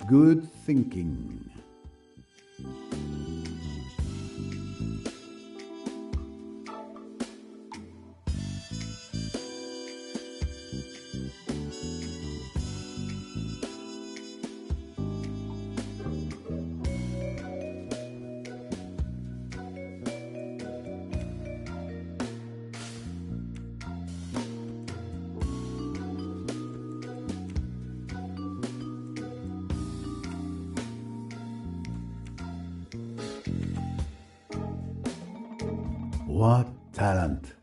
Good thinking. What talent!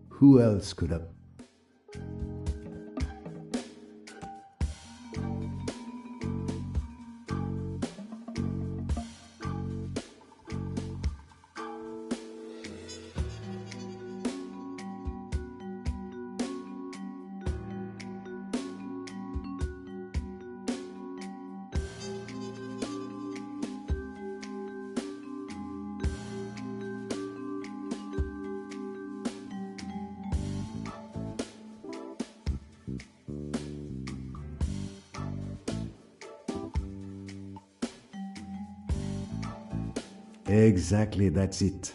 Who else could have? Exactly, that's it.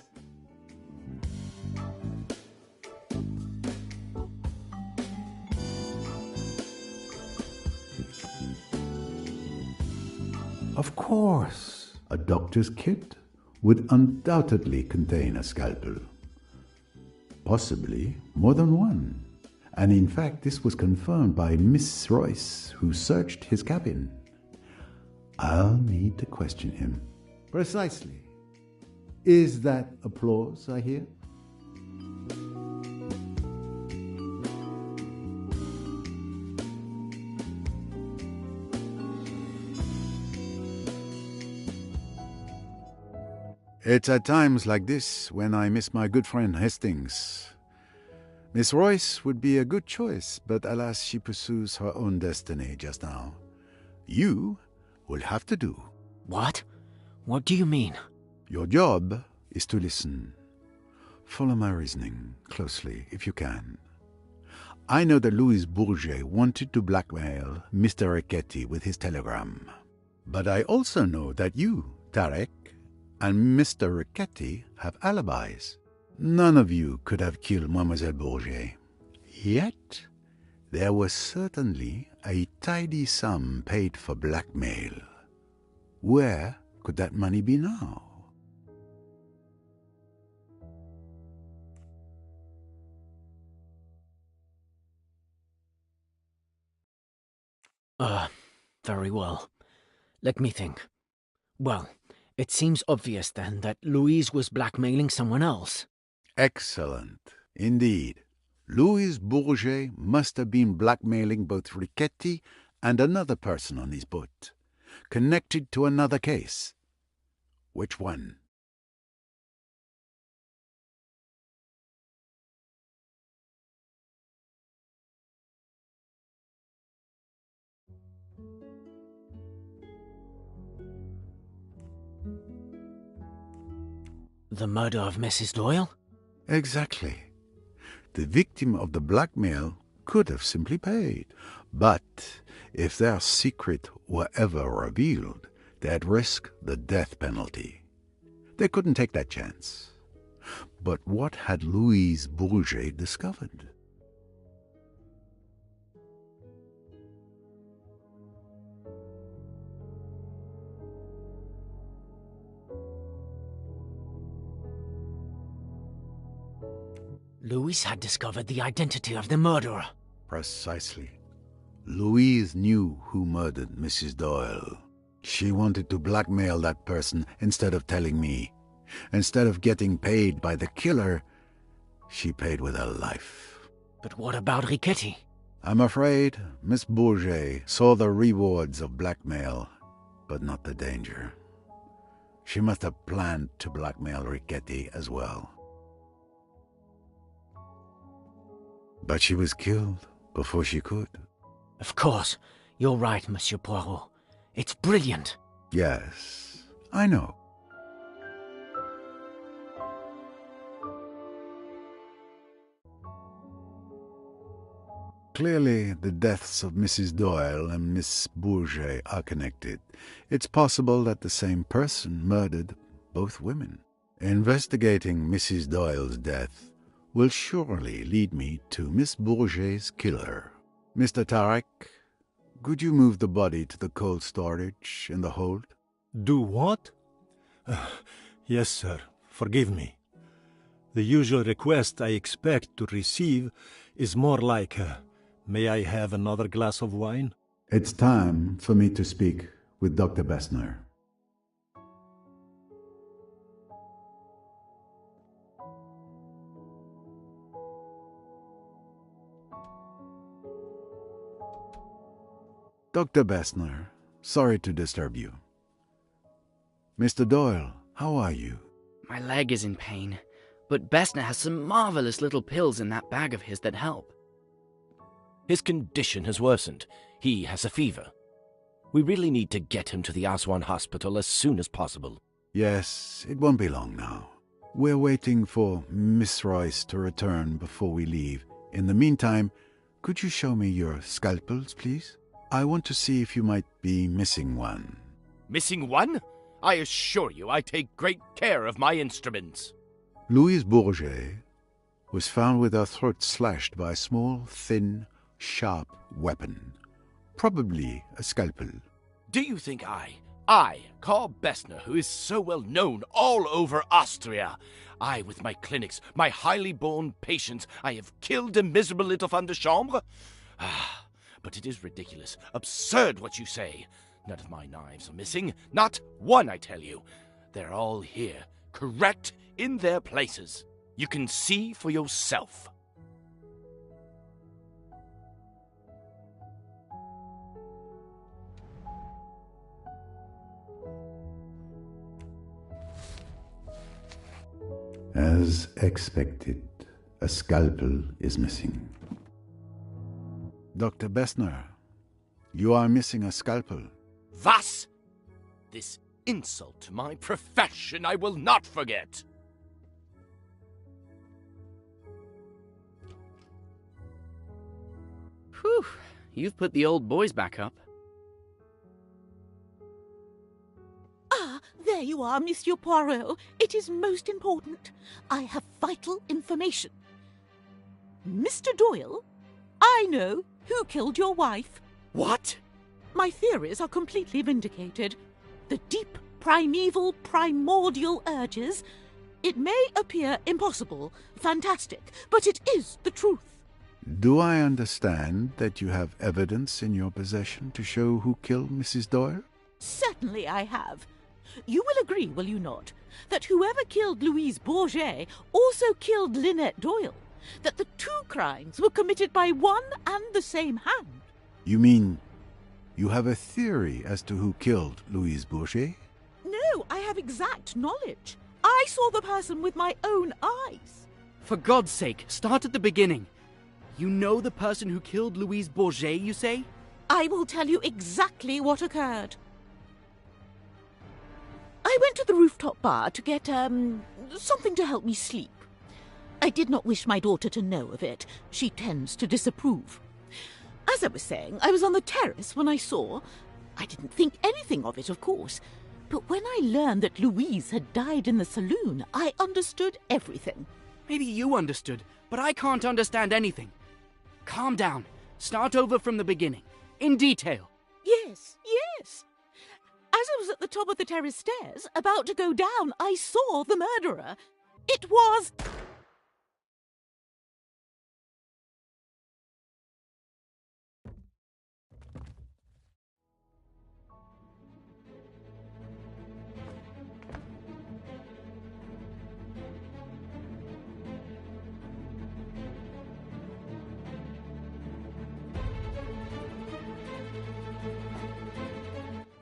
Of course, a doctor's kit would undoubtedly contain a scalpel. Possibly more than one. And in fact, this was confirmed by Miss Royce, who searched his cabin. I'll need to question him. Precisely. Is that applause I hear? It's at times like this when I miss my good friend Hastings. Miss Royce would be a good choice, but alas, she pursues her own destiny just now. You will have to do. What? What do you mean? Your job is to listen. Follow my reasoning closely, if you can. I know that Louis Bourget wanted to blackmail Mr. Riquetti with his telegram. But I also know that you, Tarek, and Mr. Riquetti have alibis. None of you could have killed Mademoiselle Bourget. Yet, there was certainly a tidy sum paid for blackmail. Where could that money be now? Very well. Let me think. Well, it seems obvious then that Louise was blackmailing someone else. Excellent. Indeed. Louis Bourget must have been blackmailing both Riquetti and another person on his boat, connected to another case. Which one? The murder of Mrs. Doyle? Exactly. The victim of the blackmail could have simply paid. But if their secret were ever revealed, they'd risk the death penalty. They couldn't take that chance. But what had Louise Bourget discovered? Louise had discovered the identity of the murderer. Precisely. Louise knew who murdered Mrs. Doyle. She wanted to blackmail that person instead of telling me. Instead of getting paid by the killer, she paid with her life. But what about Riquetti? I'm afraid Miss Bourget saw the rewards of blackmail, but not the danger. She must have planned to blackmail Riquetti as well. But she was killed before she could. Of course. You're right, Monsieur Poirot. It's brilliant. Yes, I know. Clearly, the deaths of Mrs. Doyle and Miss Bourget are connected. It's possible that the same person murdered both women. Investigating Mrs. Doyle's death will surely lead me to Miss Bourget's killer. Mr. Tarek, could you move the body to the cold storage in the hold? Do what? Yes, sir. Forgive me. The usual request I expect to receive is more like, may I have another glass of wine? It's time for me to speak with Dr. Bessner. Dr. Bessner, sorry to disturb you. Mr. Doyle, how are you? My leg is in pain, but Bessner has some marvelous little pills in that bag of his that help. His condition has worsened. He has a fever. We really need to get him to the Aswan hospital as soon as possible. Yes, it won't be long now. We're waiting for Miss Royce to return before we leave. In the meantime, could you show me your scalpels, please? I want to see if you might be missing one. Missing one? I assure you I take great care of my instruments. Louise Bourget was found with her throat slashed by a small, thin, sharp weapon. Probably a scalpel. Do you think I, Carl Bessner, who is so well known all over Austria, I, with my clinics, my highly born patients, I have killed a miserable little femme de chambre? Ah, but it is ridiculous, absurd what you say. None of my knives are missing. Not one, I tell you. They're all here, correct in their places. You can see for yourself. As expected, a scalpel is missing. Dr. Bessner, you are missing a scalpel. Was? This insult to my profession I will not forget. Whew, you've put the old boys back up. Ah, there you are, Monsieur Poirot. It is most important. I have vital information. Mr. Doyle, I know who killed your wife. What? My theories are completely vindicated. The deep, primeval, primordial urges. It may appear impossible, fantastic, but it is the truth. Do I understand that you have evidence in your possession to show who killed Mrs. Doyle? Certainly I have. You will agree, will you not, that whoever killed Louise Bourget also killed Lynette Doyle? That the two crimes were committed by one and the same hand? You mean you have a theory as to who killed Louise Bourget? No, I have exact knowledge. I saw the person with my own eyes. For God's sake, start at the beginning. You know the person who killed Louise Bourget, you say? I will tell you exactly what occurred. I went to the rooftop bar to get, something to help me sleep. I did not wish my daughter to know of it. She tends to disapprove. As I was saying, I was on the terrace when I saw... I didn't think anything of it, of course. But when I learned that Louise had died in the saloon, I understood everything. Maybe you understood, but I can't understand anything. Calm down. Start over from the beginning. In detail. Yes, yes. As I was at the top of the terrace stairs, about to go down, I saw the murderer. It was...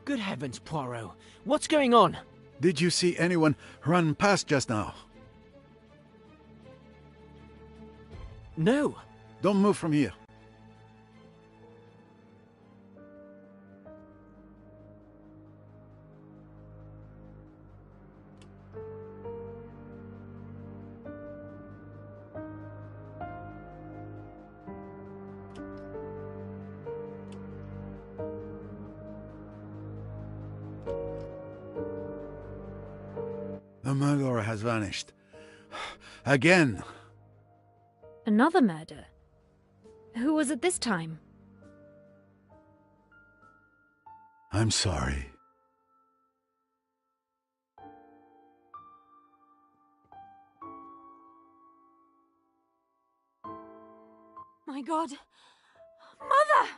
Good heavens, Poirot. What's going on? Did you see anyone run past just now? No. Don't move from here. murderer has vanished. Again. Another murder? Who was it this time? I'm sorry. My God! Mother!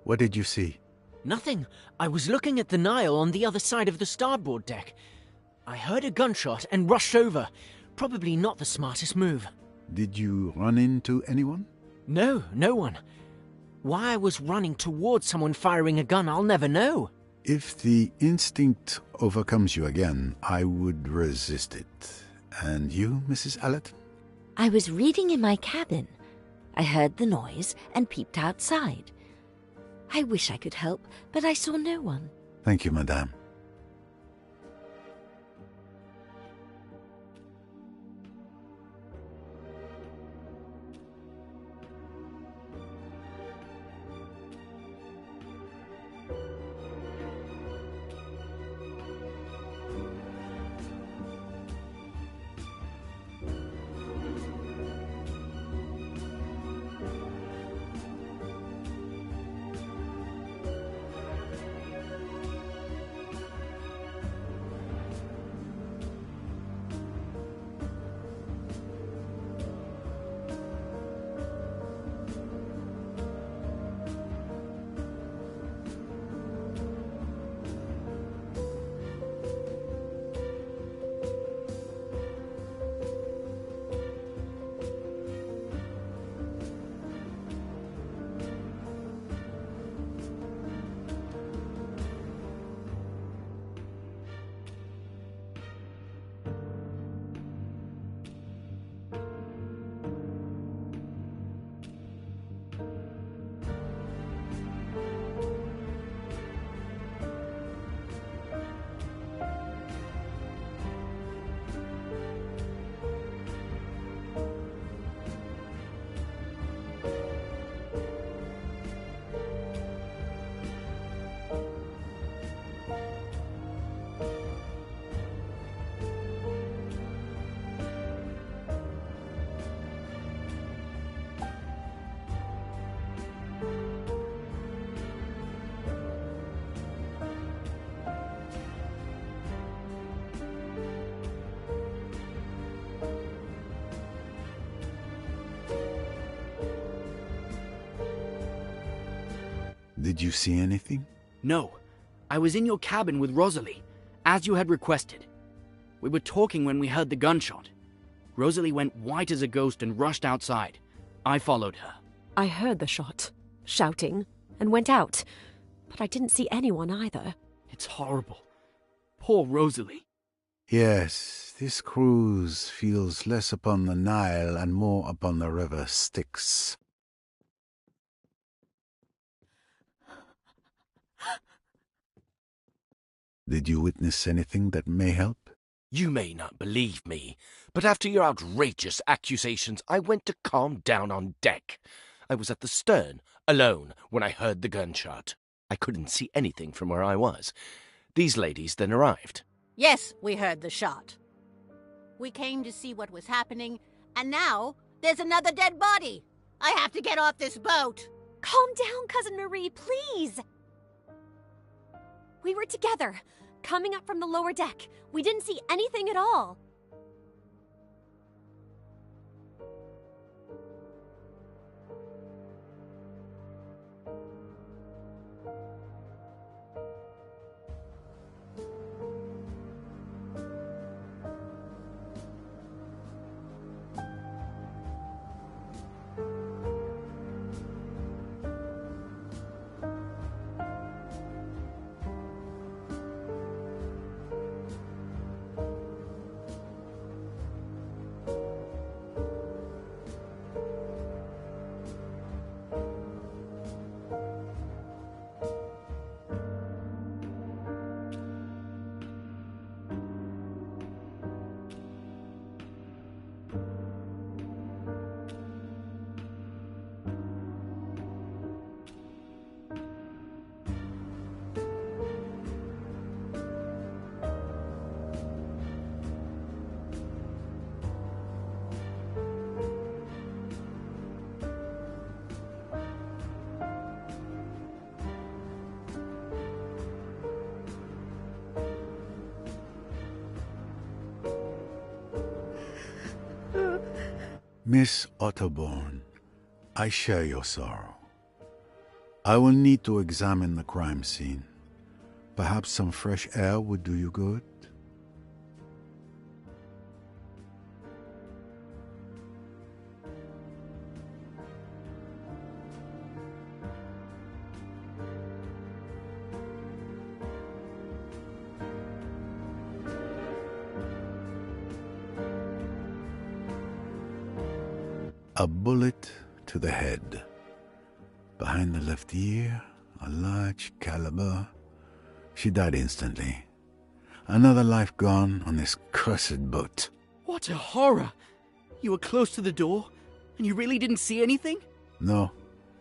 What did you see? Nothing. I was looking at the Nile on the other side of the starboard deck. I heard a gunshot and rushed over. Probably not the smartest move. Did you run into anyone? No, no one. Why I was running towards someone firing a gun, I'll never know. If the instinct overcomes you again, I would resist it. And you, Mrs. Allett? I was reading in my cabin. I heard the noise and peeped outside. I wish I could help, but I saw no one. Thank you, madame. Did you see anything? No. I was in your cabin with Rosalie, as you had requested. We were talking when we heard the gunshot. Rosalie went white as a ghost and rushed outside. I followed her. I heard the shot, shouting, and went out, but I didn't see anyone either. It's horrible. Poor Rosalie. Yes, this cruise feels less upon the Nile and more upon the river Styx. Did you witness anything that may help? You may not believe me, but after your outrageous accusations, I went to calm down on deck. I was at the stern, alone, when I heard the gunshot. I couldn't see anything from where I was. These ladies then arrived. Yes, we heard the shot. We came to see what was happening, and now there's another dead body. I have to get off this boat. Calm down, Cousin Marie, please! We were together, coming up from the lower deck. We didn't see anything at all. Miss Otterborn, I share your sorrow. I will need to examine the crime scene. Perhaps some fresh air would do you good? A bullet to the head. Behind the left ear, a large caliber. She died instantly. Another life gone on this cursed boat. What a horror! You were close to the door, and you really didn't see anything? No,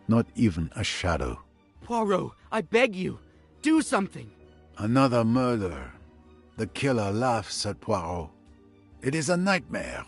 not even a shadow. Poirot, I beg you, do something! Another murder. The killer laughs at Poirot. It is a nightmare.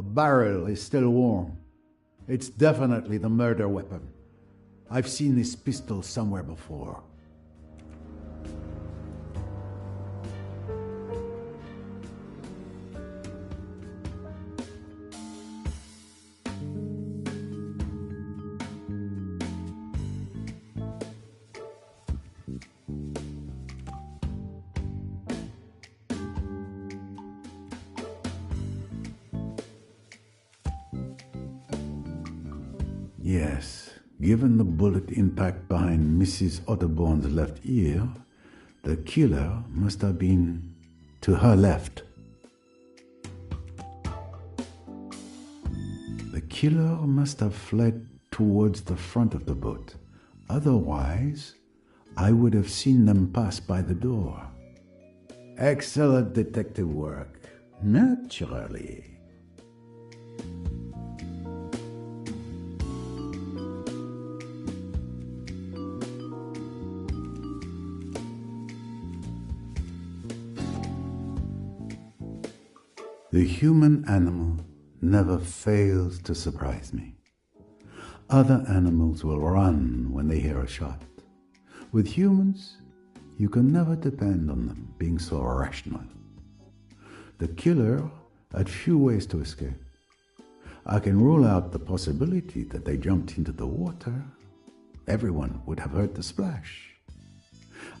Barrel is still warm. It's definitely the murder weapon. I've seen this pistol somewhere before. Yes, given the bullet impact behind Mrs. Otterbourne's left ear, the killer must have been to her left. The killer must have fled towards the front of the boat. Otherwise, I would have seen them pass by the door. Excellent detective work. Naturally. The human animal never fails to surprise me. Other animals will run when they hear a shot. With humans, you can never depend on them being so rational. The killer had few ways to escape. I can rule out the possibility that they jumped into the water. Everyone would have heard the splash.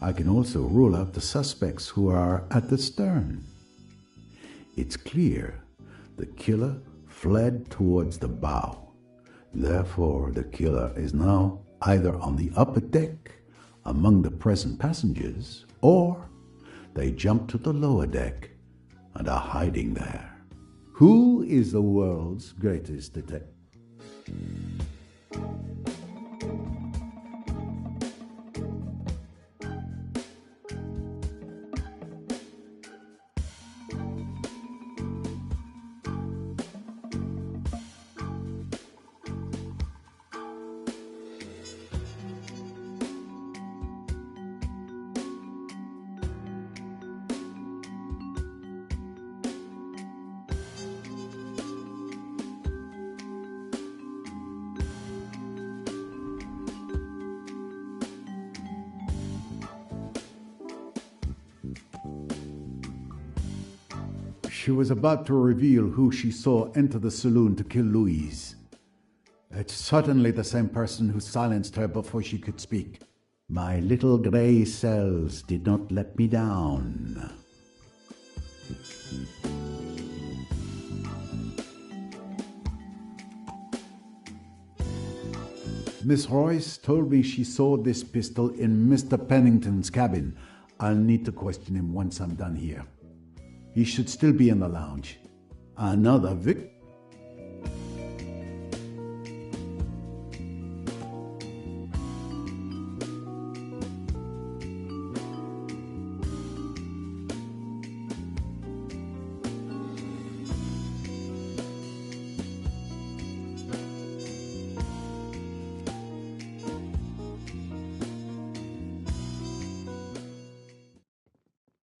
I can also rule out the suspects who are at the stern. It's clear the killer fled towards the bow. Therefore, the killer is now either on the upper deck among the present passengers, or they jumped to the lower deck and are hiding there. Who is the world's greatest detective? She was about to reveal who she saw enter the saloon to kill Louise. It's certainly the same person who silenced her before she could speak. My little grey cells did not let me down. Miss Royce told me she saw this pistol in Mr. Pennington's cabin. I'll need to question him once I'm done here. He should still be in the lounge. Another victim.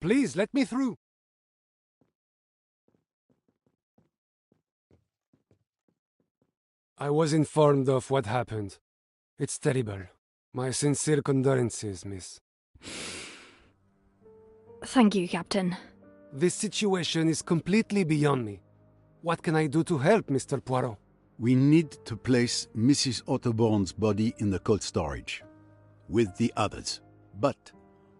Please, let me through. I was informed of what happened. It's terrible. My sincere condolences, miss. Thank you, Captain. This situation is completely beyond me. What can I do to help, Mr. Poirot? We need to place Mrs. Otterbourne's body in the cold storage with the others. But,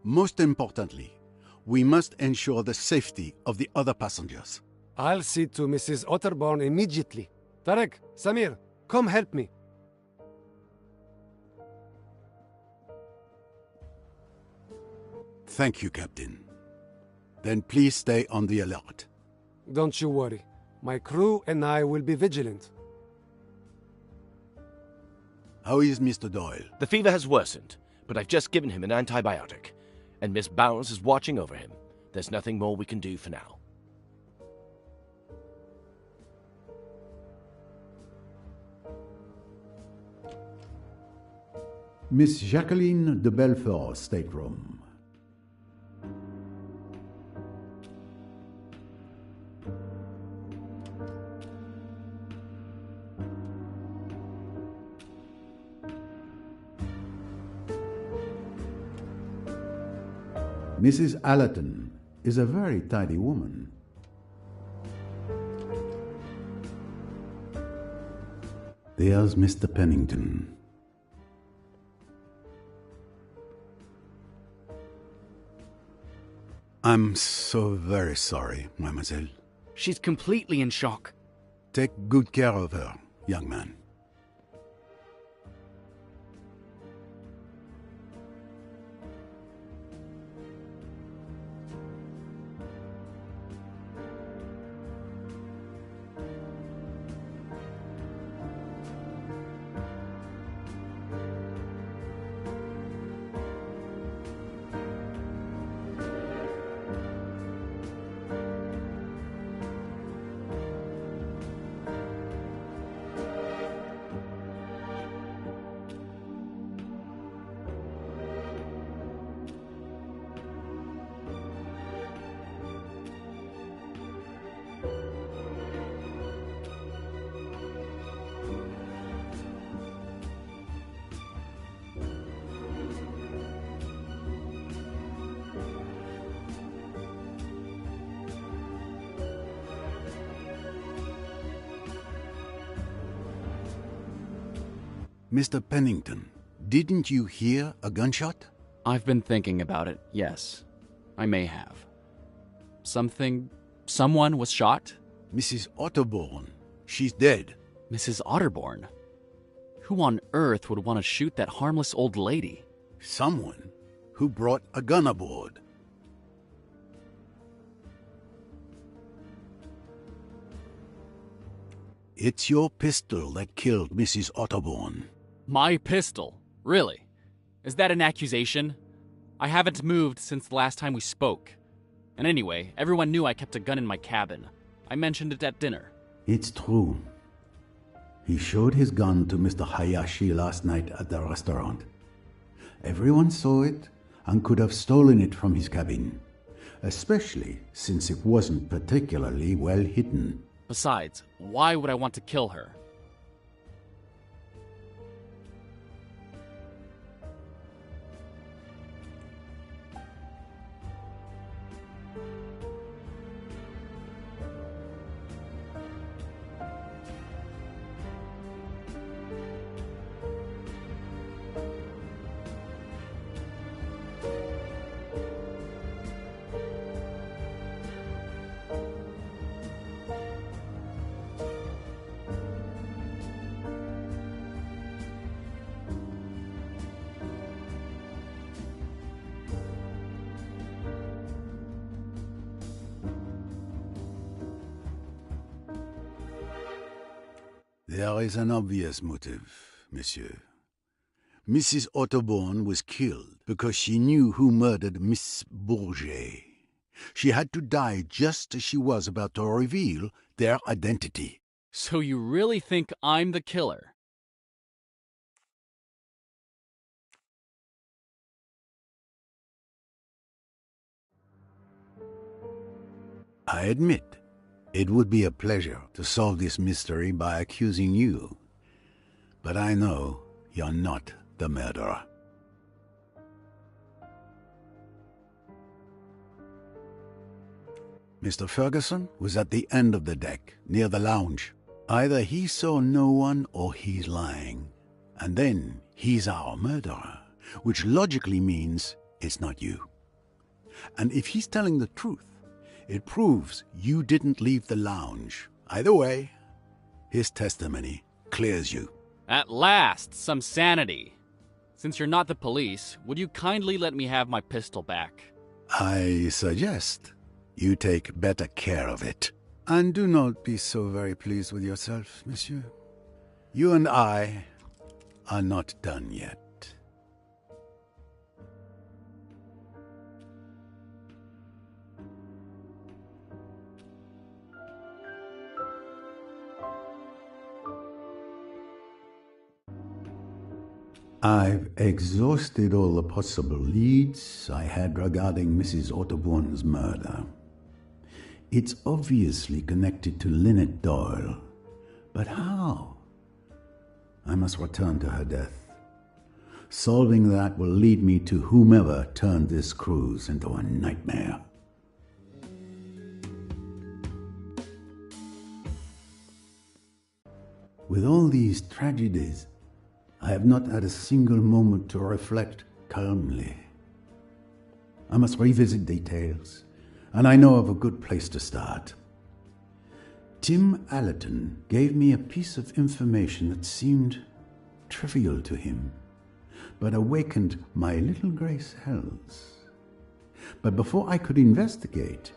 most importantly, we must ensure the safety of the other passengers. I'll see to Mrs. Otterbourne immediately. Tarek, Samir, come help me. Thank you, Captain. Then please stay on the alert. Don't you worry. My crew and I will be vigilant. How is Mr. Doyle? The fever has worsened, but I've just given him an antibiotic, and Miss Bowers is watching over him. There's nothing more we can do for now. Miss Jacqueline de Belfort's stateroom. Mrs. Allerton is a very tidy woman. There's Mr. Pennington. I'm so very sorry, mademoiselle. She's completely in shock. Take good care of her, young man. Mr. Pennington, didn't you hear a gunshot? I've been thinking about it, yes. I may have. Someone was shot? Mrs. Otterborn. She's dead. Mrs. Otterborn? Who on earth would want to shoot that harmless old lady? Someone who brought a gun aboard. It's your pistol that killed Mrs. Otterborn. My pistol? Really? Is that an accusation? I haven't moved since the last time we spoke. And anyway, everyone knew I kept a gun in my cabin. I mentioned it at dinner. It's true. He showed his gun to Mr. Hayashi last night at the restaurant. Everyone saw it and could have stolen it from his cabin, especially since it wasn't particularly well hidden. Besides, why would I want to kill her? There is an obvious motive, monsieur. Mrs. Otterborn was killed because she knew who murdered Miss Bourget. She had to die just as she was about to reveal their identity. So you really think I'm the killer? I admit, it would be a pleasure to solve this mystery by accusing you. But I know you're not the murderer. Mr. Ferguson was at the end of the deck, near the lounge. Either he saw no one or he's lying. And then he's our murderer, which logically means it's not you. And if he's telling the truth, it proves you didn't leave the lounge. Either way, his testimony clears you. At last, some sanity. Since you're not the police, would you kindly let me have my pistol back? I suggest you take better care of it. And do not be so very pleased with yourself, monsieur. You and I are not done yet. I've exhausted all the possible leads I had regarding Mrs. Otterborn's murder. It's obviously connected to Lynette Doyle. But how? I must return to her death. Solving that will lead me to whomever turned this cruise into a nightmare. With all these tragedies, I have not had a single moment to reflect calmly. I must revisit details, and I know of a good place to start. Tim Allerton gave me a piece of information that seemed trivial to him, but awakened my little grey cells. But before I could investigate,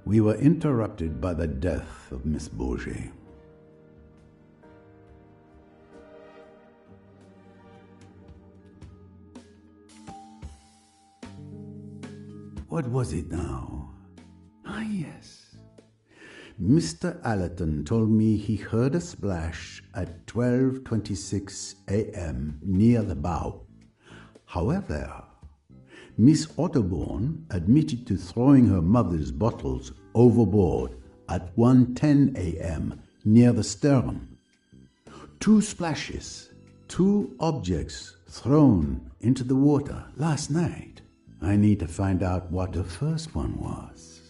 we were interrupted by the death of Miss Bourget. What was it now? Ah, yes. Mr. Allerton told me he heard a splash at 12:26 a.m. near the bow. However, Miss Otterborn admitted to throwing her mother's bottles overboard at 1:10 a.m. near the stern. 2 splashes, 2 objects thrown into the water last night. I need to find out what the first one was.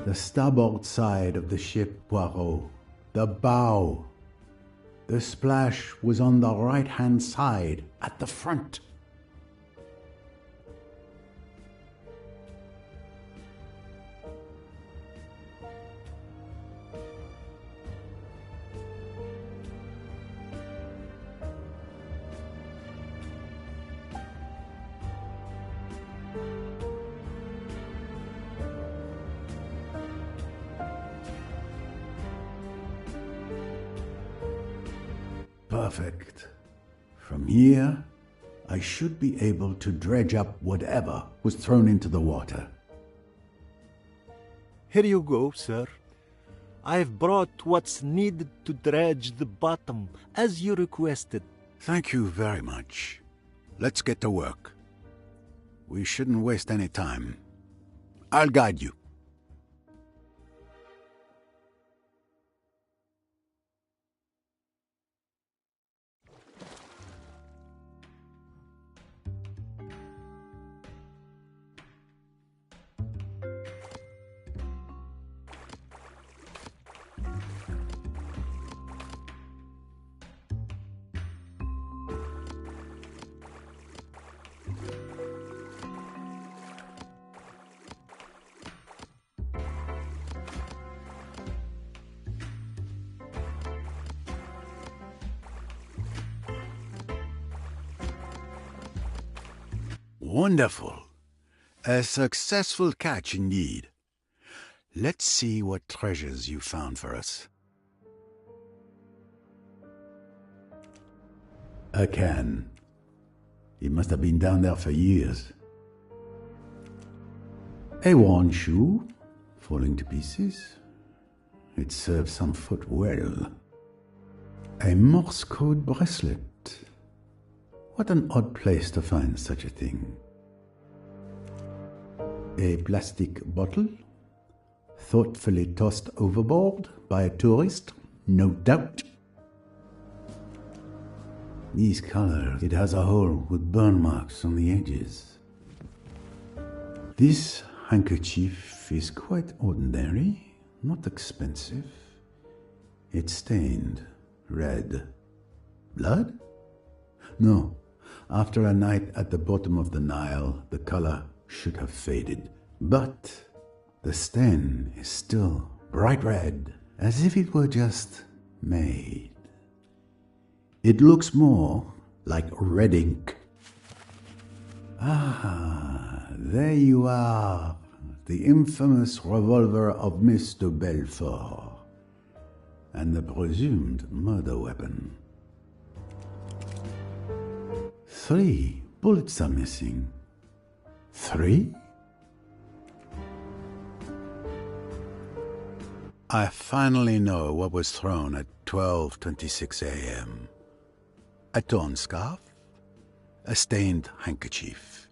The starboard side of the ship, Poirot. The bow. The splash was on the right-hand side, at the front. Perfect. From here, I should be able to dredge up whatever was thrown into the water. Here you go, sir. I've brought what's needed to dredge the bottom, as you requested. Thank you very much. Let's get to work. We shouldn't waste any time. I'll guide you. Wonderful. A successful catch indeed. Let's see what treasures you found for us. A can. It must have been down there for years. A worn shoe, falling to pieces. It serves some foot well. A Morse code bracelet. What an odd place to find such a thing. A plastic bottle, thoughtfully tossed overboard by a tourist, no doubt. These colors, it has a hole with burn marks on the edges. This handkerchief is quite ordinary, not expensive. It's stained red. Blood? No. After a night at the bottom of the Nile, the color should have faded. But the stain is still bright red, as if it were just made. It looks more like red ink. Ah, there you are, the infamous revolver of Mr. Belfort, and the presumed murder weapon. 3 bullets are missing. 3? I finally know what was thrown at 12:26 a.m. A torn scarf, a stained handkerchief,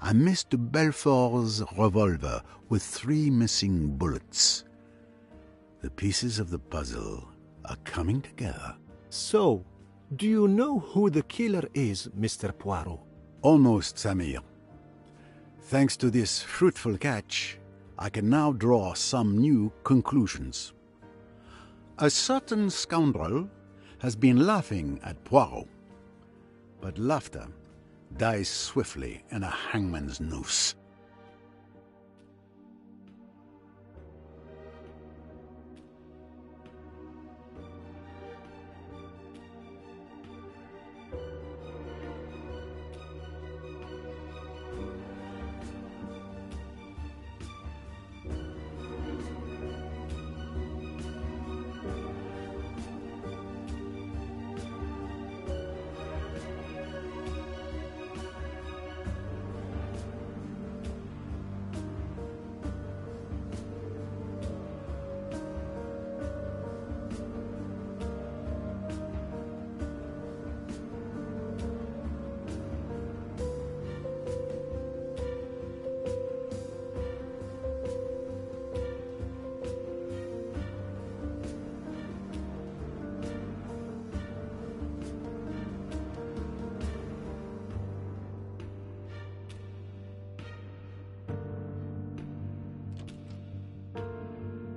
and Mr. Belfort's revolver with 3 missing bullets. The pieces of the puzzle are coming together. So, do you know who the killer is, Mr. Poirot? Almost, Samir. Thanks to this fruitful catch, I can now draw some new conclusions. A certain scoundrel has been laughing at Poirot, but laughter dies swiftly in a hangman's noose.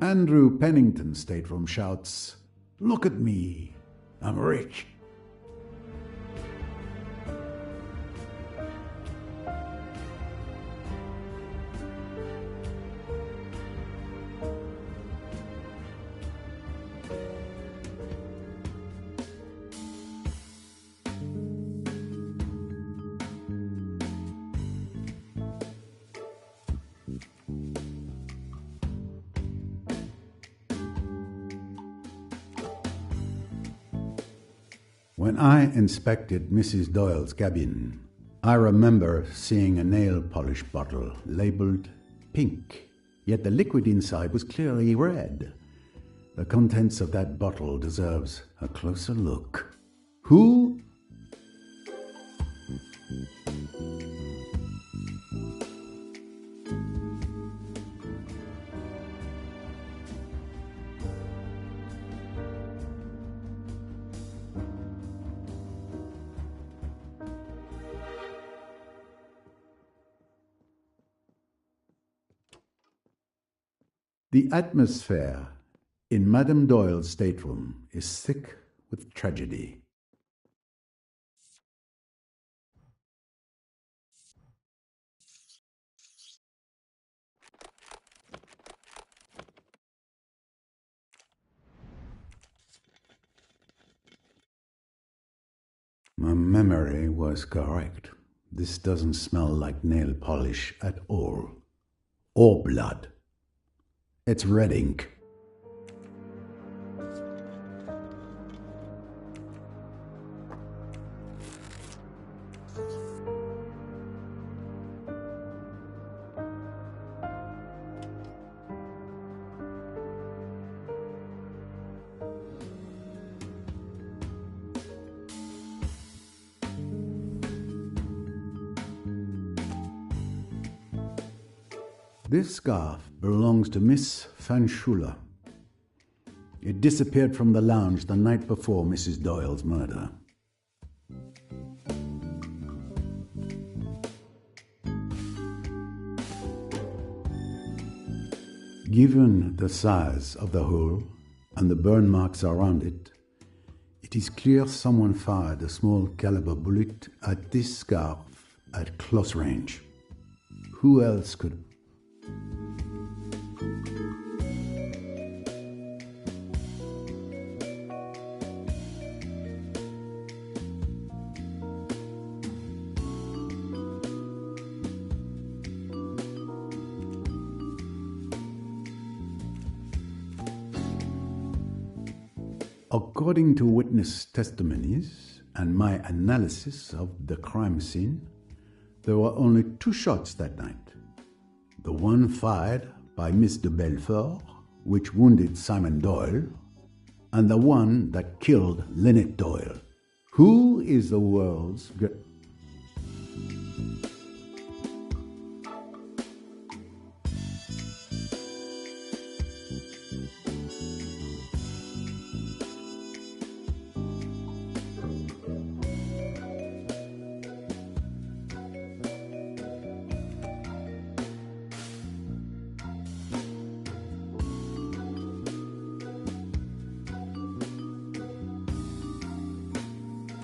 Andrew Pennington's stateroom shouts, "Look at me, I'm rich." When I inspected Mrs. Doyle's cabin, I remember seeing a nail polish bottle labeled pink, yet the liquid inside was clearly red. The contents of that bottle deserves a closer look. Who? The atmosphere in Madame Doyle's stateroom is thick with tragedy. My memory was correct. This doesn't smell like nail polish at all. Or blood. It's red ink. This scarf belongs to Miss Van Schuler. It disappeared from the lounge the night before Mrs. Doyle's murder. Given the size of the hole and the burn marks around it, it is clear someone fired a small caliber bullet at this scarf at close range. Who else could? According to witness testimonies and my analysis of the crime scene, there were only 2 shots that night. The one fired by Miss de Belfort, which wounded Simon Doyle, and the one that killed Lynette Doyle. Who is the world's greatest?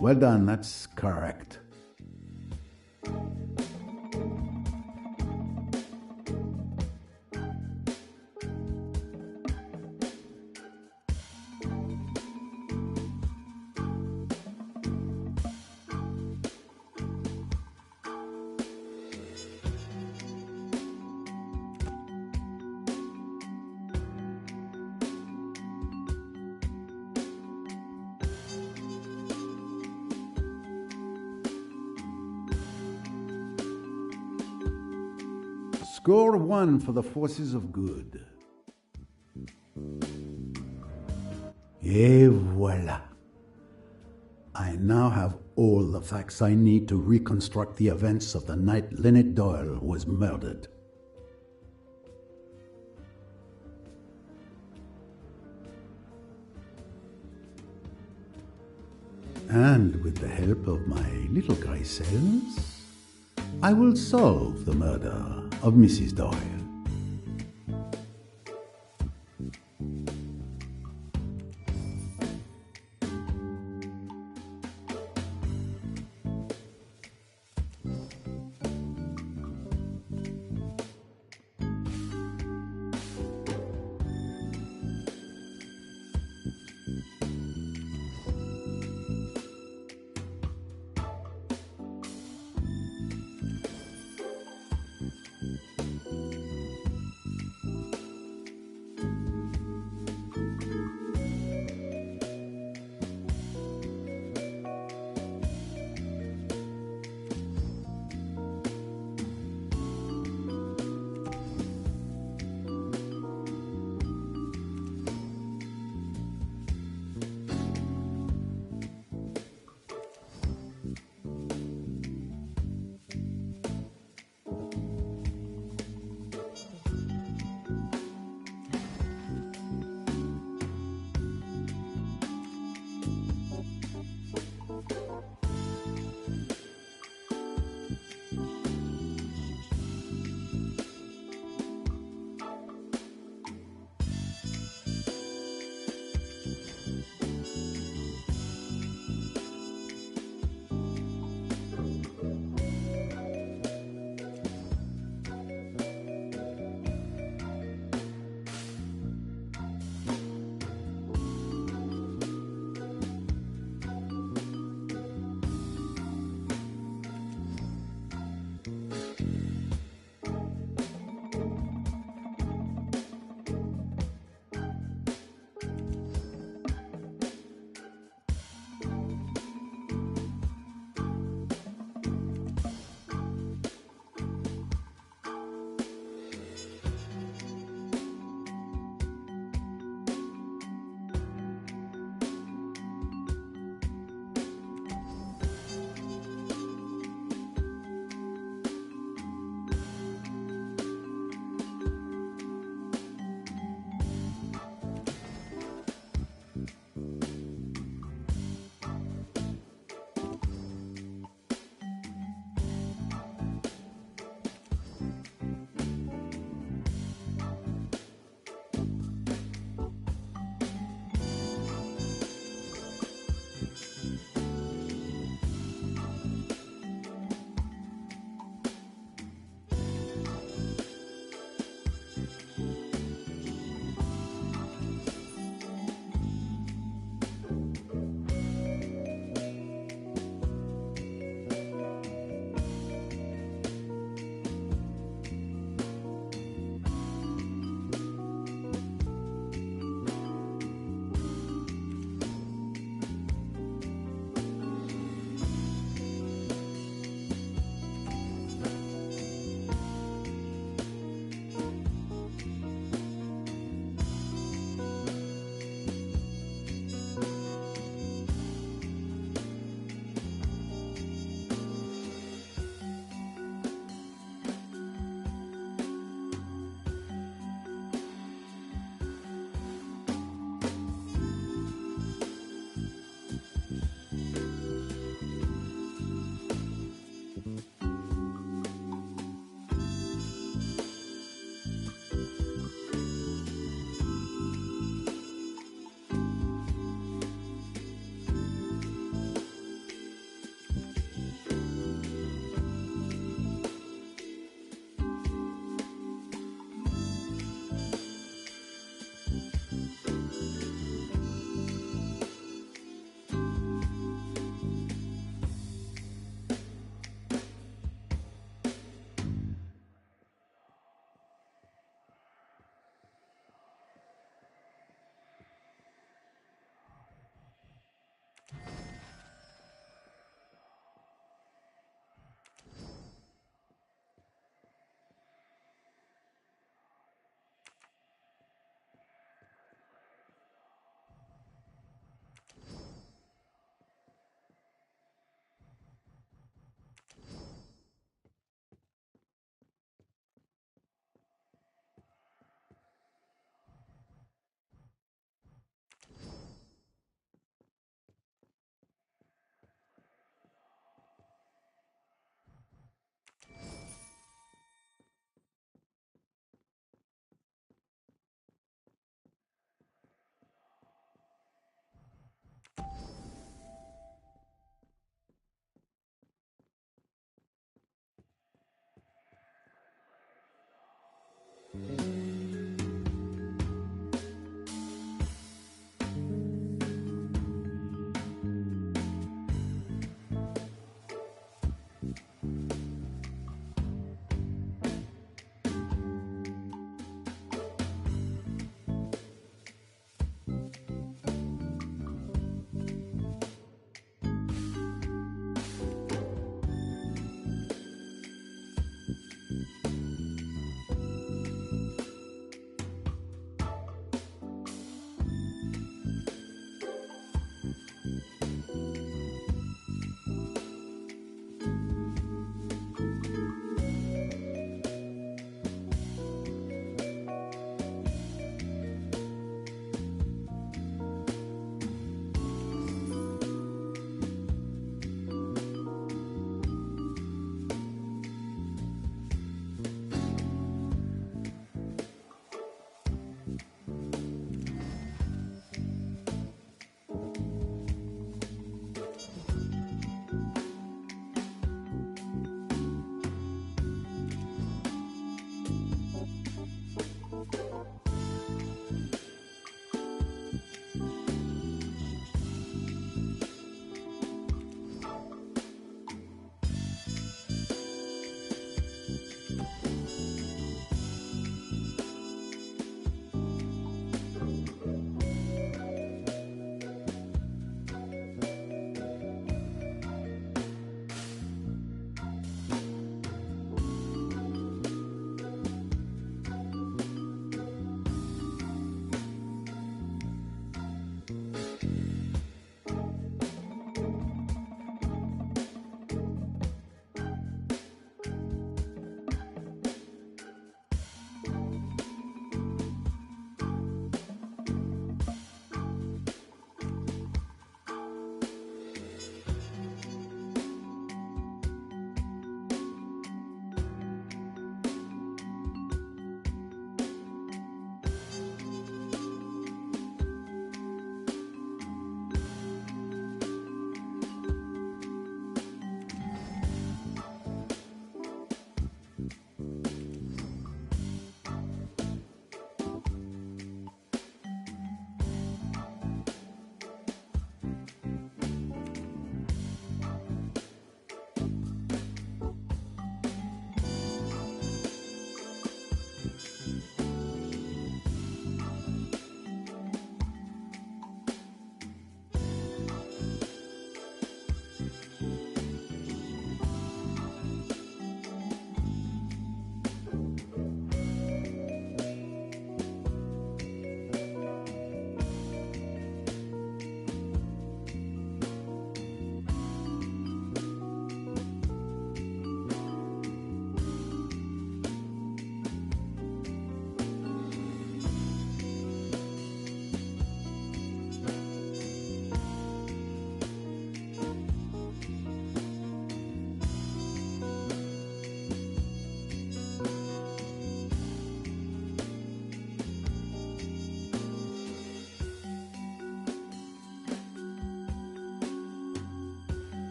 Well done, that's correct. Score 1 for the forces of good. Et voilà. I now have all the facts I need to reconstruct the events of the night Lynette Doyle was murdered. And with the help of my little grey cells, I will solve the murder of Mrs. Doyle.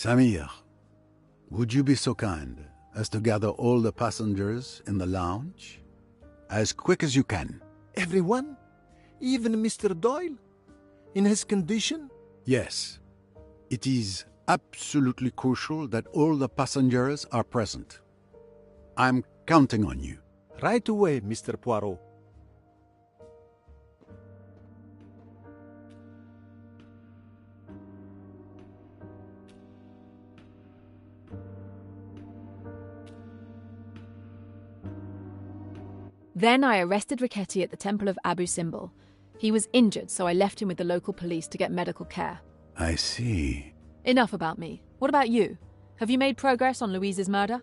Samir, would you be so kind as to gather all the passengers in the lounge? As quick as you can. Everyone? Even Mr. Doyle? In his condition? Yes. It is absolutely crucial that all the passengers are present. I'm counting on you. Right away, Mr. Poirot. Then I arrested Riquetti at the Temple of Abu Simbel. He was injured, so I left him with the local police to get medical care. I see. Enough about me. What about you? Have you made progress on Louise's murder?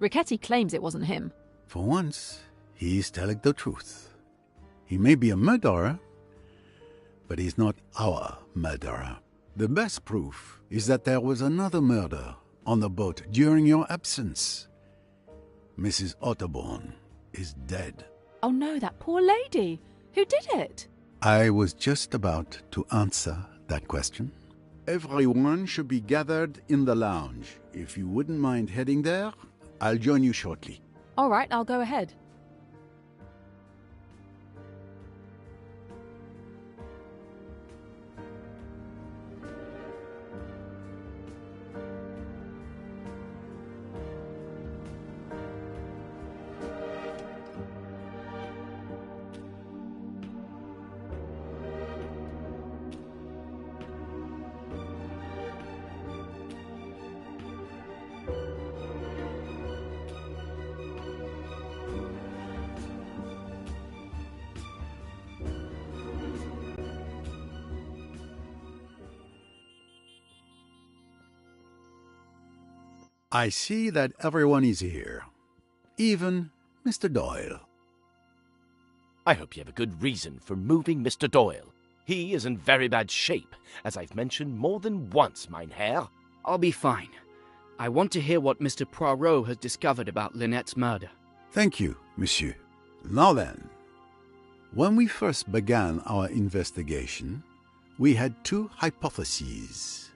Riquetti claims it wasn't him. For once, he is telling the truth. He may be a murderer, but he's not our murderer. The best proof is that there was another murder on the boat during your absence. Mrs. Otterbourne is dead. Oh no, that poor lady. Who did it? I was just about to answer that question. Everyone should be gathered in the lounge. If you wouldn't mind heading there, I'll join you shortly. All right, I'll go ahead. I see that everyone is here. Even Mr. Doyle. I hope you have a good reason for moving Mr. Doyle. He is in very bad shape, as I've mentioned more than once, mein Herr. I'll be fine. I want to hear what Mr. Poirot has discovered about Lynette's murder. Thank you, monsieur. Now then, when we first began our investigation, we had two hypotheses.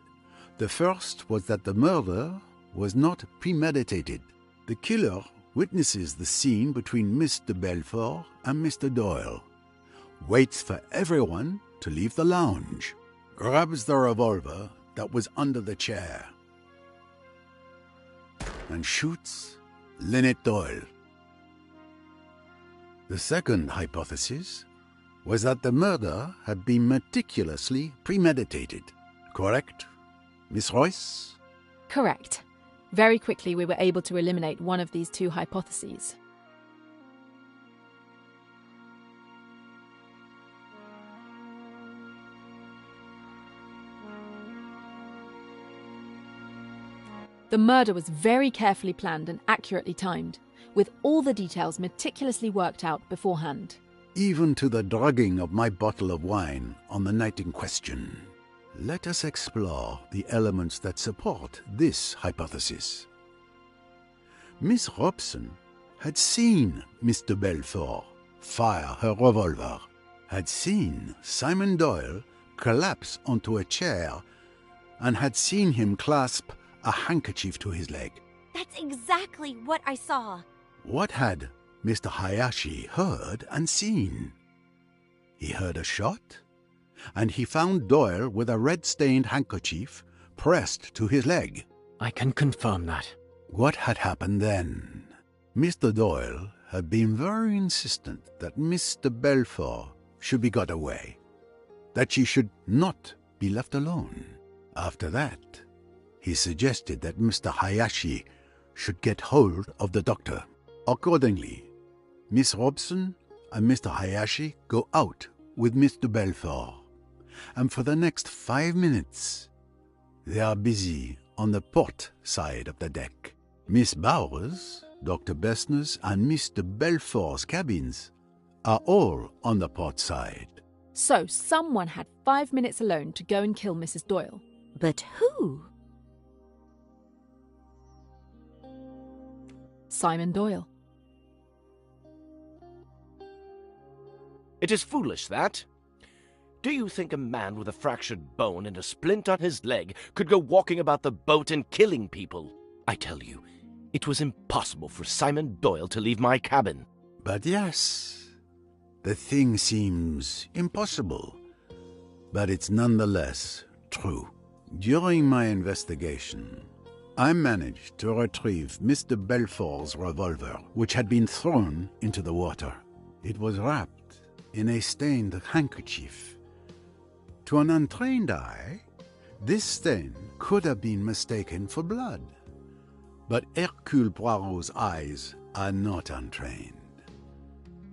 The first was that the murder was not premeditated. The killer witnesses the scene between Mr. Belfort and Mr. Doyle, waits for everyone to leave the lounge, grabs the revolver that was under the chair, and shoots Lynette Doyle. The second hypothesis was that the murder had been meticulously premeditated. Correct, Miss Royce? Correct. Very quickly we were able to eliminate one of these two hypotheses. The murder was very carefully planned and accurately timed, with all the details meticulously worked out beforehand. Even to the drugging of my bottle of wine on the night in question. Let us explore the elements that support this hypothesis. Miss Robson had seen Mr. Belfort fire her revolver, had seen Simon Doyle collapse onto a chair, and had seen him clasp a handkerchief to his leg. That's exactly what I saw. What had Mr. Hayashi heard and seen? He heard a shot, and he found Doyle with a red-stained handkerchief pressed to his leg. I can confirm that. What had happened then? Mr. Doyle had been very insistent that Mr. Belfort should be got away, that she should not be left alone. After that, he suggested that Mr. Hayashi should get hold of the doctor. Accordingly, Miss Robson and Mr. Hayashi go out with Mr. Belfort, and for the next 5 minutes, they are busy on the port side of the deck. Miss Bowers, Dr. Bessner's, and Mr. Belfort's cabins are all on the port side. So someone had 5 minutes alone to go and kill Mrs. Doyle. But who? Simon Doyle. It is foolish, that. Do you think a man with a fractured bone and a splint on his leg could go walking about the boat and killing people? I tell you, it was impossible for Simon Doyle to leave my cabin. But yes, the thing seems impossible, but it's nonetheless true. During my investigation, I managed to retrieve Mr. Belfort's revolver, which had been thrown into the water. It was wrapped in a stained handkerchief. To an untrained eye, this stain could have been mistaken for blood. But Hercule Poirot's eyes are not untrained.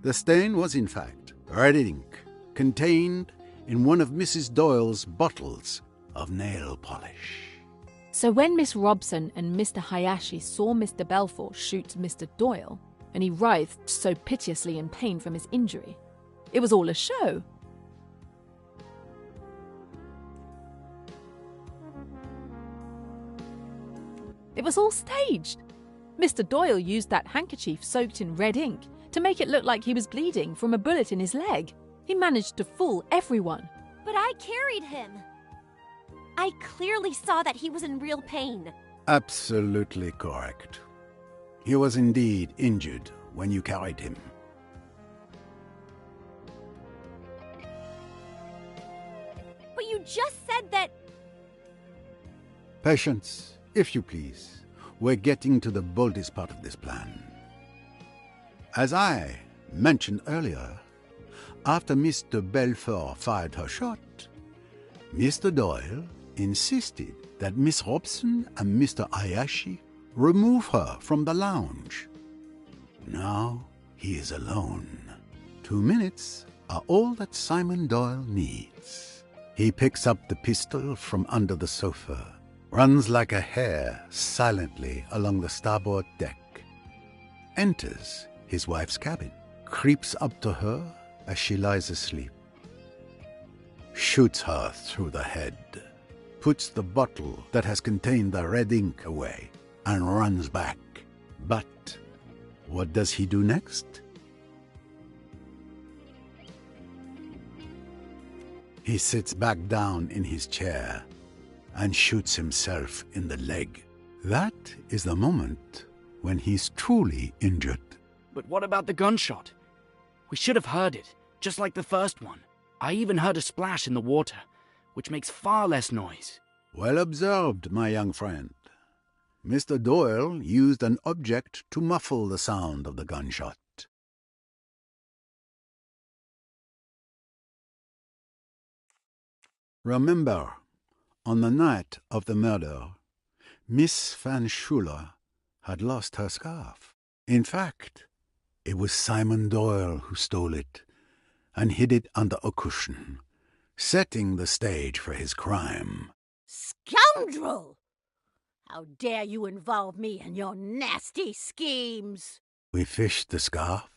The stain was, in fact, red ink contained in one of Mrs. Doyle's bottles of nail polish. So when Miss Robson and Mr. Hayashi saw Mr. Belfort shoot Mr. Doyle, and he writhed so piteously in pain from his injury, it was all a show. It was all staged. Mr. Doyle used that handkerchief soaked in red ink to make it look like he was bleeding from a bullet in his leg. He managed to fool everyone. But I carried him. I clearly saw that he was in real pain. Absolutely correct. He was indeed injured when you carried him. But you just said that... Patience, if you please. We're getting to the boldest part of this plan. As I mentioned earlier, after Mr. Belfort fired her shot, Mr. Doyle insisted that Miss Robson and Mr. Hayashi remove her from the lounge. Now he is alone. 2 minutes are all that Simon Doyle needs. He picks up the pistol from under the sofa, runs like a hare silently along the starboard deck, enters his wife's cabin, creeps up to her as she lies asleep, shoots her through the head, puts the bottle that has contained the red ink away, and runs back. But what does he do next? He sits back down in his chair and shoots himself in the leg. That is the moment when he's truly injured. But what about the gunshot? We should have heard it, just like the first one. I even heard a splash in the water, which makes far less noise. Well observed, my young friend. Mr. Doyle used an object to muffle the sound of the gunshot. Remember, on the night of the murder, Miss Van Schuler had lost her scarf. In fact, it was Simon Doyle who stole it and hid it under a cushion, setting the stage for his crime. Scoundrel! How dare you involve me in your nasty schemes? We fished the scarf,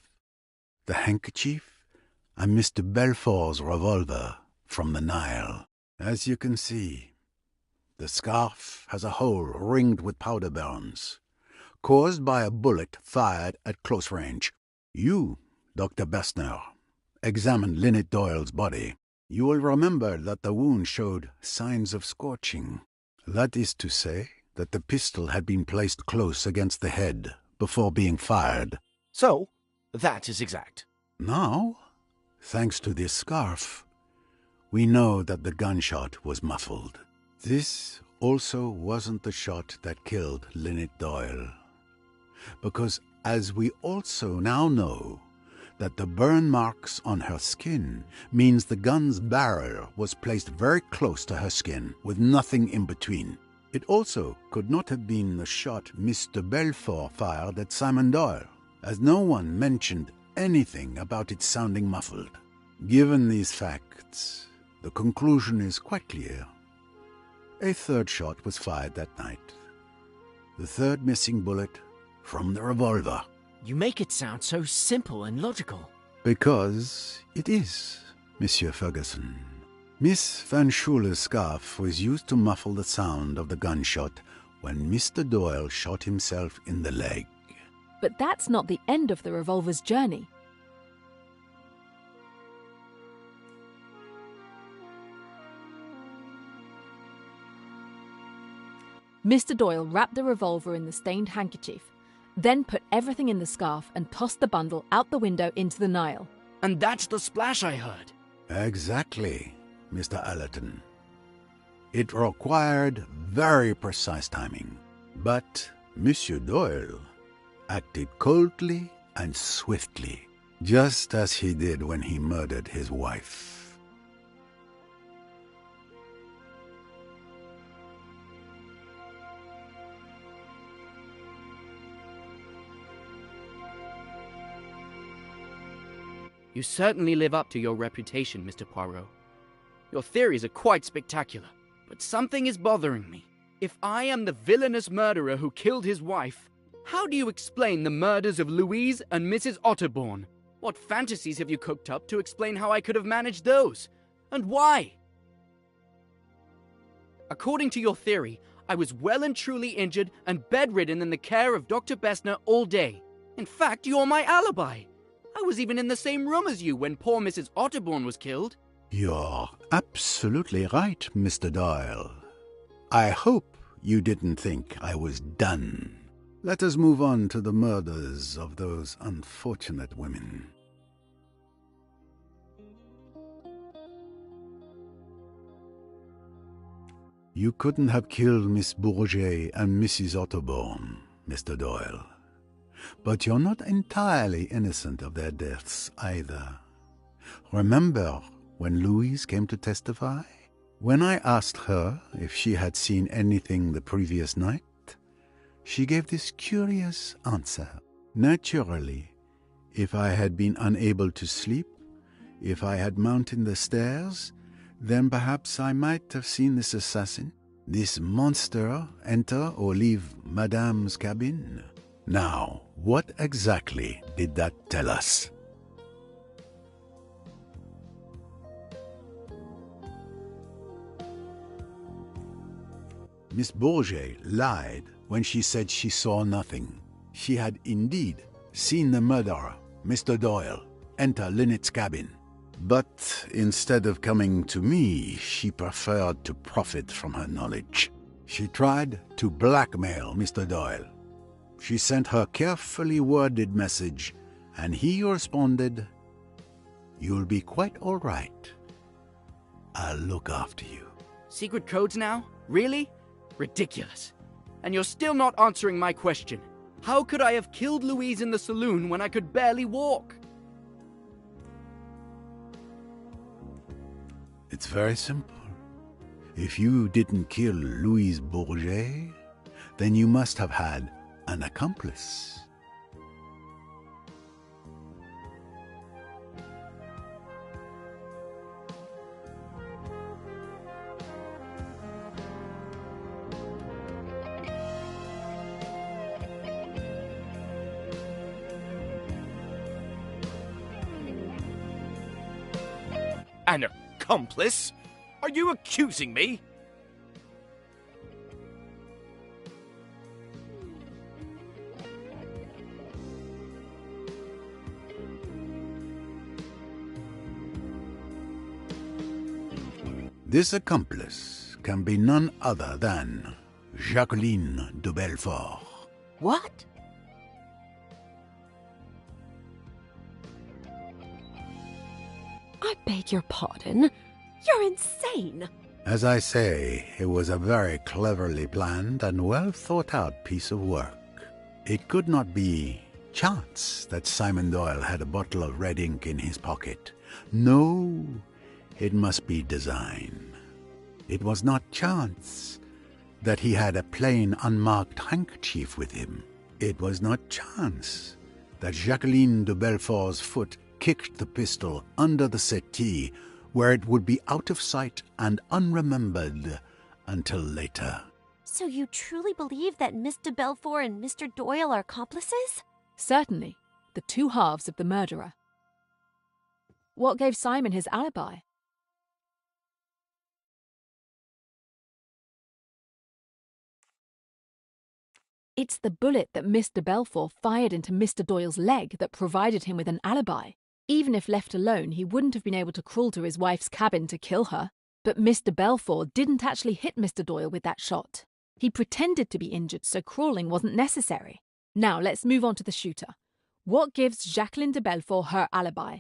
the handkerchief, and Mr. Belfort's revolver from the Nile. As you can see, the scarf has a hole ringed with powder burns, caused by a bullet fired at close range. You, Dr. Bessner, examined Lynette Doyle's body. You will remember that the wound showed signs of scorching. That is to say that the pistol had been placed close against the head before being fired. So, that is exact. Now, thanks to this scarf, we know that the gunshot was muffled. This also wasn't the shot that killed Lynette Doyle, because as we also now know that the burn marks on her skin means the gun's barrel was placed very close to her skin, with nothing in between. It also could not have been the shot Mr. Belfort fired at Simon Doyle, as no one mentioned anything about it sounding muffled. Given these facts, the conclusion is quite clear. A third shot was fired that night. The third missing bullet from the revolver. You make it sound so simple and logical. Because it is, Monsieur Ferguson. Miss Van Schuler's scarf was used to muffle the sound of the gunshot when Mr. Doyle shot himself in the leg. But that's not the end of the revolver's journey. Mr. Doyle wrapped the revolver in the stained handkerchief, then put everything in the scarf and tossed the bundle out the window into the Nile. And that's the splash I heard. Exactly, Mr. Allerton. It required very precise timing, but Monsieur Doyle acted coldly and swiftly, just as he did when he murdered his wife. You certainly live up to your reputation, Mr. Poirot. Your theories are quite spectacular, but something is bothering me. If I am the villainous murderer who killed his wife, how do you explain the murders of Louise and Mrs. Otterbourne? What fantasies have you cooked up to explain how I could have managed those? And why? According to your theory, I was well and truly injured and bedridden in the care of Dr. Bessner all day. In fact, you're my alibi. I was even in the same room as you when poor Mrs. Otterbourne was killed. You're absolutely right, Mr. Doyle. I hope you didn't think I was done. Let us move on to the murders of those unfortunate women. You couldn't have killed Miss Bourget and Mrs. Otterbourne, Mr. Doyle. But you're not entirely innocent of their deaths either. Remember when Louise came to testify? When I asked her if she had seen anything the previous night, she gave this curious answer. Naturally, if I had been unable to sleep, if I had mounted the stairs, then perhaps I might have seen this assassin, this monster, enter or leave Madame's cabin. Now, what exactly did that tell us? Miss Bourget lied when she said she saw nothing. She had indeed seen the murderer, Mr. Doyle, enter Lynette's cabin. But instead of coming to me, she preferred to profit from her knowledge. She tried to blackmail Mr. Doyle. She sent her carefully worded message, and he responded, "You'll be quite all right. I'll look after you." Secret codes now? Really? Ridiculous. And you're still not answering my question. How could I have killed Louise in the saloon when I could barely walk? It's very simple. If you didn't kill Louise Bourget, then you must have had an accomplice. An accomplice? Are you accusing me? This accomplice can be none other than Jacqueline de Belfort. What? I beg your pardon. You're insane. As I say, it was a very cleverly planned and well thought out piece of work. It could not be chance that Simon Doyle had a bottle of red ink in his pocket. No, it must be design. It was not chance that he had a plain, unmarked handkerchief with him. It was not chance that Jacqueline de Belfort's foot kicked the pistol under the settee, where it would be out of sight and unremembered until later. So you truly believe that Miss de Belfort and Mr. Doyle are accomplices? Certainly, the two halves of the murderer. What gave Simon his alibi? It's the bullet that Miss de Belfort fired into Mr. Doyle's leg that provided him with an alibi. Even if left alone, he wouldn't have been able to crawl to his wife's cabin to kill her. But Miss de Belfort didn't actually hit Mr. Doyle with that shot. He pretended to be injured so crawling wasn't necessary. Now let's move on to the shooter. What gives Jacqueline de Belfort her alibi?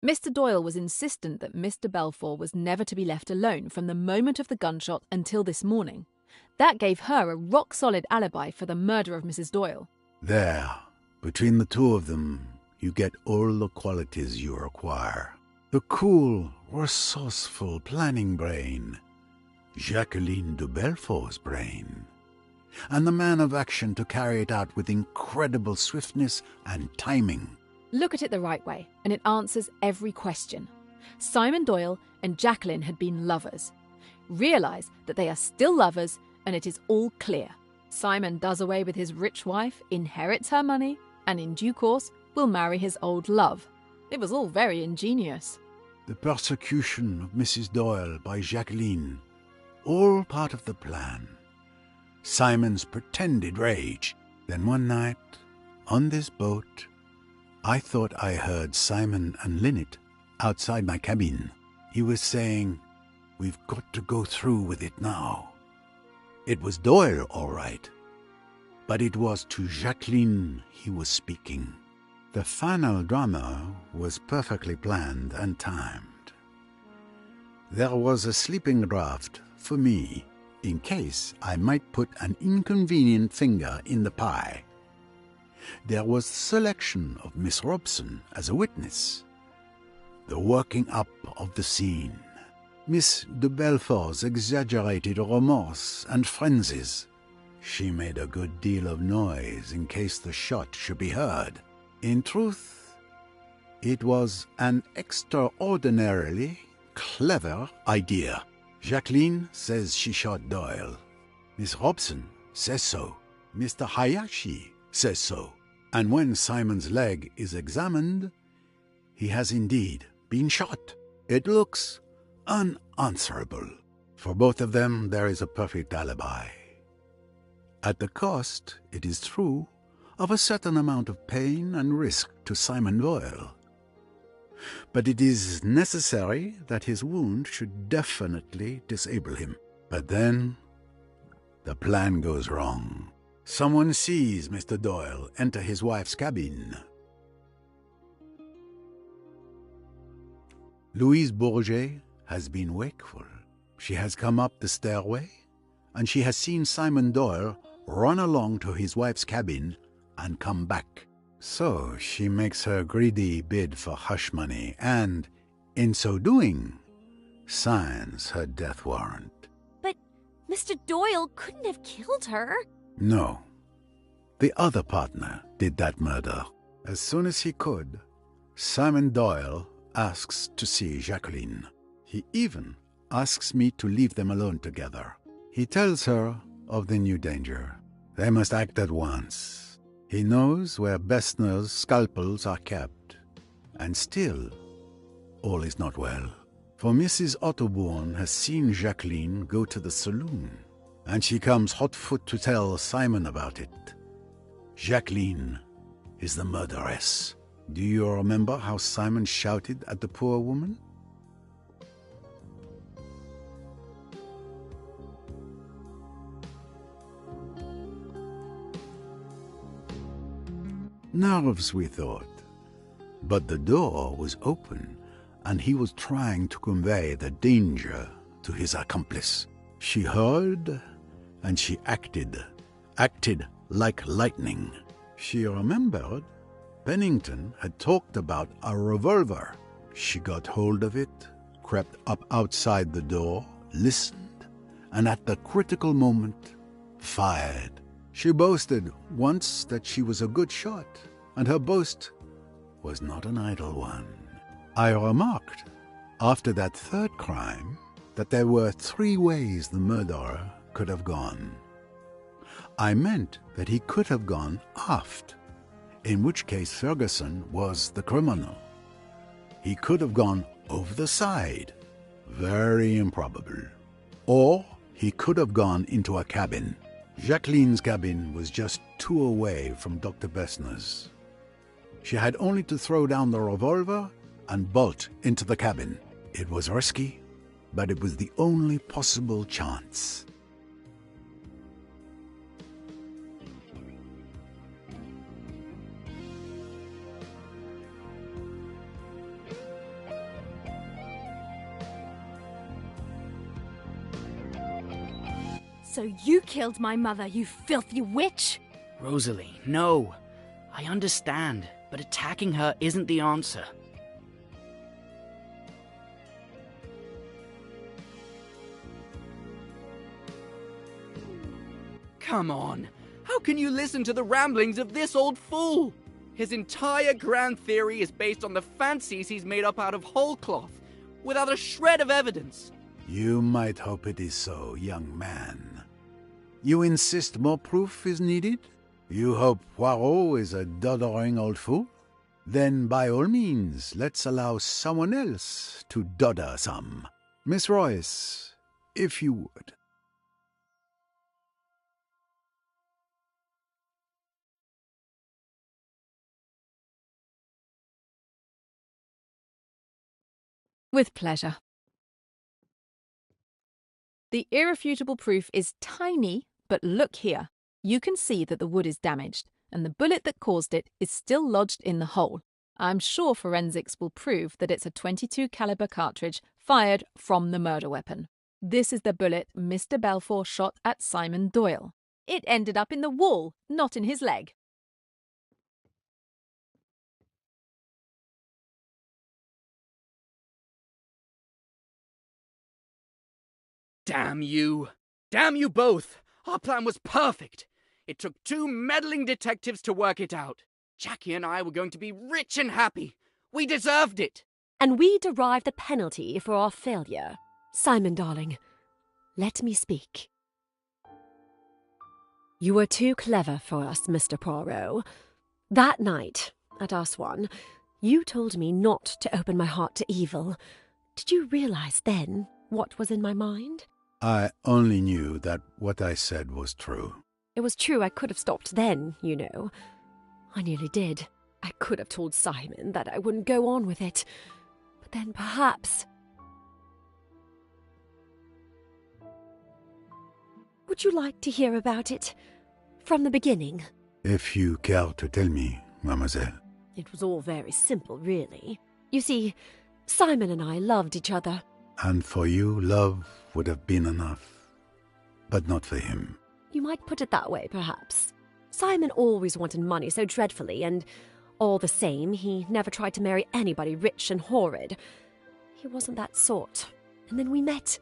Mr. Doyle was insistent that Mr. Belfort was never to be left alone from the moment of the gunshot until this morning. That gave her a rock-solid alibi for the murder of Mrs. Doyle. There, between the two of them, you get all the qualities you require. The cool, resourceful planning brain, Jacqueline de Belfort's brain, and the man of action to carry it out with incredible swiftness and timing. Look at it the right way, and it answers every question. Simon Doyle and Jacqueline had been lovers. Realise that they are still lovers, and it is all clear. Simon does away with his rich wife, inherits her money, and in due course will marry his old love. It was all very ingenious. The persecution of Mrs. Doyle by Jacqueline, all part of the plan. Simon's pretended rage. Then one night, on this boat, I thought I heard Simon and Lynette outside my cabin. He was saying, "We've got to go through with it now." It was Doyle, all right, but it was to Jacqueline he was speaking. The final drama was perfectly planned and timed. There was a sleeping draught for me, in case I might put an inconvenient finger in the pie. There was the selection of Miss Robson as a witness, the working up of the scene, Miss de Belfort's exaggerated remorse and frenzies. She made a good deal of noise in case the shot should be heard. In truth, it was an extraordinarily clever idea. Jacqueline says she shot Doyle. Miss Robson says so. Mr. Hayashi says so. And when Simon's leg is examined, he has indeed been shot. It looks unanswerable. For both of them, there is a perfect alibi. At the cost, it is true, of a certain amount of pain and risk to Simon Doyle. But it is necessary that his wound should definitely disable him. But then, the plan goes wrong. Someone sees Mr. Doyle enter his wife's cabin. Louise Bourget has been wakeful. She has come up the stairway, and she has seen Simon Doyle run along to his wife's cabin and come back. So she makes her greedy bid for hush money and, in so doing, signs her death warrant. But Mr. Doyle couldn't have killed her. No. The other partner did that murder. As soon as he could, Simon Doyle asks to see Jacqueline. He even asks me to leave them alone together. He tells her of the new danger. They must act at once. He knows where Bessner's scalpels are kept. And still, all is not well. For Mrs. Otterbourne has seen Jacqueline go to the saloon, and she comes hot-foot to tell Simon about it. Jacqueline is the murderess. Do you remember how Simon shouted at the poor woman? Nerves, we thought. But the door was open, and he was trying to convey the danger to his accomplice. She heard, and she acted like lightning. She remembered Pennington had talked about a revolver. She got hold of it, crept up outside the door, listened, and at the critical moment, fired. She boasted once that she was a good shot, and her boast was not an idle one. I remarked, after that third crime, that there were 3 ways the murderer could have gone. I meant that he could have gone aft, in which case Ferguson was the criminal. He could have gone over the side, very improbable. Or he could have gone into a cabin. Jacqueline's cabin was just 2 away from Dr. Bessner's. She had only to throw down the revolver and bolt into the cabin. It was risky, but it was the only possible chance. So you killed my mother, you filthy witch! Rosalie, no. I understand, but attacking her isn't the answer. Come on. How can you listen to the ramblings of this old fool? His entire grand theory is based on the fancies he's made up out of whole cloth, without a shred of evidence. You might hope it is so, young man. You insist more proof is needed? You hope Poirot is a doddering old fool? Then by all means, let's allow someone else to dodder some. Miss Royce, if you would. With pleasure. The irrefutable proof is tiny, but look here. You can see that the wood is damaged, and the bullet that caused it is still lodged in the hole. I'm sure forensics will prove that it's a .22 caliber cartridge fired from the murder weapon. This is the bullet Mr. Balfour shot at Simon Doyle. It ended up in the wall, not in his leg. Damn you! Damn you both! Our plan was perfect! It took 2 meddling detectives to work it out. Jackie and I were going to be rich and happy. We deserved it! And we derive the penalty for our failure. Simon, darling, let me speak. You were too clever for us, Mr. Poirot. That night, at Aswan, you told me not to open my heart to evil. Did you realize then what was in my mind? I only knew that what I said was true. It was true I could have stopped then, you know. I nearly did. I could have told Simon that I wouldn't go on with it. But then perhaps... Would you like to hear about it? From the beginning? If you care to tell me, mademoiselle. It was all very simple, really. You see, Simon and I loved each other. And for you, love would have been enough. But not for him. You might put it that way, perhaps. Simon always wanted money so dreadfully, and all the same, he never tried to marry anybody rich and horrid. He wasn't that sort. And then we met.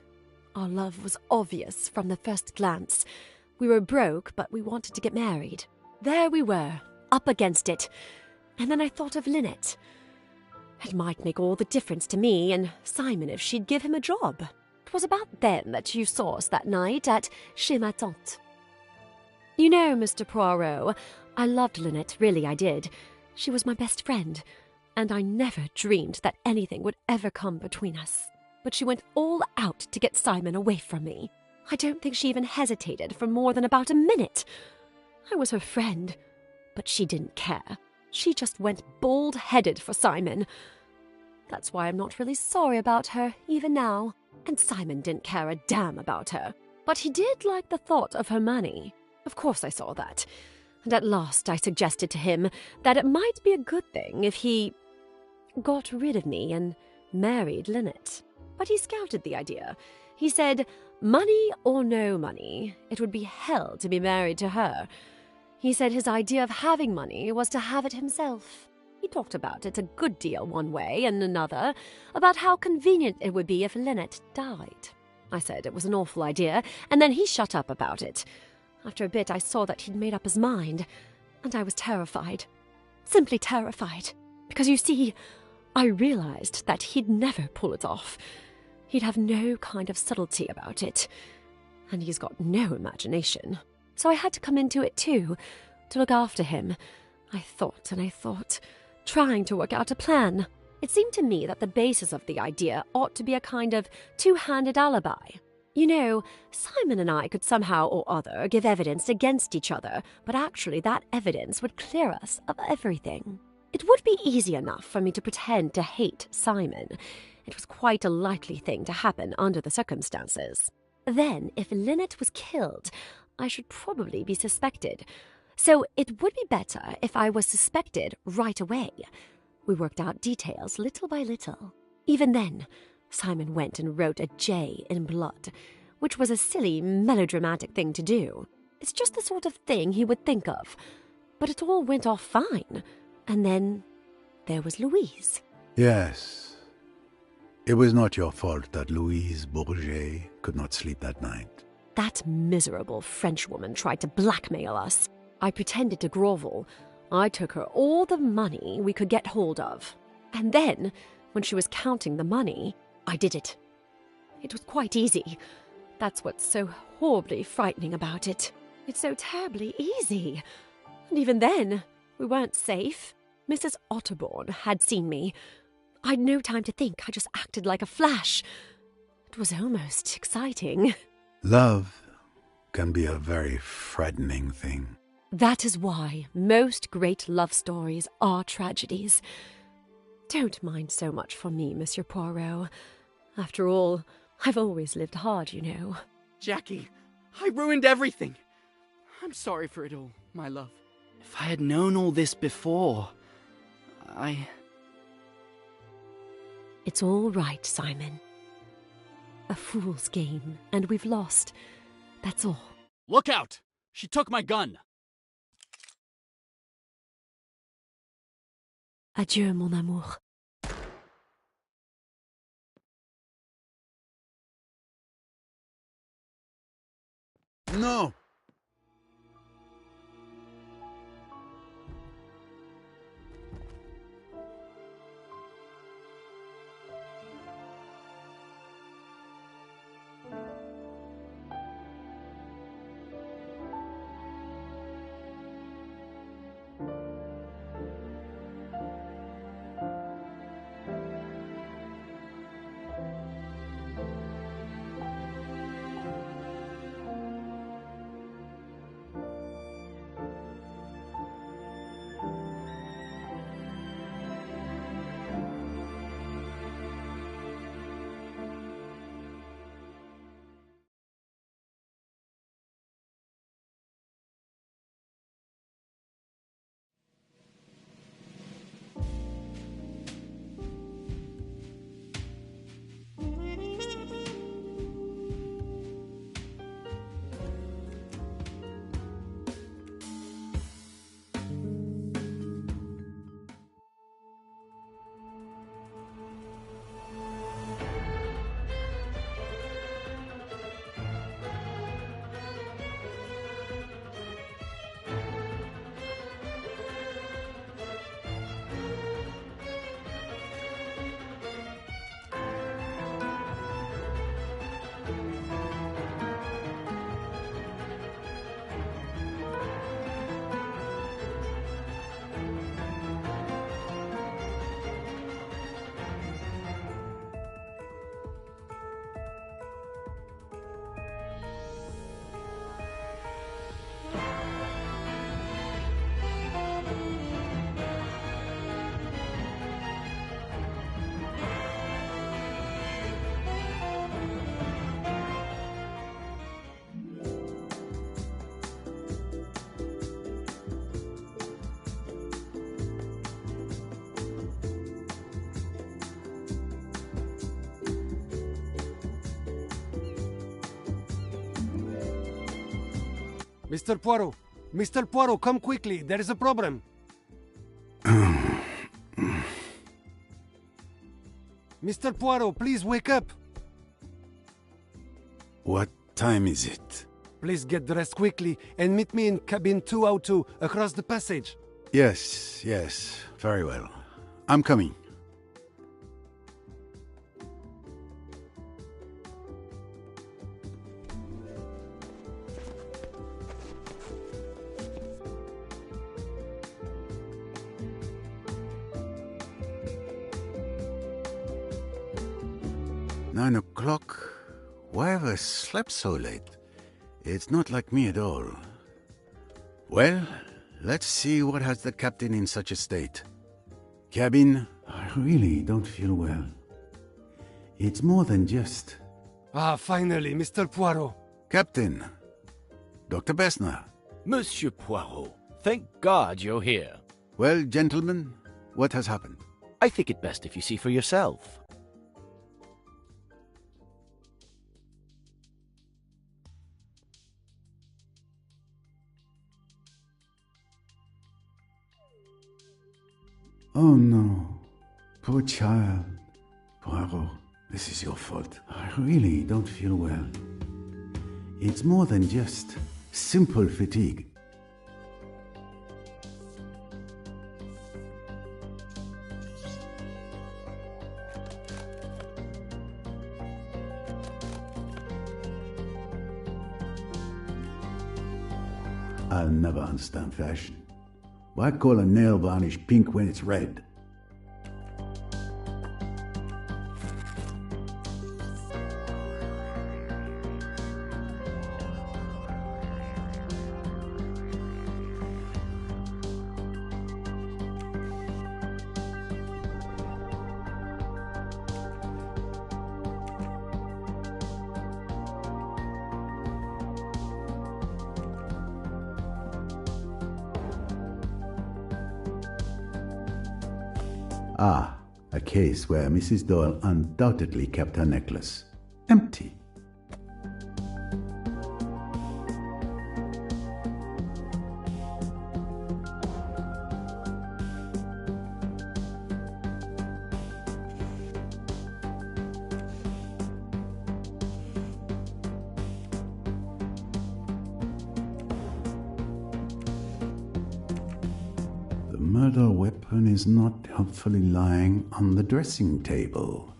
Our love was obvious from the first glance. We were broke, but we wanted to get married. There we were, up against it. And then I thought of Lynette. It might make all the difference to me and Simon if she'd give him a job. It was about then that you saw us that night at Chez ma tante. You know, Mr. Poirot, I loved Lynette, really I did. She was my best friend, and I never dreamed that anything would ever come between us. But she went all out to get Simon away from me. I don't think she even hesitated for more than about a minute. I was her friend, but she didn't care. She just went bald-headed for Simon. That's why I'm not really sorry about her, even now. And Simon didn't care a damn about her. But he did like the thought of her money. Of course I saw that. And at last I suggested to him that it might be a good thing if he got rid of me and married Lynette. But he scouted the idea. He said, money or no money, it would be hell to be married to her. He said his idea of having money was to have it himself. He talked about it a good deal one way and another, about how convenient it would be if Lynette died. I said it was an awful idea, and then he shut up about it. After a bit I saw that he'd made up his mind, and I was terrified. Simply terrified. Because you see, I realized that he'd never pull it off. He'd have no kind of subtlety about it. And he's got no imagination. So I had to come into it too, to look after him. I thought and I thought, trying to work out a plan. It seemed to me that the basis of the idea ought to be a kind of two-handed alibi. You know, Simon and I could somehow or other give evidence against each other, but actually that evidence would clear us of everything. It would be easy enough for me to pretend to hate Simon. It was quite a likely thing to happen under the circumstances. Then, if Lynette was killed, I should probably be suspected. So it would be better if I was suspected right away. We worked out details little by little. Even then, Simon went and wrote a J in blood, which was a silly, melodramatic thing to do. It's just the sort of thing he would think of. But it all went off fine. And then there was Louise. Yes. It was not your fault that Louise Bourget could not sleep that night. That miserable Frenchwoman tried to blackmail us. I pretended to grovel. I took her all the money we could get hold of. And then, when she was counting the money, I did it. It was quite easy. That's what's so horribly frightening about it. It's so terribly easy. And even then, we weren't safe. Mrs. Otterbourne had seen me. I'd no time to think. I just acted like a flash. It was almost exciting. Love can be a very frightening thing. That is why most great love stories are tragedies. Don't mind so much for me, Monsieur Poirot. After all, I've always lived hard, you know. Jackie, I ruined everything. I'm sorry for it all, my love. If I had known all this before, It's all right, Simon. A fool's game, and we've lost. That's all. Look out! She took my gun! Adieu, mon amour. No! Mr. Poirot! Mr. Poirot, come quickly! There is a problem! Mr. Poirot, please wake up! What time is it? Please get dressed quickly and meet me in cabin 202 across the passage. Yes, very well. I'm coming. "9 o'clock? Why have I slept so late? It's not like me at all. Well, let's see what has the captain in such a state." cabin. I really don't feel well. It's more than just... Ah, finally, Mr. Poirot. Captain. Dr. Bessner. Monsieur Poirot, thank God you're here. Well, gentlemen, what has happened? I think it best if you see for yourself. Oh no. Poor child. Poirot, this is your fault. I really don't feel well. It's more than just simple fatigue. I'll never understand fashion. Why call a nail varnish pink when it's red? Ah, a case where Mrs. Doyle undoubtedly kept her necklace empty. The murder weapon is not helpfully lying on the dressing table.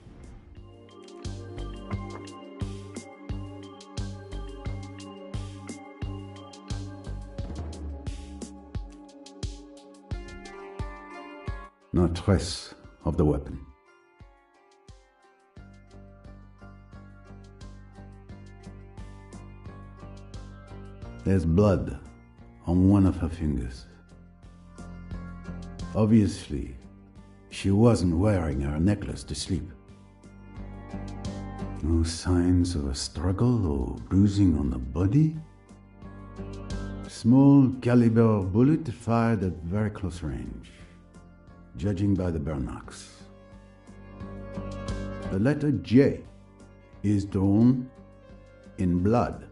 No trace of the weapon. There's blood on one of her fingers. Obviously, she wasn't wearing her necklace to sleep. No signs of a struggle or bruising on the body. Small caliber bullet fired at very close range, judging by the burn marks. The letter J is drawn in blood.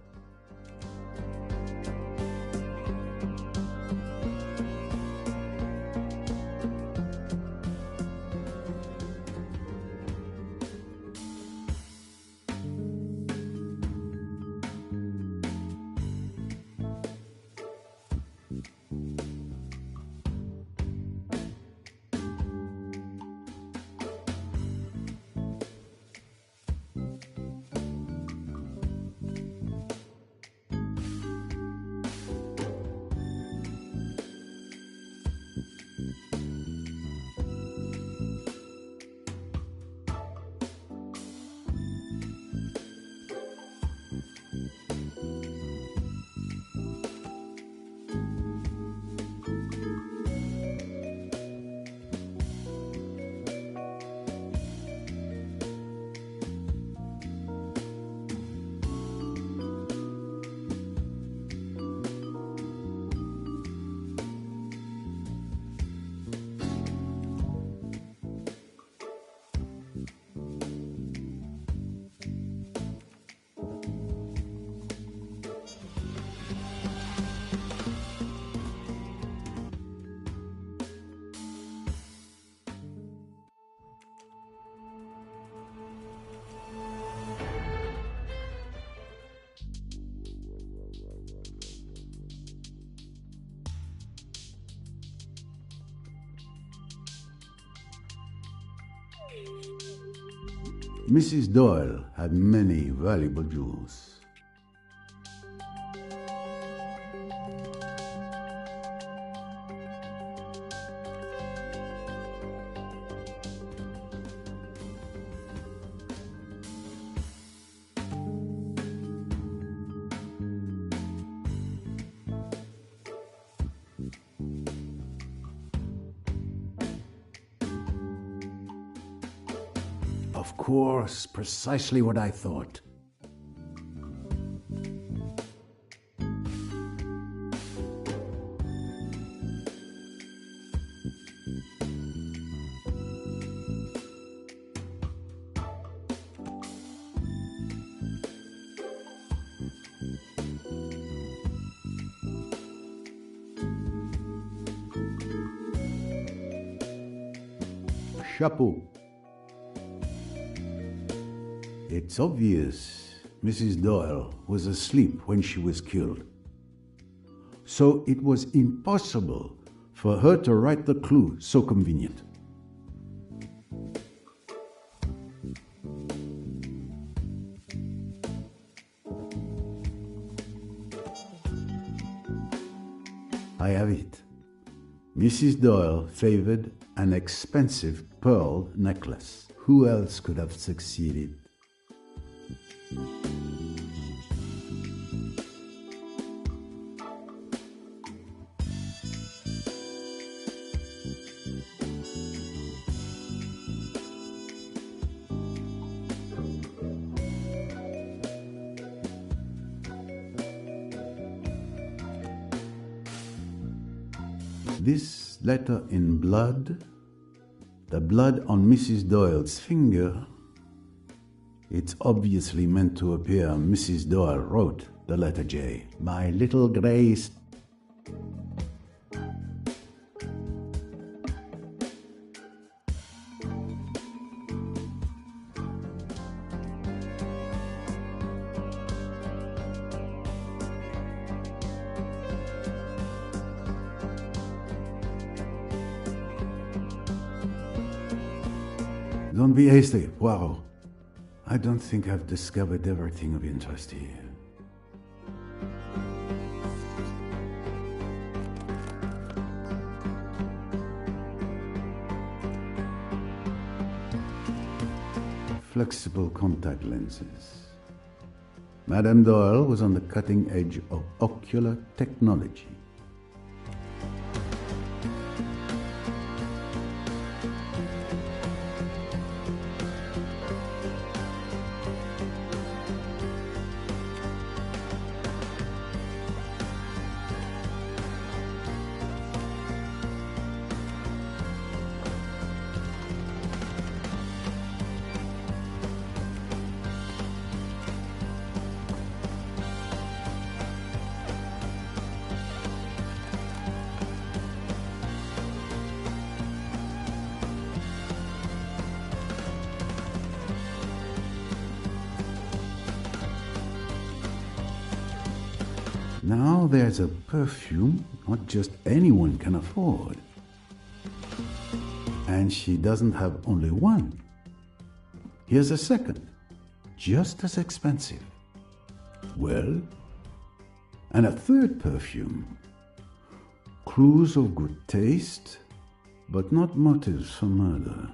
Mrs. Doyle had many valuable jewels. course, precisely what I thought. Chapeau. It's obvious Mrs. Doyle was asleep when she was killed. So it was impossible for her to write the clue so convenient. I have it. Mrs. Doyle favored an expensive pearl necklace. Who else could have succeeded? This letter in blood, the blood on Mrs. Doyle's finger, it's obviously meant to appear Mrs. Doyle wrote the letter J. My little Grace. Don't be hasty, Poirot. I don't think I've discovered everything of interest here. Flexible contact lenses. Madame Doyle was on the cutting edge of ocular technology. Now there's a perfume not just anyone can afford. And she doesn't have only one. Here's a second, just as expensive. Well, and a third perfume. Clues of good taste, but not motives for murder.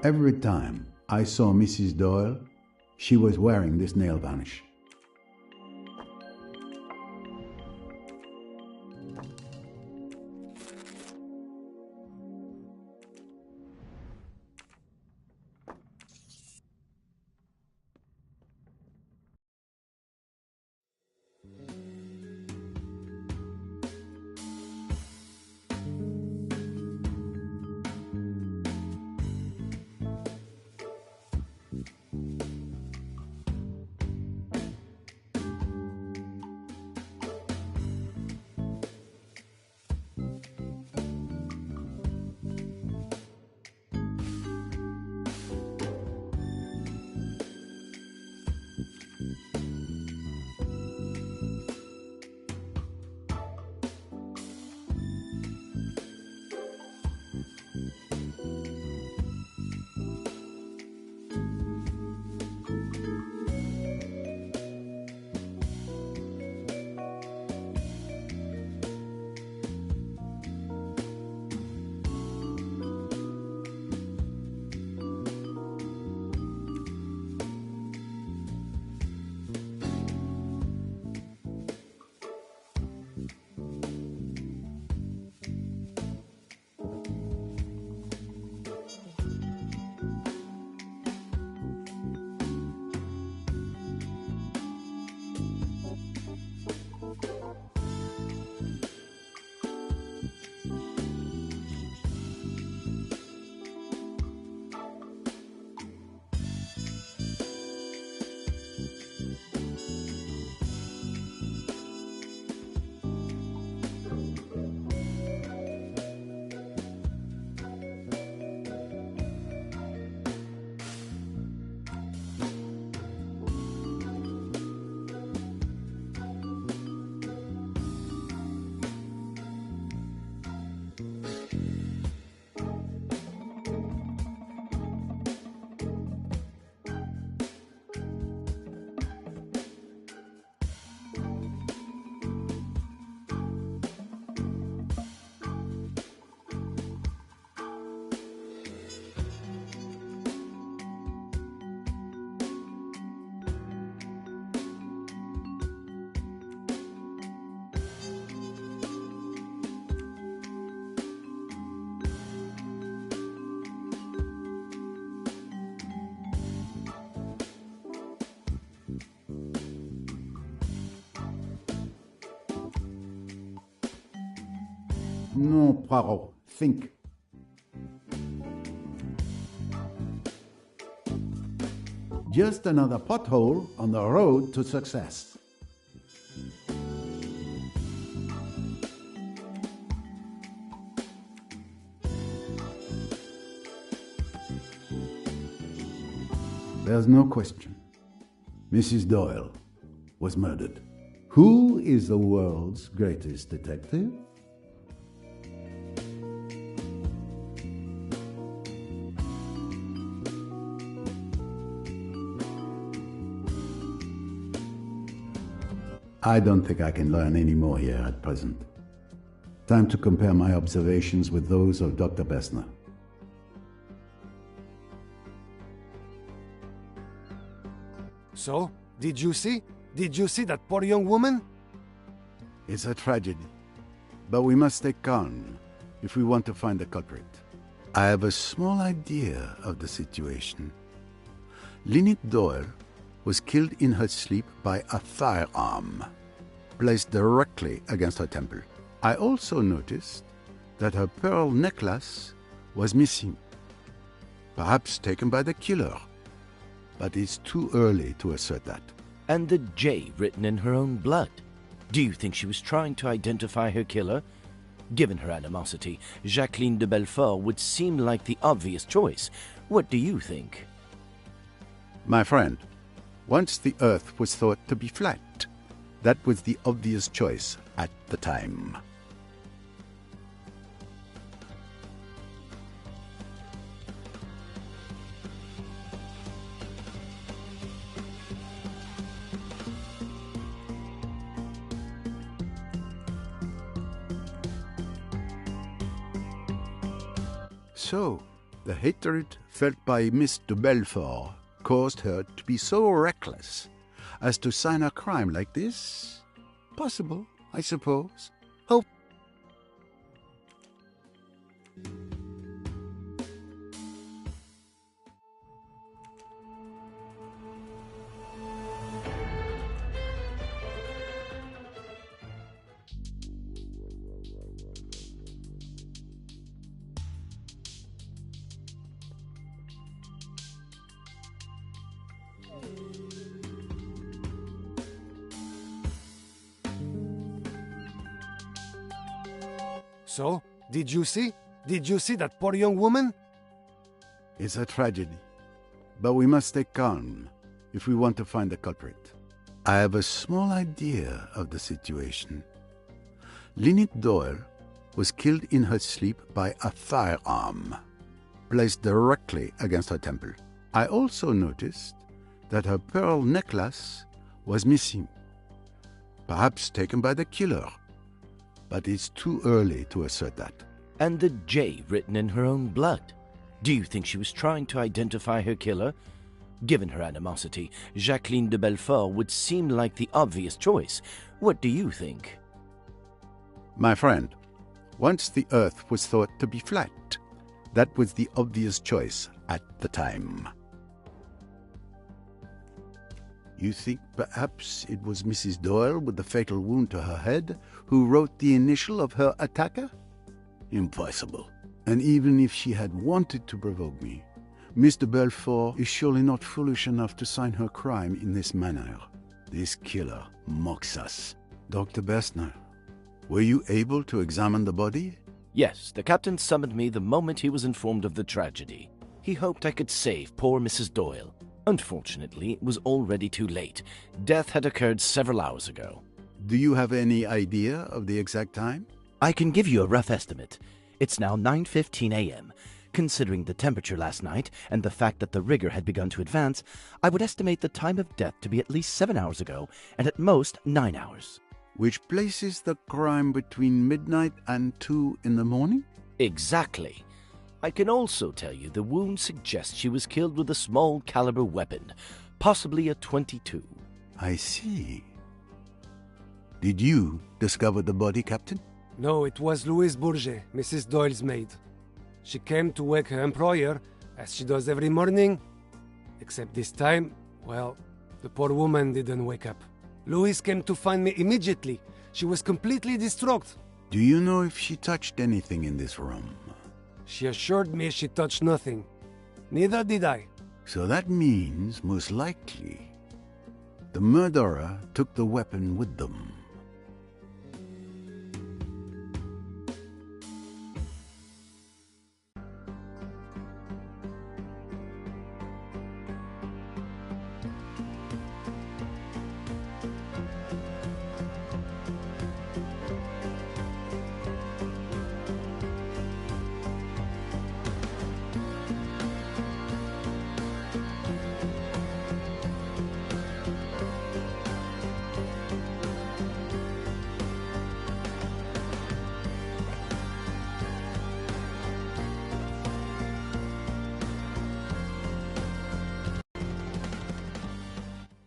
Every time I saw Mrs. Doyle, she was wearing this nail varnish. No, Poirot. Think. Just another pothole on the road to success. There's no question. Mrs. Doyle was murdered. Who is the world's greatest detective? I don't think I can learn any more here at present. Time to compare my observations with those of Dr. Bessner. So, did you see? Did you see that poor young woman? It's a tragedy, but we must stay calm if we want to find the culprit. I have a small idea of the situation. Lynette Doyle was killed in her sleep by a firearm placed directly against her temple. I also noticed that her pearl necklace was missing, perhaps taken by the killer, but it's too early to assert that. And the J written in her own blood. Do you think she was trying to identify her killer? Given her animosity, Jacqueline de Belfort would seem like the obvious choice. What do you think? My friend, once the Earth was thought to be flat, that was the obvious choice at the time. So, the hatred felt by Miss de Belfort caused her to be so reckless as to sign a crime like this? Possible, I suppose. Hope. So, did you see? Did you see that poor young woman? It's a tragedy, but we must stay calm if we want to find the culprit. I have a small idea of the situation. Lynette Doyle was killed in her sleep by a firearm placed directly against her temple. I also noticed that her pearl necklace was missing, perhaps taken by the killer, but it's too early to assert that. And the J written in her own blood. Do you think she was trying to identify her killer? Given her animosity, Jacqueline de Belfort would seem like the obvious choice. What do you think? My friend, once the Earth was thought to be flat, that was the obvious choice at the time. You think perhaps it was Mrs. Doyle with the fatal wound to her head who wrote the initial of her attacker? Impossible. And even if she had wanted to provoke me, Miss de Belfort is surely not foolish enough to sign her crime in this manner. This killer mocks us. Dr. Bessner, were you able to examine the body? Yes, the captain summoned me the moment he was informed of the tragedy. He hoped I could save poor Mrs. Doyle. Unfortunately, it was already too late. Death had occurred several hours ago. Do you have any idea of the exact time? I can give you a rough estimate. It's now 9:15 a.m. Considering the temperature last night and the fact that the rigor had begun to advance, I would estimate the time of death to be at least 7 hours ago, and at most 9 hours. Which places the crime between midnight and 2 in the morning? Exactly. I can also tell you the wound suggests she was killed with a small caliber weapon, possibly a .22. I see. Did you discover the body, Captain? No, it was Louise Bourget, Mrs. Doyle's maid. She came to wake her employer, as she does every morning. Except this time, well, the poor woman didn't wake up. Louise came to find me immediately. She was completely distraught. Do you know if she touched anything in this room? She assured me she touched nothing. Neither did I. So that means, most likely, the murderer took the weapon with them.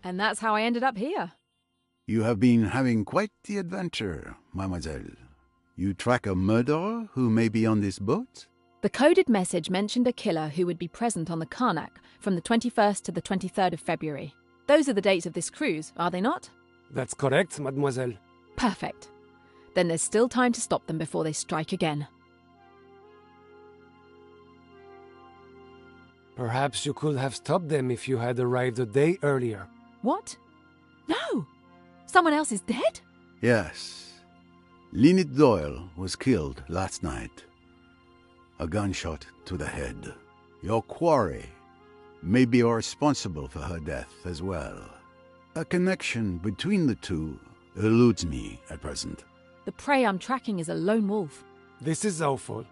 And that's how I ended up here. You have been having quite the adventure, mademoiselle. You track a murderer who may be on this boat? The coded message mentioned a killer who would be present on the Karnak from the 21st to the 23rd of February. Those are the dates of this cruise, are they not? That's correct, mademoiselle. Perfect. Then there's still time to stop them before they strike again. Perhaps you could have stopped them if you had arrived a day earlier. What? No! Someone else is dead? Yes. Lynette Doyle was killed last night. A gunshot to the head. Your quarry may be responsible for her death as well. A connection between the two eludes me at present. The prey I'm tracking is a lone wolf. This is awful.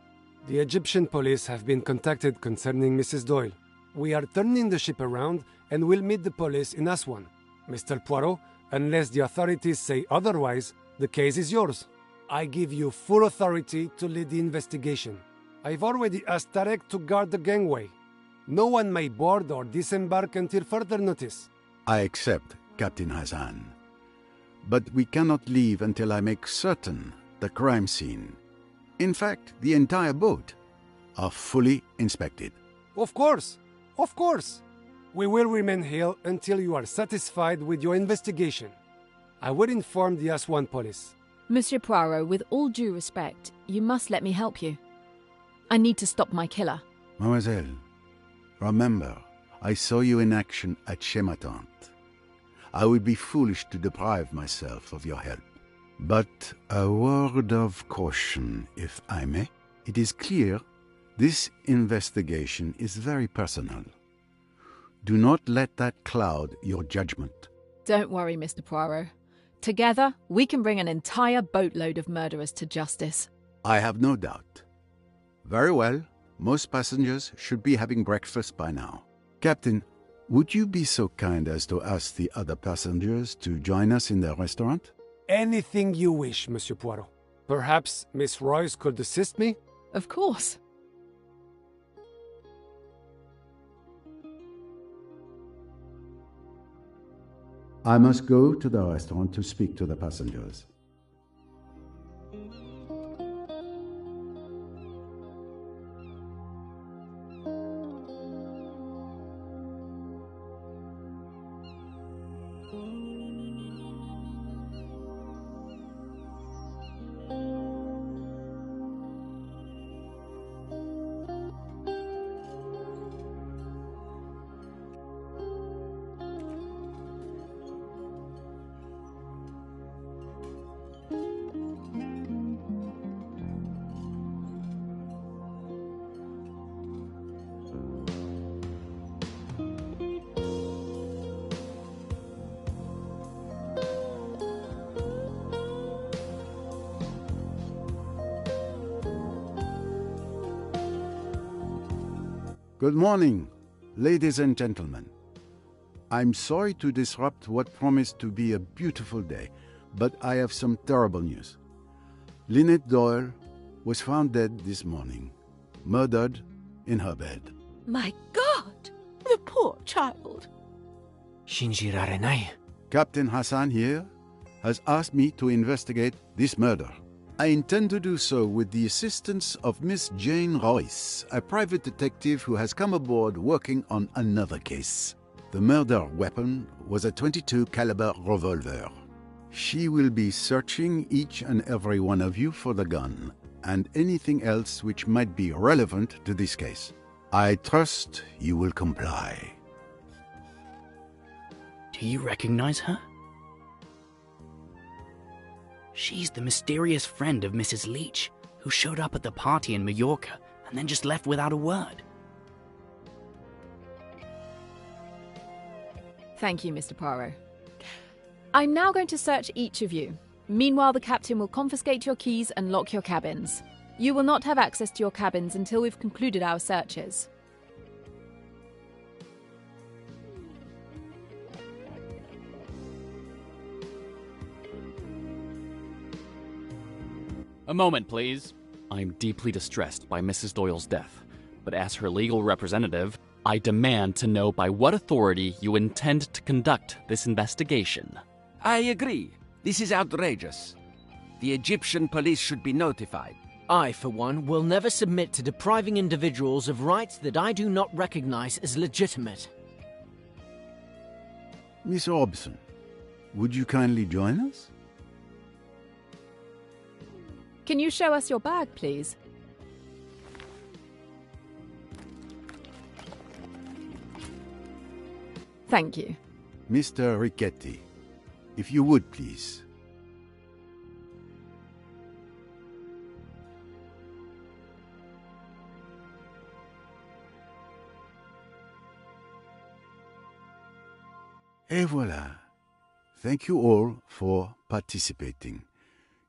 The Egyptian police have been contacted concerning Mrs. Doyle. We are turning the ship around and will meet the police in Aswan. Mr. Poirot, unless the authorities say otherwise, the case is yours. I give you full authority to lead the investigation. I've already asked Tarek to guard the gangway. No one may board or disembark until further notice. I accept, Captain Hassan. But we cannot leave until I make certain the crime scene, in fact, the entire boat, are fully inspected. Of course. Of course. We will remain here until you are satisfied with your investigation. I will inform the Aswan police. Monsieur Poirot, with all due respect, you must let me help you. I need to stop my killer. Mademoiselle, remember, I saw you in action at Chematante. I would be foolish to deprive myself of your help. But a word of caution, if I may. It is clear this investigation is very personal. Do not let that cloud your judgment. Don't worry, Mr. Poirot. Together, we can bring an entire boatload of murderers to justice. I have no doubt. Very well. Most passengers should be having breakfast by now. Captain, would you be so kind as to ask the other passengers to join us in the restaurant? Anything you wish, Monsieur Poirot. Perhaps Miss Royce could assist me? Of course. I must go to the restaurant to speak to the passengers. Good morning, ladies and gentlemen. I'm sorry to disrupt what promised to be a beautiful day, but I have some terrible news. Lynette Doyle was found dead this morning, murdered in her bed. My God! The poor child. Shinjirarenai. Captain Hassan here has asked me to investigate this murder. I intend to do so with the assistance of Miss Jane Royce, a private detective who has come aboard working on another case. The murder weapon was a .22 caliber revolver. She will be searching each and every one of you for the gun, and anything else which might be relevant to this case. I trust you will comply. Do you recognize her? She's the mysterious friend of Mrs. Leach, who showed up at the party in Mallorca and then just left without a word. Thank you, Mr. Poirot. I'm now going to search each of you. Meanwhile, the captain will confiscate your keys and lock your cabins. You will not have access to your cabins until we've concluded our searches. A moment, please. I'm deeply distressed by Mrs. Doyle's death, but as her legal representative, I demand to know by what authority you intend to conduct this investigation. I agree. This is outrageous. The Egyptian police should be notified. I, for one, will never submit to depriving individuals of rights that I do not recognize as legitimate. Miss Robson, would you kindly join us? Can you show us your bag, please? Thank you. Mr. Riquetti, if you would, please. Et voilà. Thank you all for participating.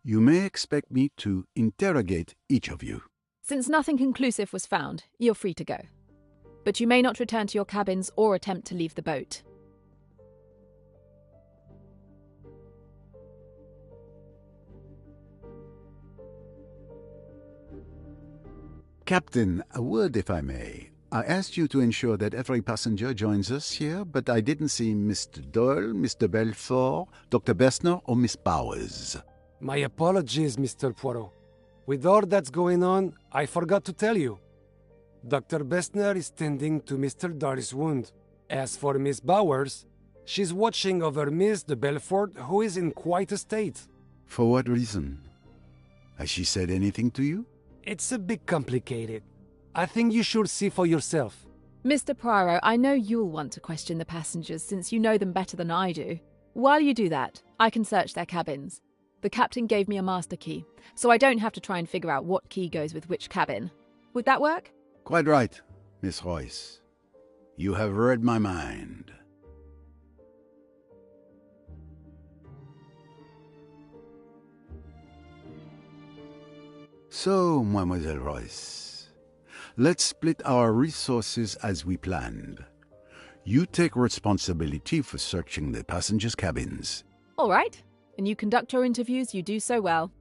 You may expect me to interrogate each of you. Since nothing conclusive was found, you're free to go. But you may not return to your cabins or attempt to leave the boat. Captain, a word if I may. I asked you to ensure that every passenger joins us here, but I didn't see Mr. Doyle, Mr. Belfort, Dr. Bessner, or Miss Bowers. My apologies, Mr. Poirot. With all that's going on, I forgot to tell you. Dr. Bessner is tending to Mr. Doyle's wound. As for Miss Bowers, she's watching over Miss de Belfort, who is in quite a state. For what reason? Has she said anything to you? It's a bit complicated. I think you should see for yourself. Mr. Poirot, I know you'll want to question the passengers since you know them better than I do. While you do that, I can search their cabins. The captain gave me a master key, so I don't have to try and figure out what key goes with which cabin. Would that work? Quite right, Miss Royce. You have read my mind. So, Mademoiselle Royce, let's split our resources as we planned. You take responsibility for searching the passengers' cabins. All right. And you conduct your interviews, you do so well.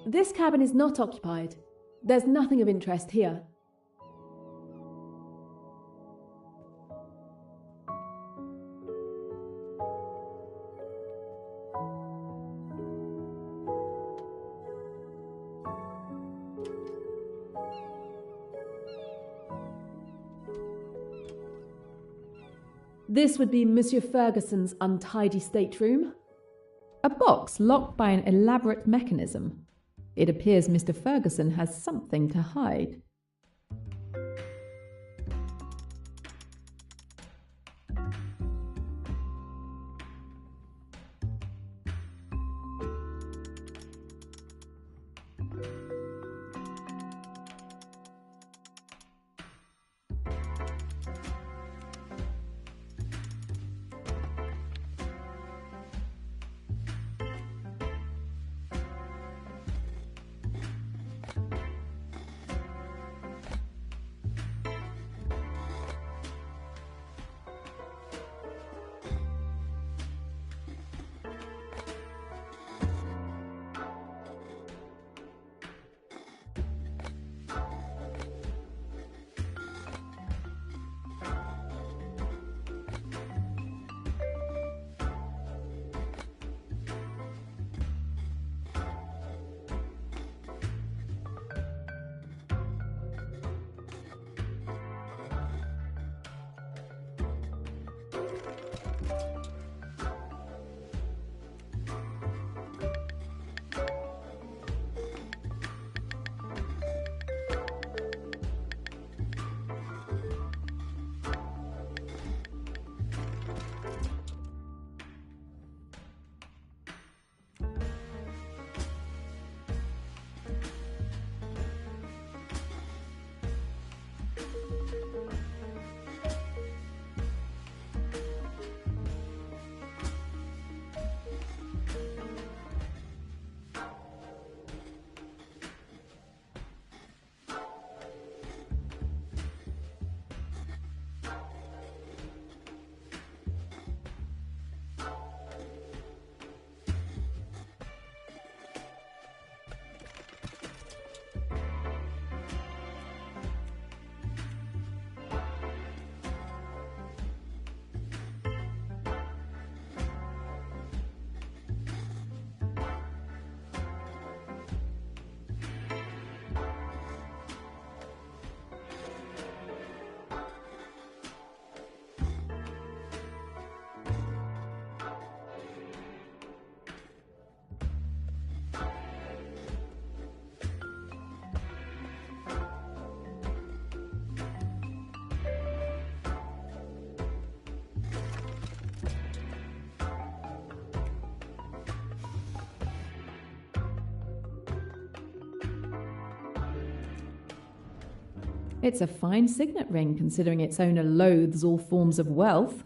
This cabin is not occupied. There's nothing of interest here. This would be Monsieur Ferguson's untidy stateroom. A box locked by an elaborate mechanism. It appears Mr. Ferguson has something to hide. It's a fine signet ring, considering its owner loathes all forms of wealth.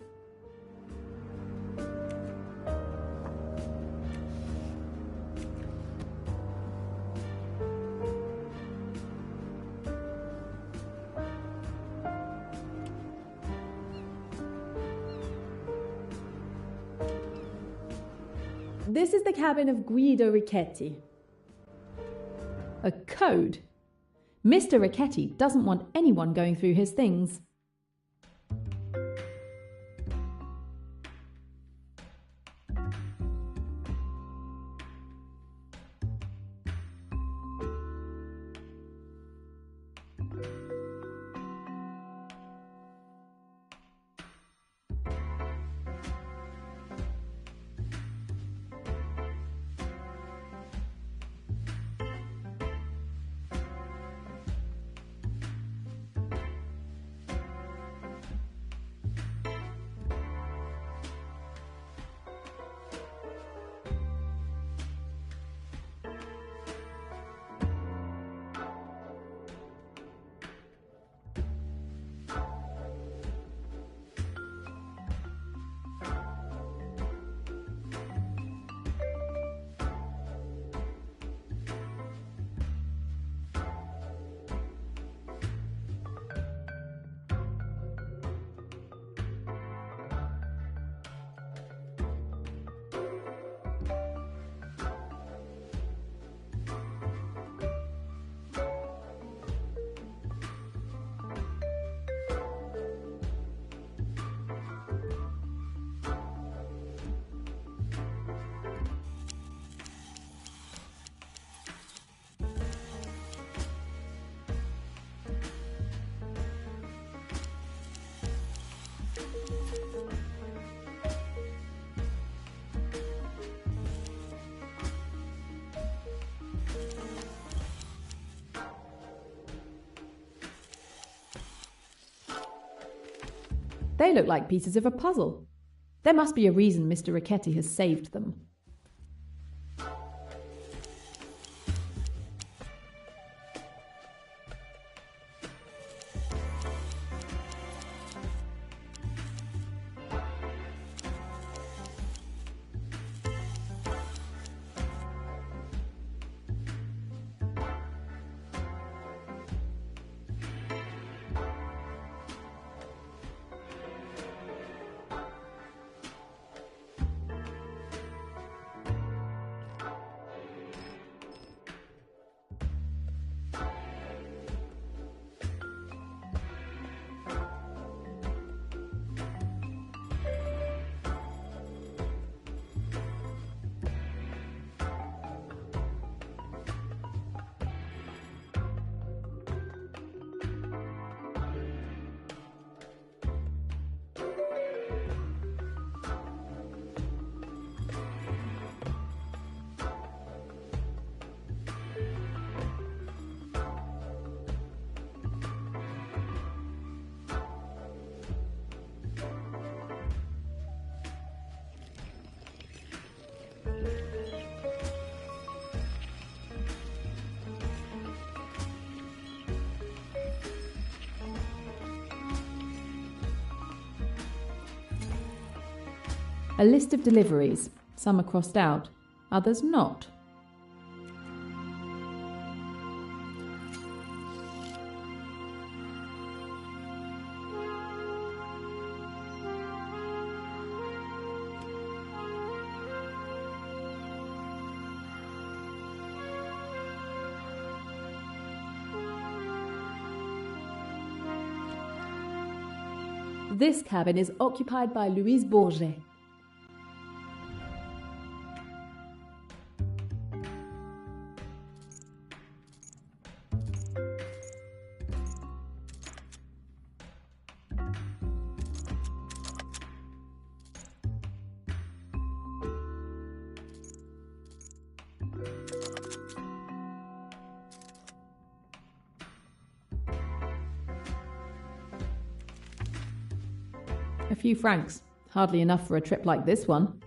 This is the cabin of Guido Richetti. A code. Mr. Richetti doesn't want anyone going through his things. They look like pieces of a puzzle. There must be a reason Mr. Riquetti has saved them. A list of deliveries. Some are crossed out, others not. This cabin is occupied by Louise Bourget. A few francs. Hardly enough for a trip like this one.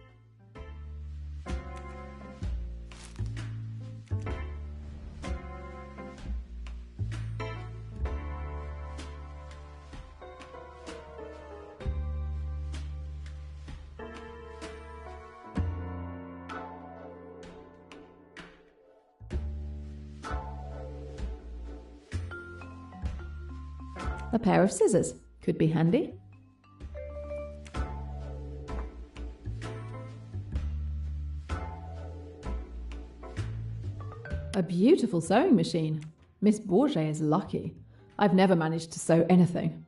A pair of scissors. Could be handy. A beautiful sewing machine. Miss Bourget is lucky. I've never managed to sew anything.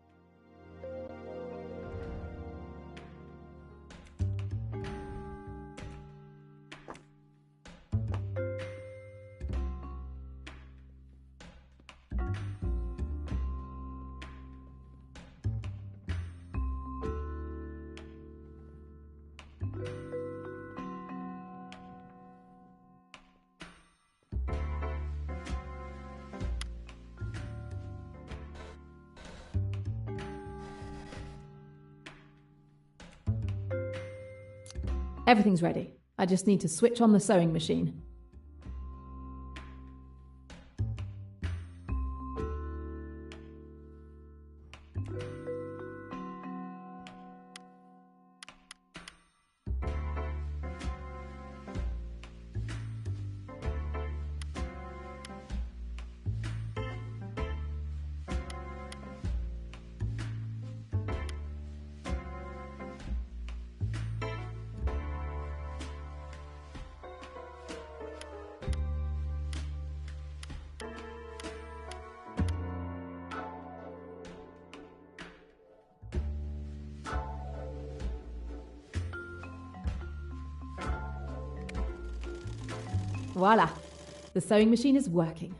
Everything's ready. I just need to switch on the sewing machine. Voila! The sewing machine is working.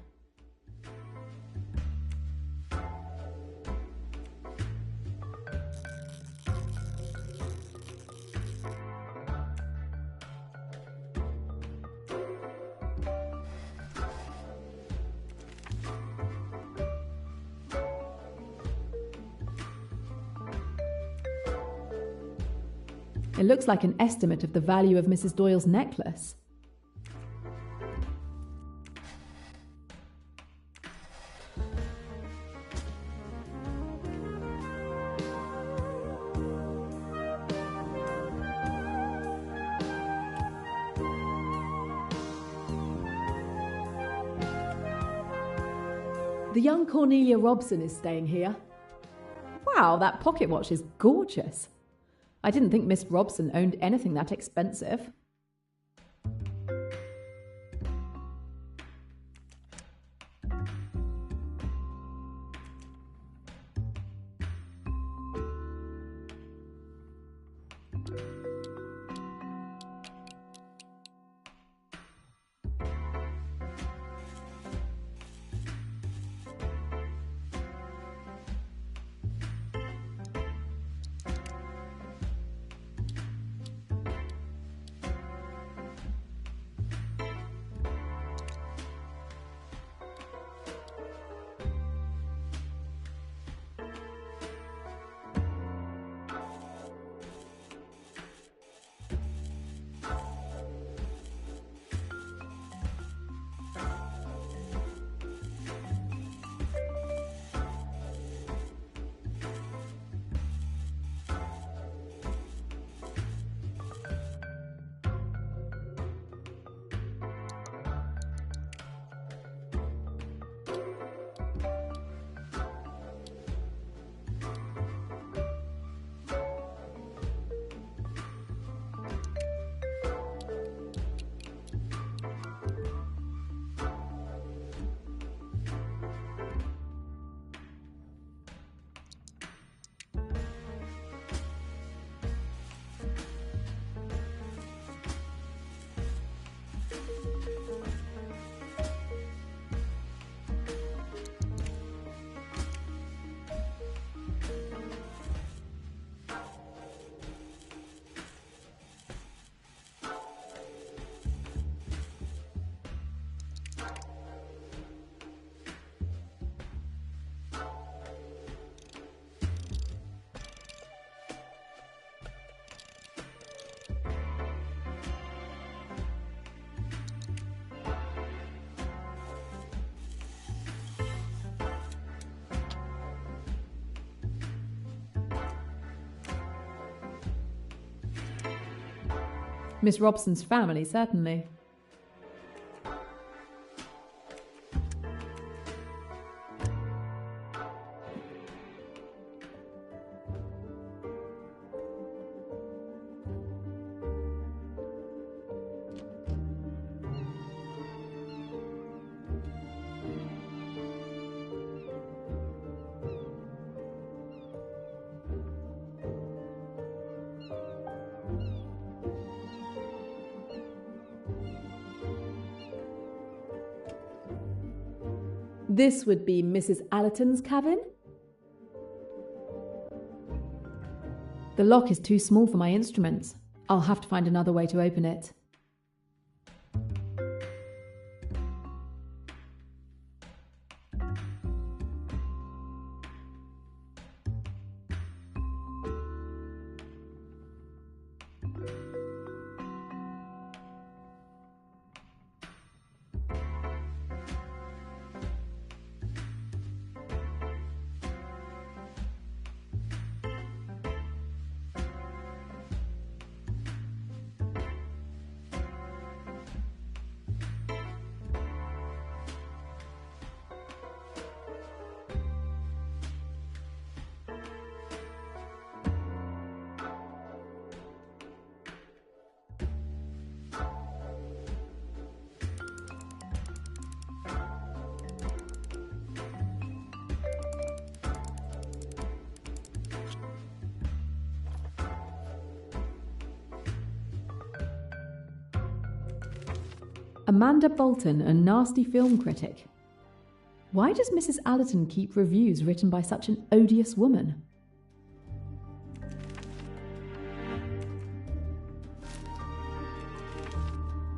It looks like an estimate of the value of Mrs. Doyle's necklace. The young Cornelia Robson is staying here. Wow, that pocket watch is gorgeous. I didn't think Miss Robson owned anything that expensive. Miss Robson's family, certainly. This would be Mrs. Allerton's cabin. The lock is too small for my instruments. I'll have to find another way to open it. Amanda Bolton, a nasty film critic. Why does Mrs. Allerton keep reviews written by such an odious woman?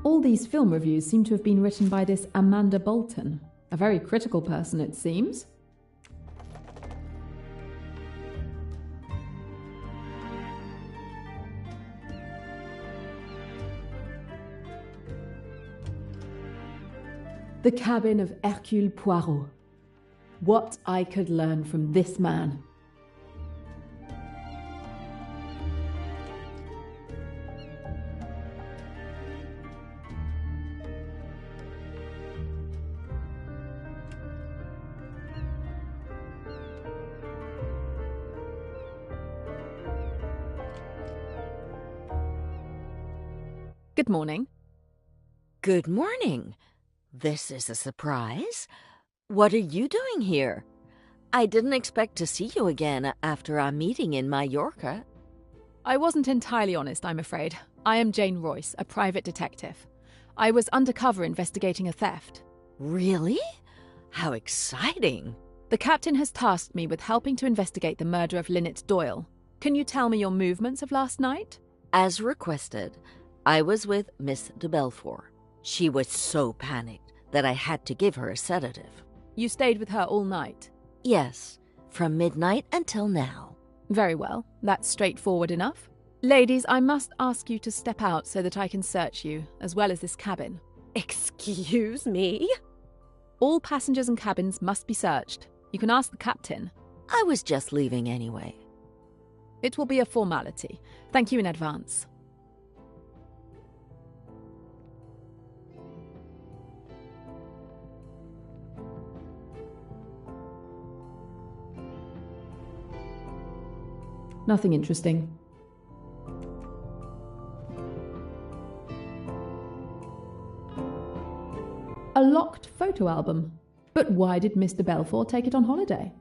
All these film reviews seem to have been written by this Amanda Bolton, a very critical person, it seems. The cabin of Hercule Poirot. What I could learn from this man. Good morning. Good morning. This is a surprise. What are you doing here? I didn't expect to see you again after our meeting in Mallorca. I wasn't entirely honest, I'm afraid. I am Jane Royce, a private detective. I was undercover investigating a theft. Really? How exciting. The captain has tasked me with helping to investigate the murder of Lynette Doyle. Can you tell me your movements of last night? As requested, I was with Miss de Belfort. She was so panicked that I had to give her a sedative. You stayed with her all night? Yes, from midnight until now. Very well, that's straightforward enough. Ladies, I must ask you to step out so that I can search you, as well as this cabin. Excuse me? All passengers and cabins must be searched. You can ask the captain. I was just leaving anyway. It will be a formality. Thank you in advance. Nothing interesting. A locked photo album. But why did Mr. Belfort take it on holiday?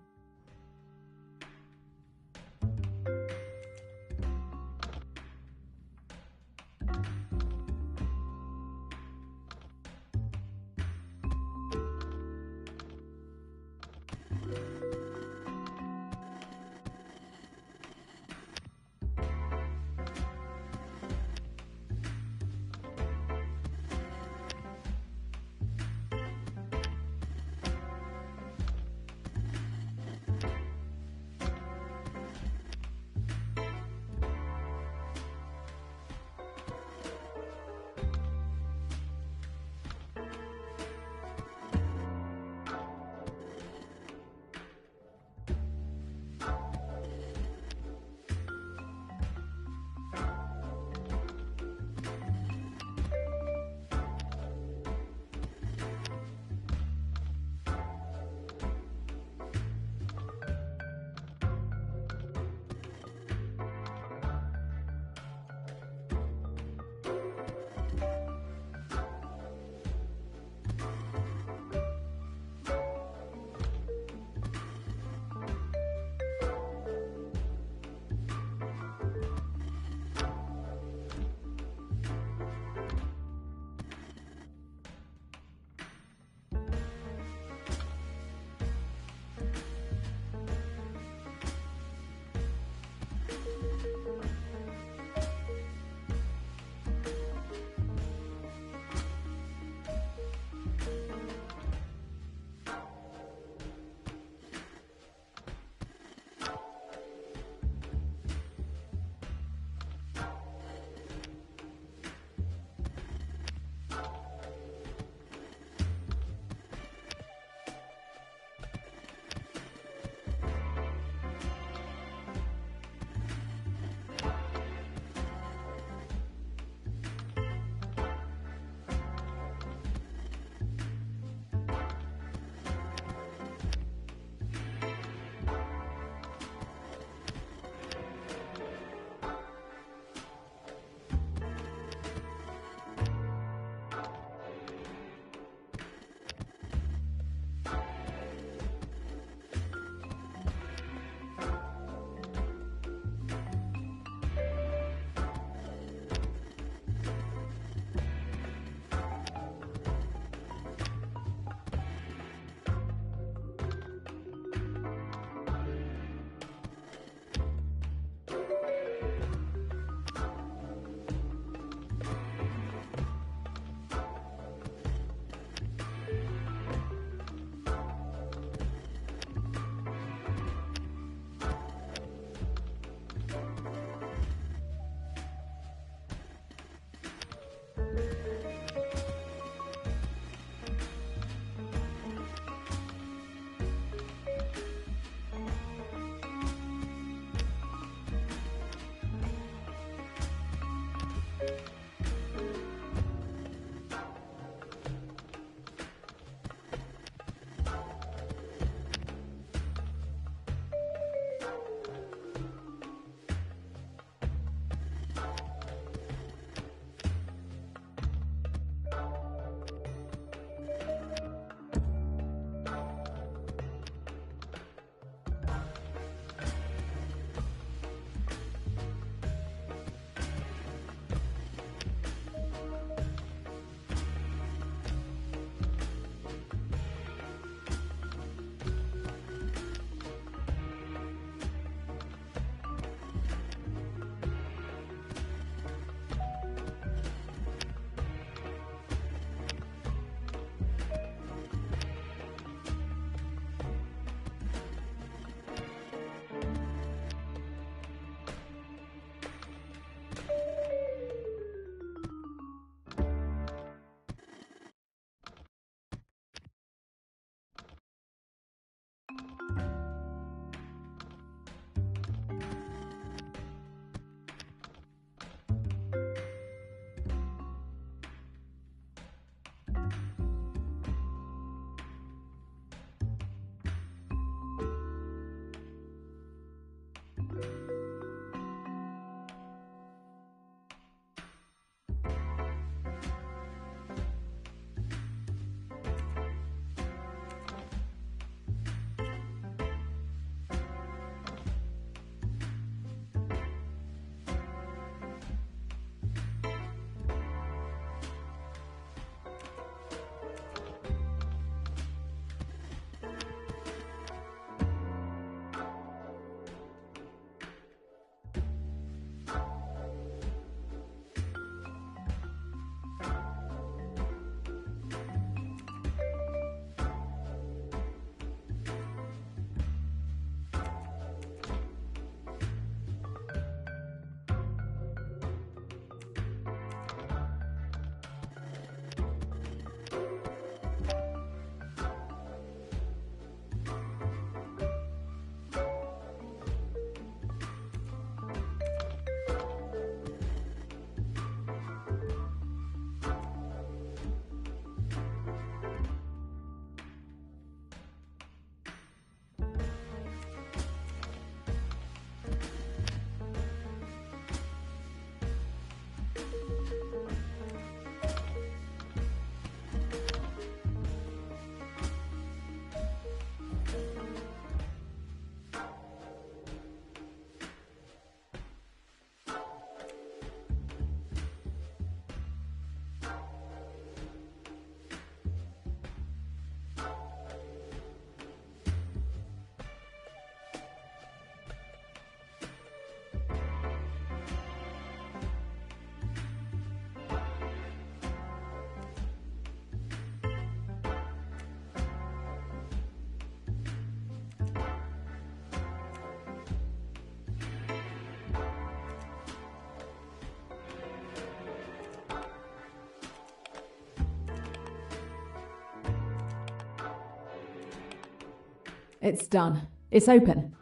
It's done. It's open.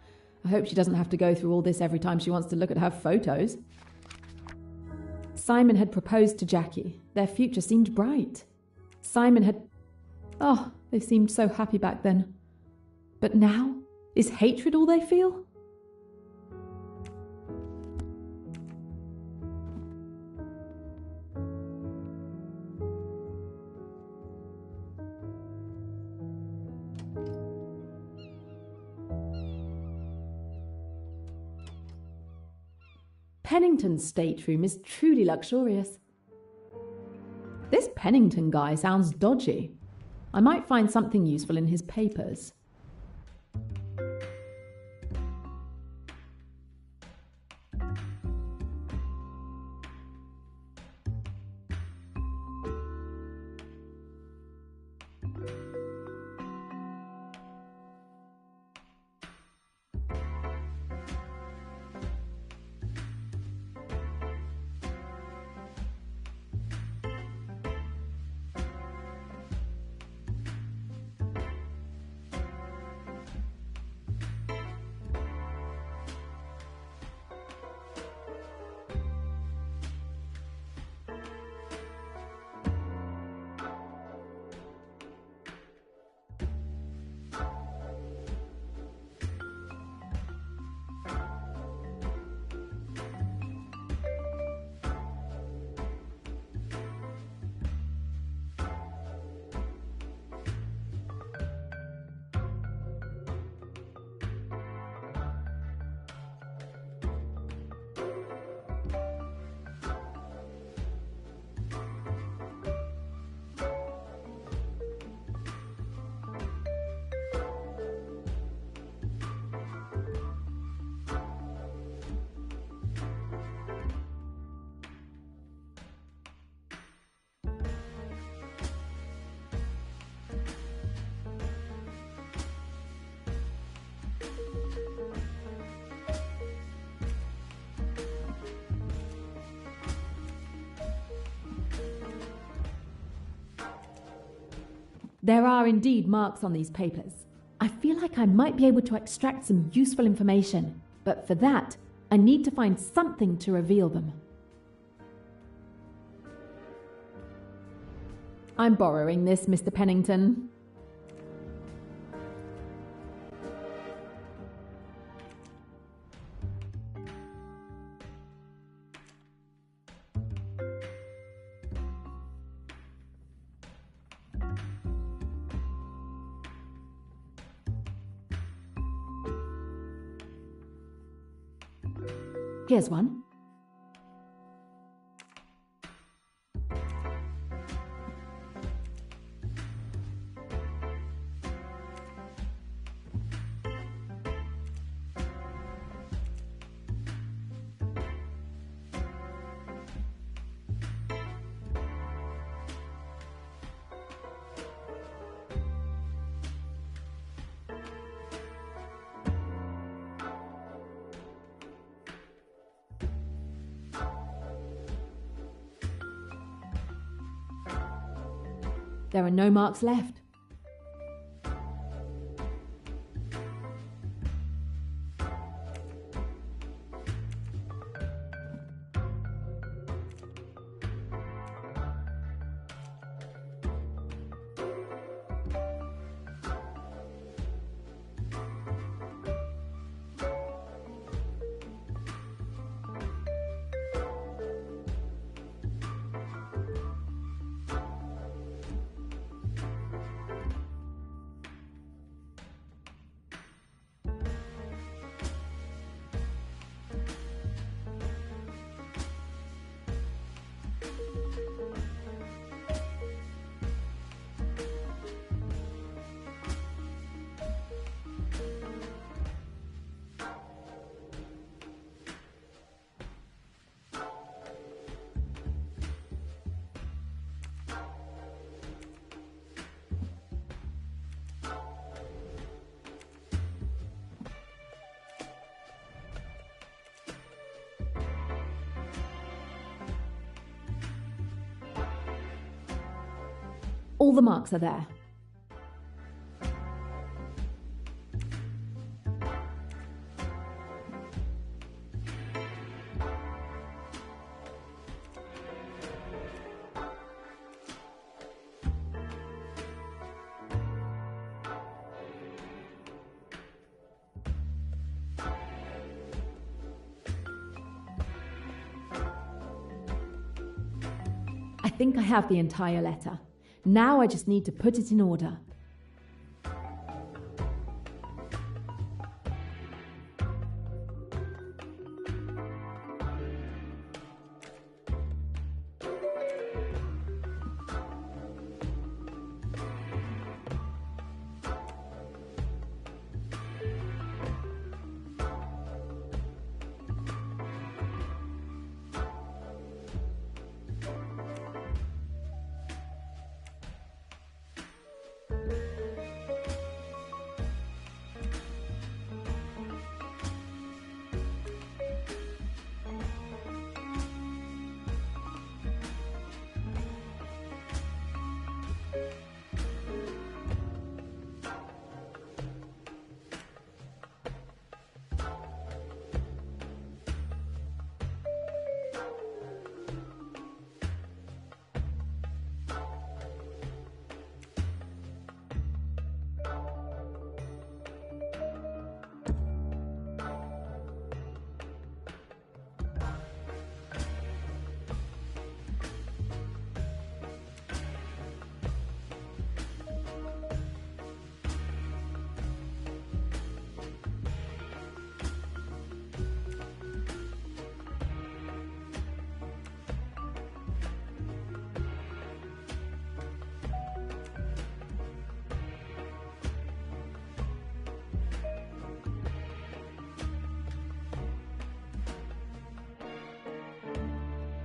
I hope she doesn't have to go through all this every time she wants to look at her photos. Simon had proposed to Jackie. Their future seemed bright. Simon had... Oh, they seemed so happy back then. But now? Is hatred all they feel? Pennington's stateroom is truly luxurious. This Pennington guy sounds dodgy. I might find something useful in his papers. There are indeed marks on these papers. I feel like I might be able to extract some useful information, but for that, I need to find something to reveal them. I'm borrowing this, Mr. Pennington. Here's one. There are no marks left. All the marks are there. I think I have the entire letter. Now I just need to put it in order.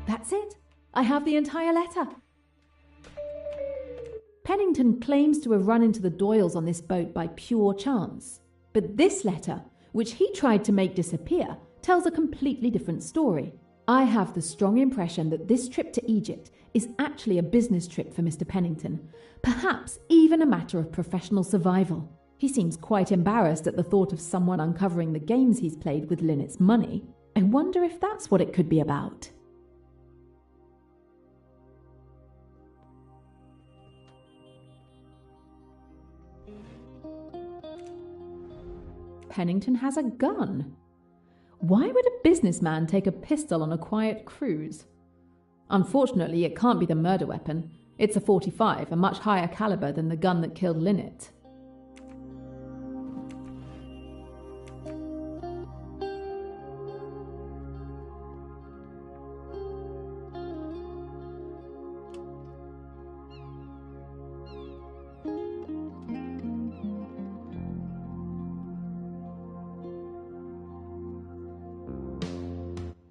That's it. I have the entire letter. Pennington claims to have run into the Doyles on this boat by pure chance. But this letter, which he tried to make disappear, tells a completely different story. I have the strong impression that this trip to Egypt is actually a business trip for Mr. Pennington, perhaps even a matter of professional survival. He seems quite embarrassed at the thought of someone uncovering the games he's played with Lynette's money. I wonder if that's what it could be about. Pennington has a gun. Why would a businessman take a pistol on a quiet cruise? Unfortunately, it can't be the murder weapon. It's a .45, a much higher caliber than the gun that killed Lynette.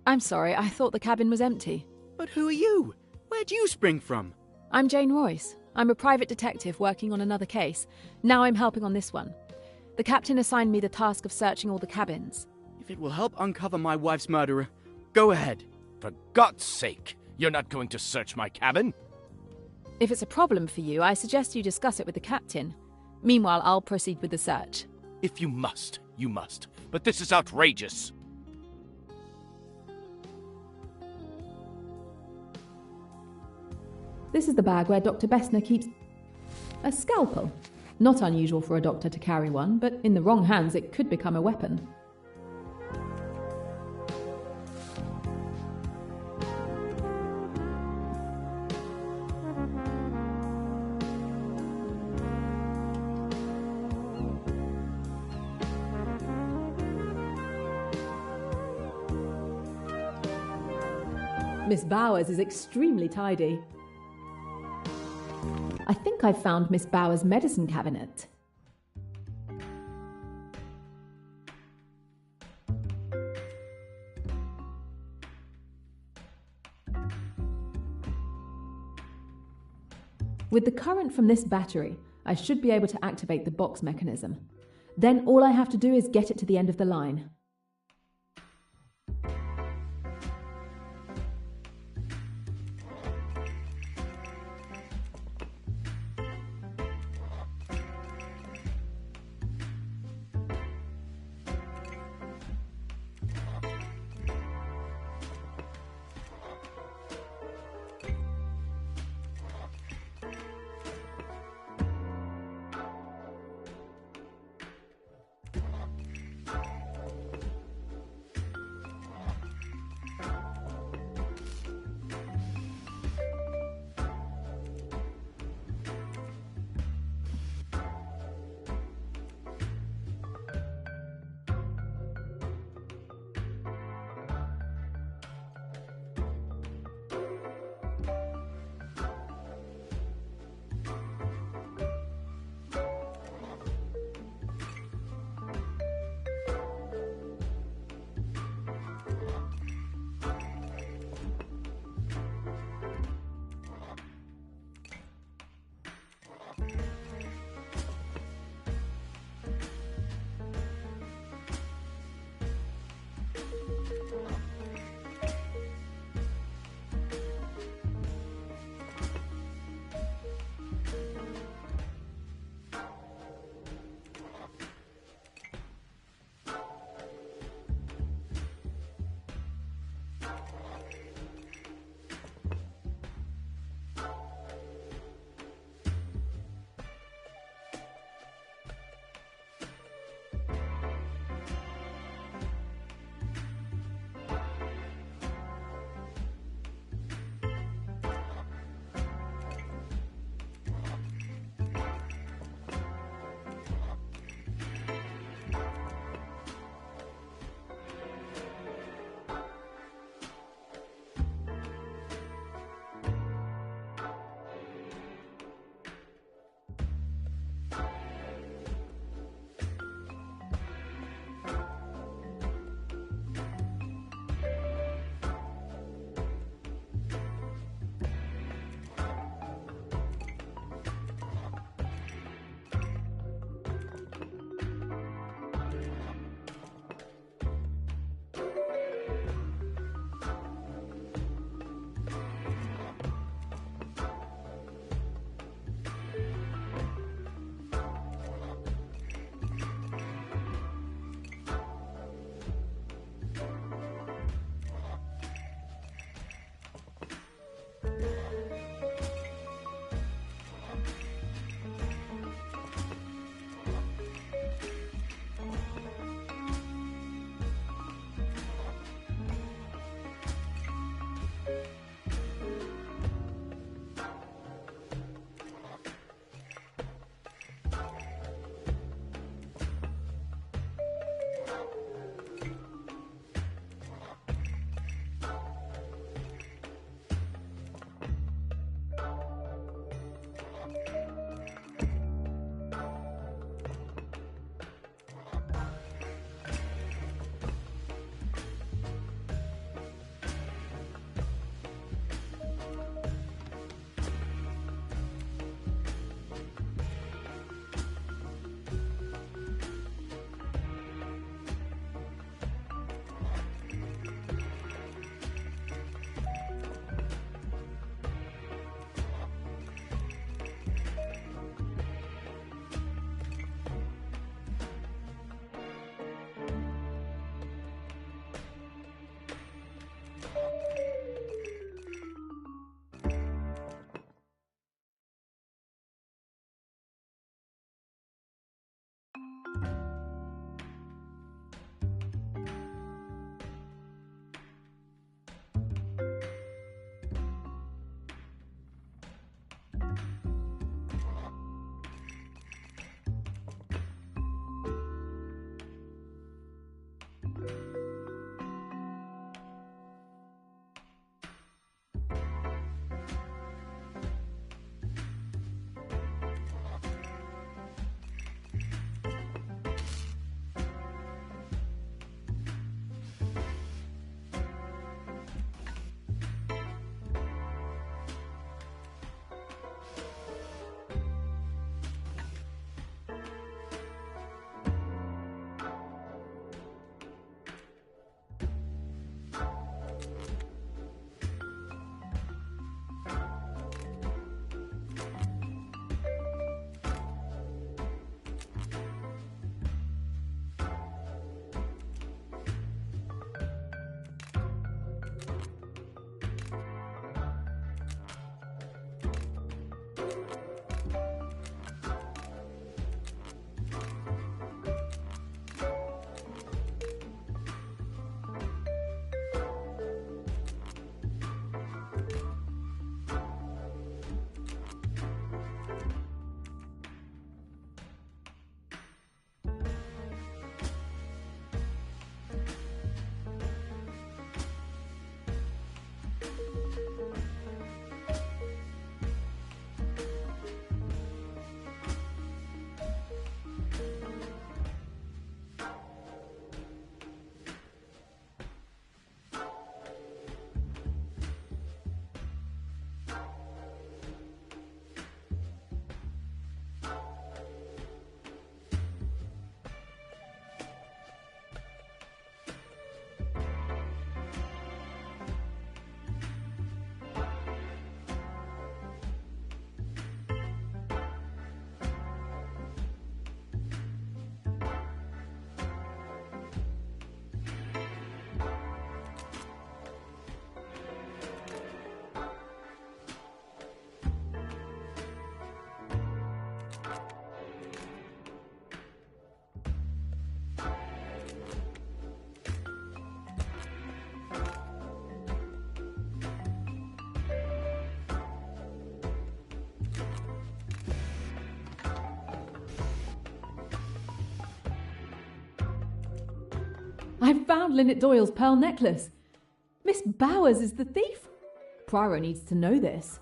I'm sorry, I thought the cabin was empty. But who are you? Where'd you spring from? I'm Jane Royce. I'm a private detective working on another case. Now I'm helping on this one. The captain assigned me the task of searching all the cabins. If it will help uncover my wife's murderer, go ahead. For God's sake, you're not going to search my cabin? If it's a problem for you, I suggest you discuss it with the captain. Meanwhile, I'll proceed with the search. If you must, you must. But this is outrageous. This is the bag where Dr. Bessner keeps a scalpel. Not unusual for a doctor to carry one, but in the wrong hands it could become a weapon. Miss Bowers is extremely tidy. I think I've found Miss Bowers' medicine cabinet. With the current from this battery, I should be able to activate the box mechanism. Then all I have to do is get it to the end of the line. I found Lynette Doyle's pearl necklace. Miss Bowers is the thief. Poirot needs to know this.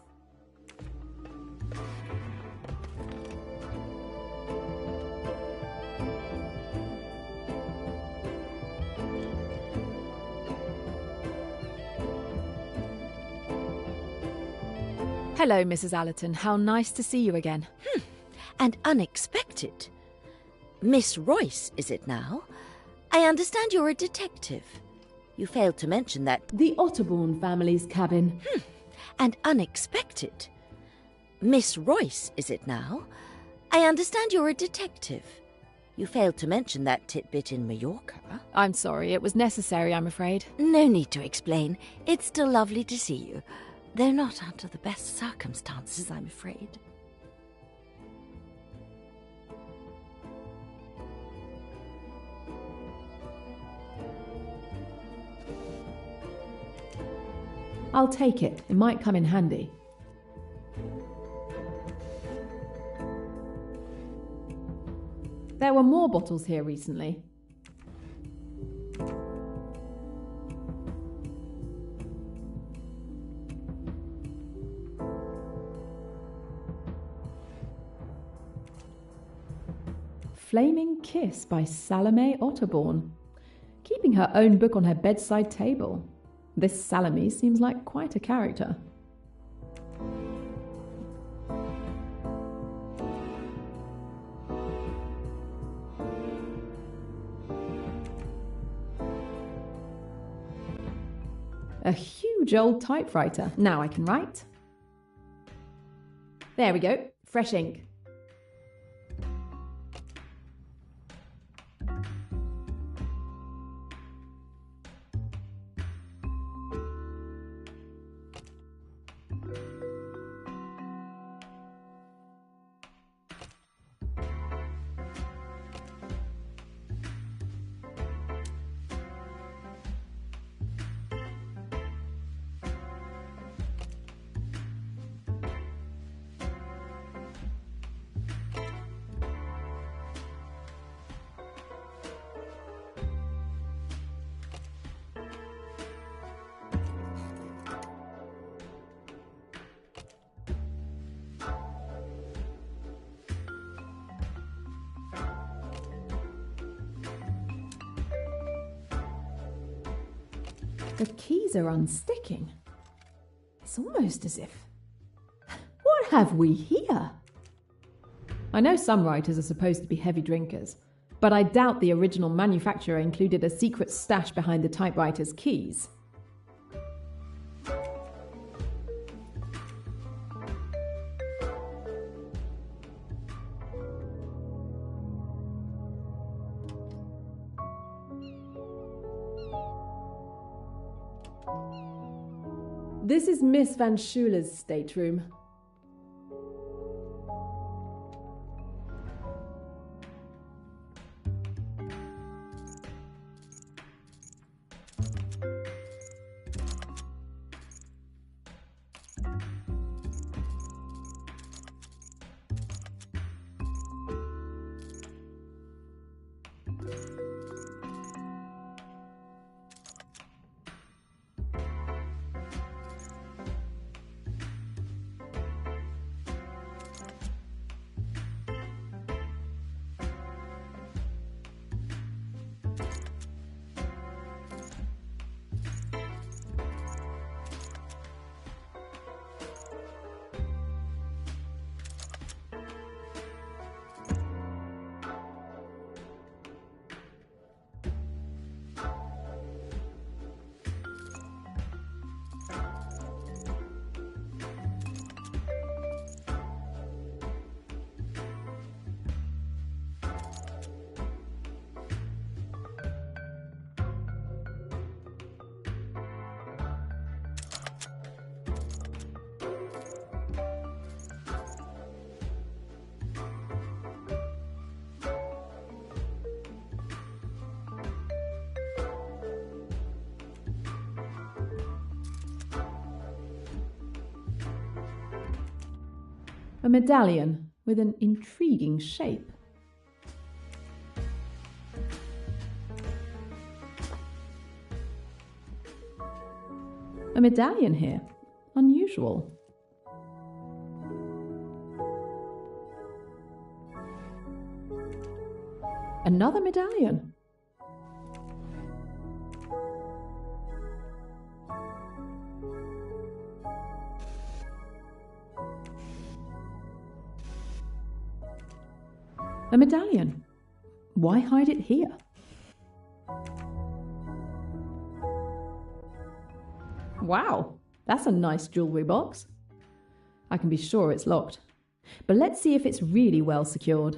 Hello, Mrs. Allerton. How nice to see you again. And unexpected. Miss Royce, is it now? I understand you're a detective. You failed to mention that. The Otterbourne family's cabin. And unexpected. Miss Royce, is it now? I understand you're a detective. You failed to mention that tidbit in Mallorca. I'm sorry, it was necessary, I'm afraid. No need to explain. It's still lovely to see you. Though not under the best circumstances, I'm afraid. I'll take it. It might come in handy. There were more bottles here recently. Flaming Kiss by Salome Otterbourne. Keeping her own book on her bedside table. This Salome seems like quite a character. A huge old typewriter. Now I can write. There we go. Fresh ink. The keys are unsticking. It's almost as if... What have we here? I know some writers are supposed to be heavy drinkers, but I doubt the original manufacturer included a secret stash behind the typewriter's keys. This is Miss Van Schuler's stateroom. A medallion with an intriguing shape. A medallion here. Unusual. Another medallion. A medallion. Why hide it here? Wow, that's a nice jewellery box. I can be sure it's locked. But let's see if it's really well secured.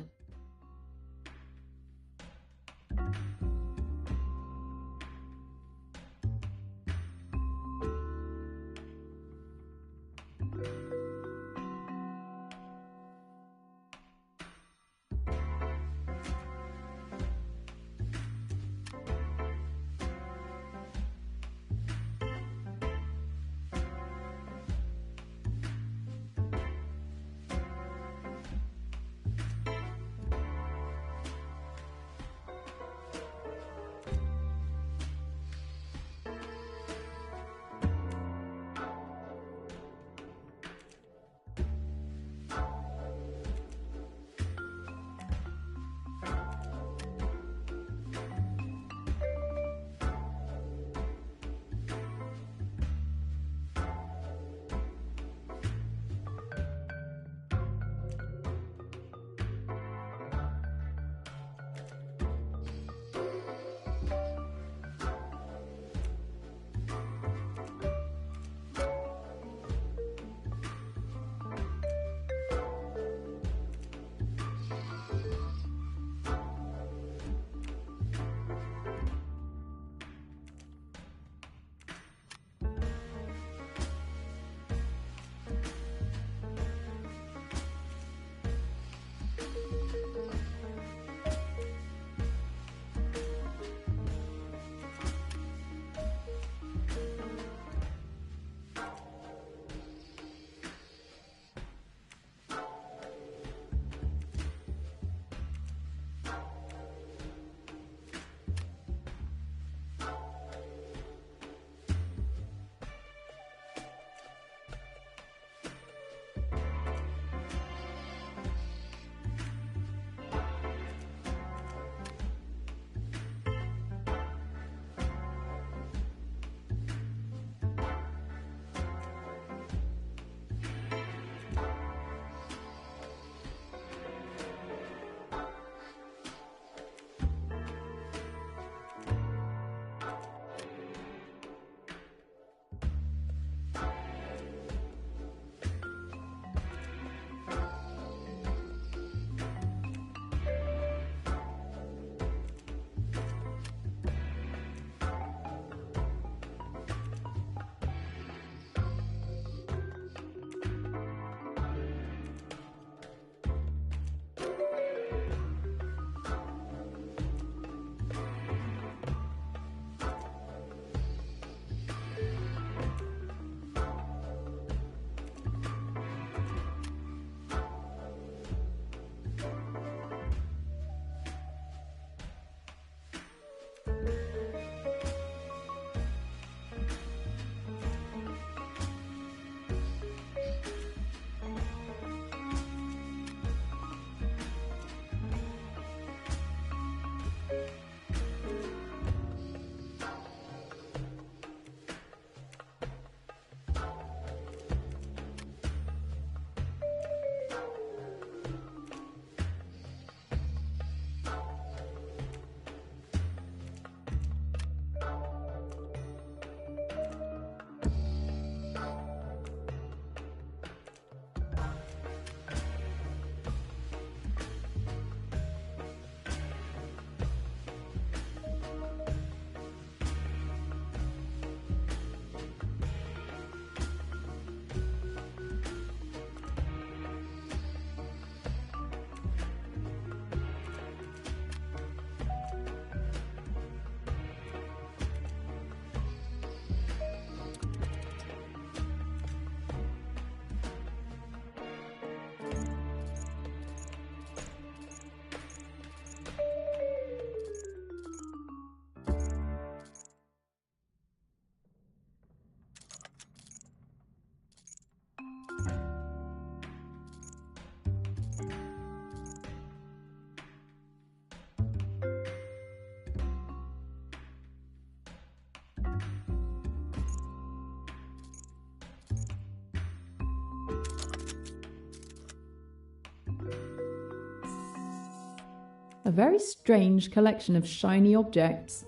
A very strange collection of shiny objects.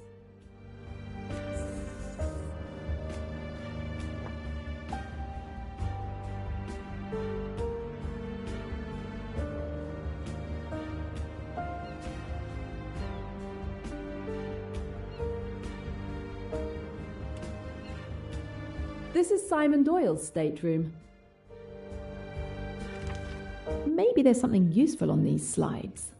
This is Simon Doyle's stateroom. Maybe there's something useful on these slides.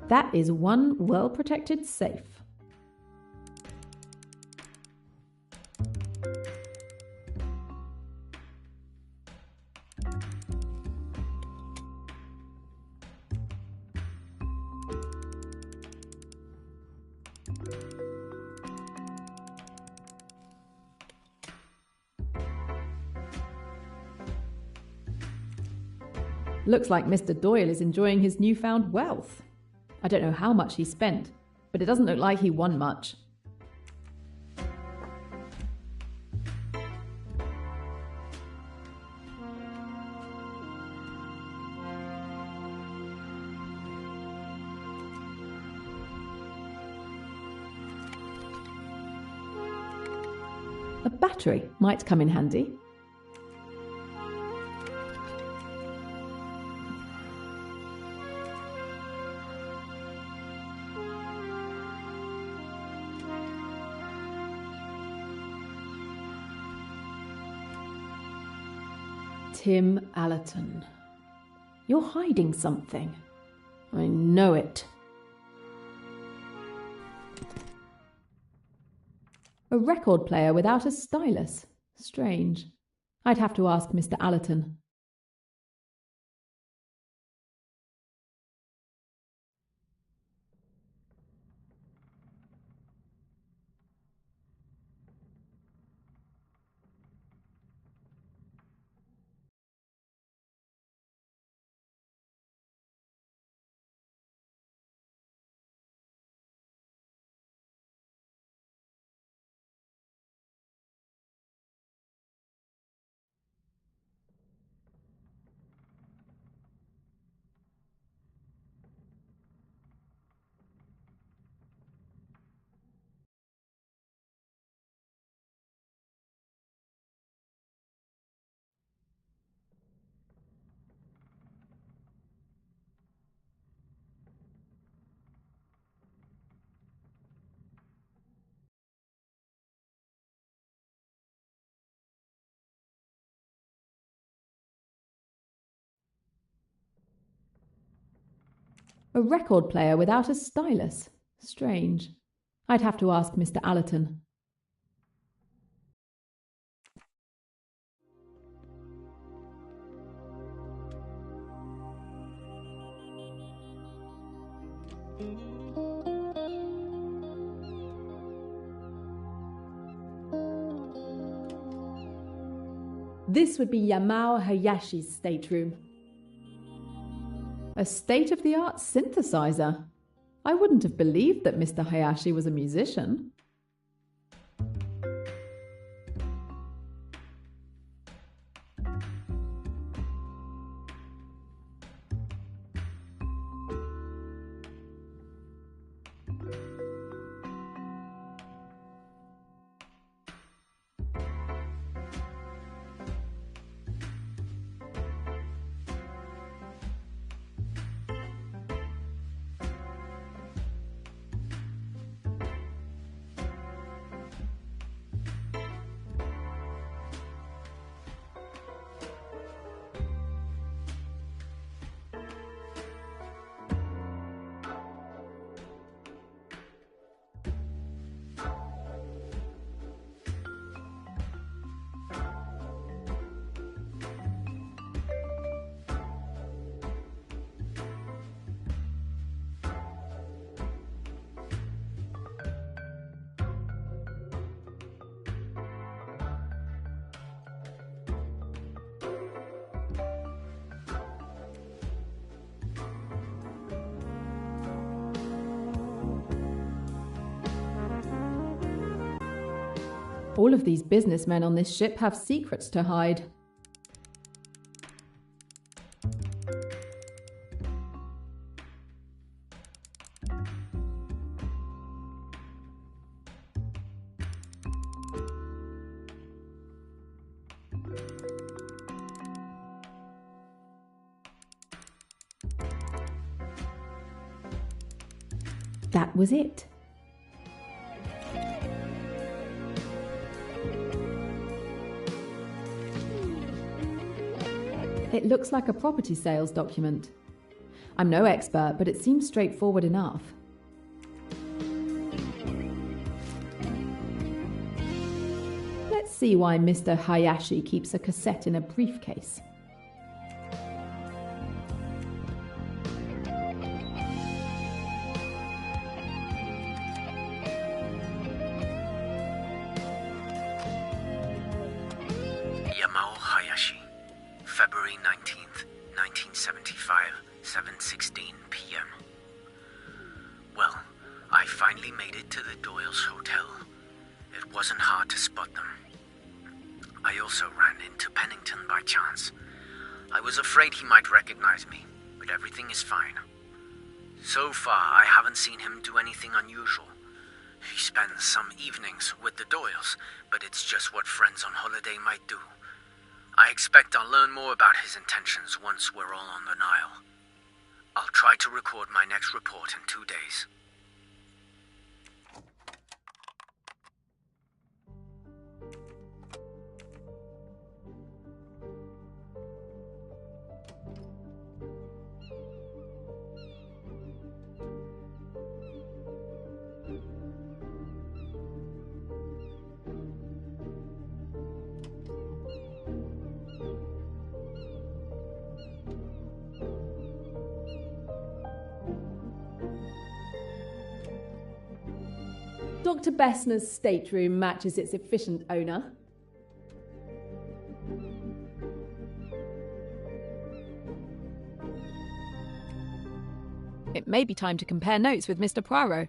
That is one well-protected safe. Looks like Mr. Doyle is enjoying his newfound wealth. I don't know how much he spent, but it doesn't look like he won much. A battery might come in handy. Tim Allerton. You're hiding something. I know it. A record player without a stylus. Strange. I'd have to ask Mr. Allerton. A record player without a stylus. Strange. I'd have to ask Mr. Allerton. This would be Yamao Hayashi's stateroom. A state-of-the-art synthesizer. I wouldn't have believed that Mr. Hayashi was a musician. All of these businessmen on this ship have secrets to hide. That was it. It looks like a property sales document. I'm no expert, but it seems straightforward enough. Let's see why Mr. Hayashi keeps a cassette in a briefcase. February 19th, 1975, 7:16 p.m. Well, I finally made it to the Doyle's hotel. It wasn't hard to spot them. I also ran into Pennington by chance. I was afraid he might recognize me, but everything is fine. So far, I haven't seen him do anything unusual. He spends some evenings with the Doyles, but it's just what friends on holiday might do. I expect I'll learn more about his intentions once we're all on the Nile. I'll try to record my next report in 2 days. Dr. Bessner's stateroom matches its efficient owner. It may be time to compare notes with Mr. Poirot.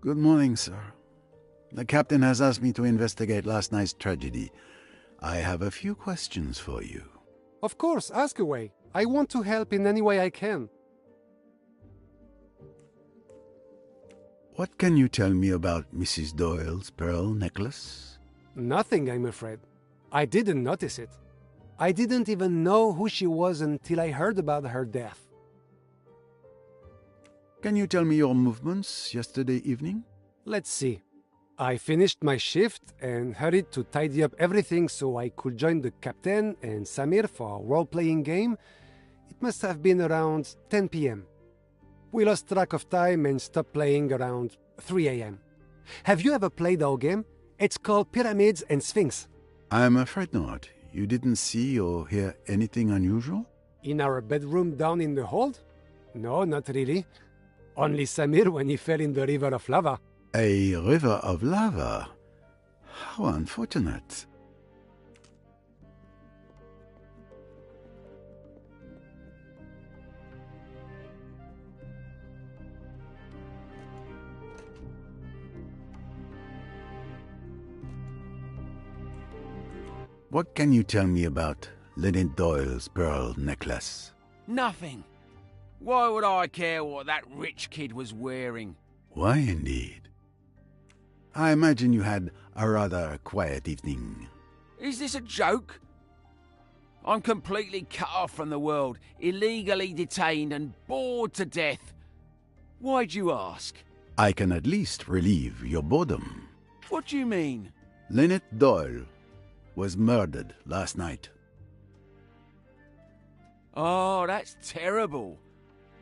Good morning, sir. The captain has asked me to investigate last night's tragedy. I have a few questions for you. Of course, ask away. I want to help in any way I can. What can you tell me about Mrs. Doyle's pearl necklace? Nothing, I'm afraid. I didn't notice it. I didn't even know who she was until I heard about her death. Can you tell me your movements yesterday evening? Let's see. I finished my shift and hurried to tidy up everything so I could join the captain and Samir for a role-playing game. It must have been around 10 p.m. We lost track of time and stopped playing around 3 a.m. Have you ever played our game? It's called Pyramids and Sphinx. I'm afraid not. You didn't see or hear anything unusual? In our bedroom down in the hold? No, not really. Only Samir when he fell in the river of lava. A river of lava? How unfortunate. What can you tell me about Lynette Doyle's pearl necklace? Nothing. Why would I care what that rich kid was wearing? Why, indeed? I imagine you had a rather quiet evening. Is this a joke? I'm completely cut off from the world, illegally detained and bored to death. Why'd you ask? I can at least relieve your boredom. What do you mean? Lynette Doyle was murdered last night. Oh, that's terrible.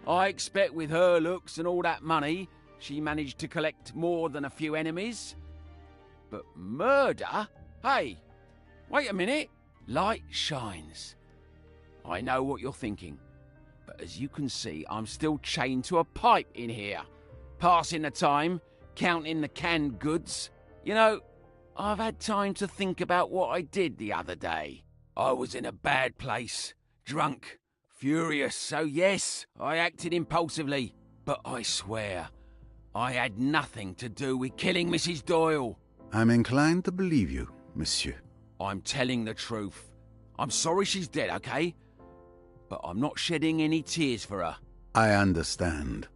I expect with her looks and all that money, she managed to collect more than a few enemies. But murder? Hey, wait a minute. Light shines. I know what you're thinking, but as you can see, I'm still chained to a pipe in here, passing the time, counting the canned goods. You know, I've had time to think about what I did the other day. I was in a bad place, drunk, furious, so yes, I acted impulsively, but I swear, I had nothing to do with killing Mrs. Doyle. I'm inclined to believe you, monsieur. I'm telling the truth. I'm sorry she's dead, okay? But I'm not shedding any tears for her. I understand.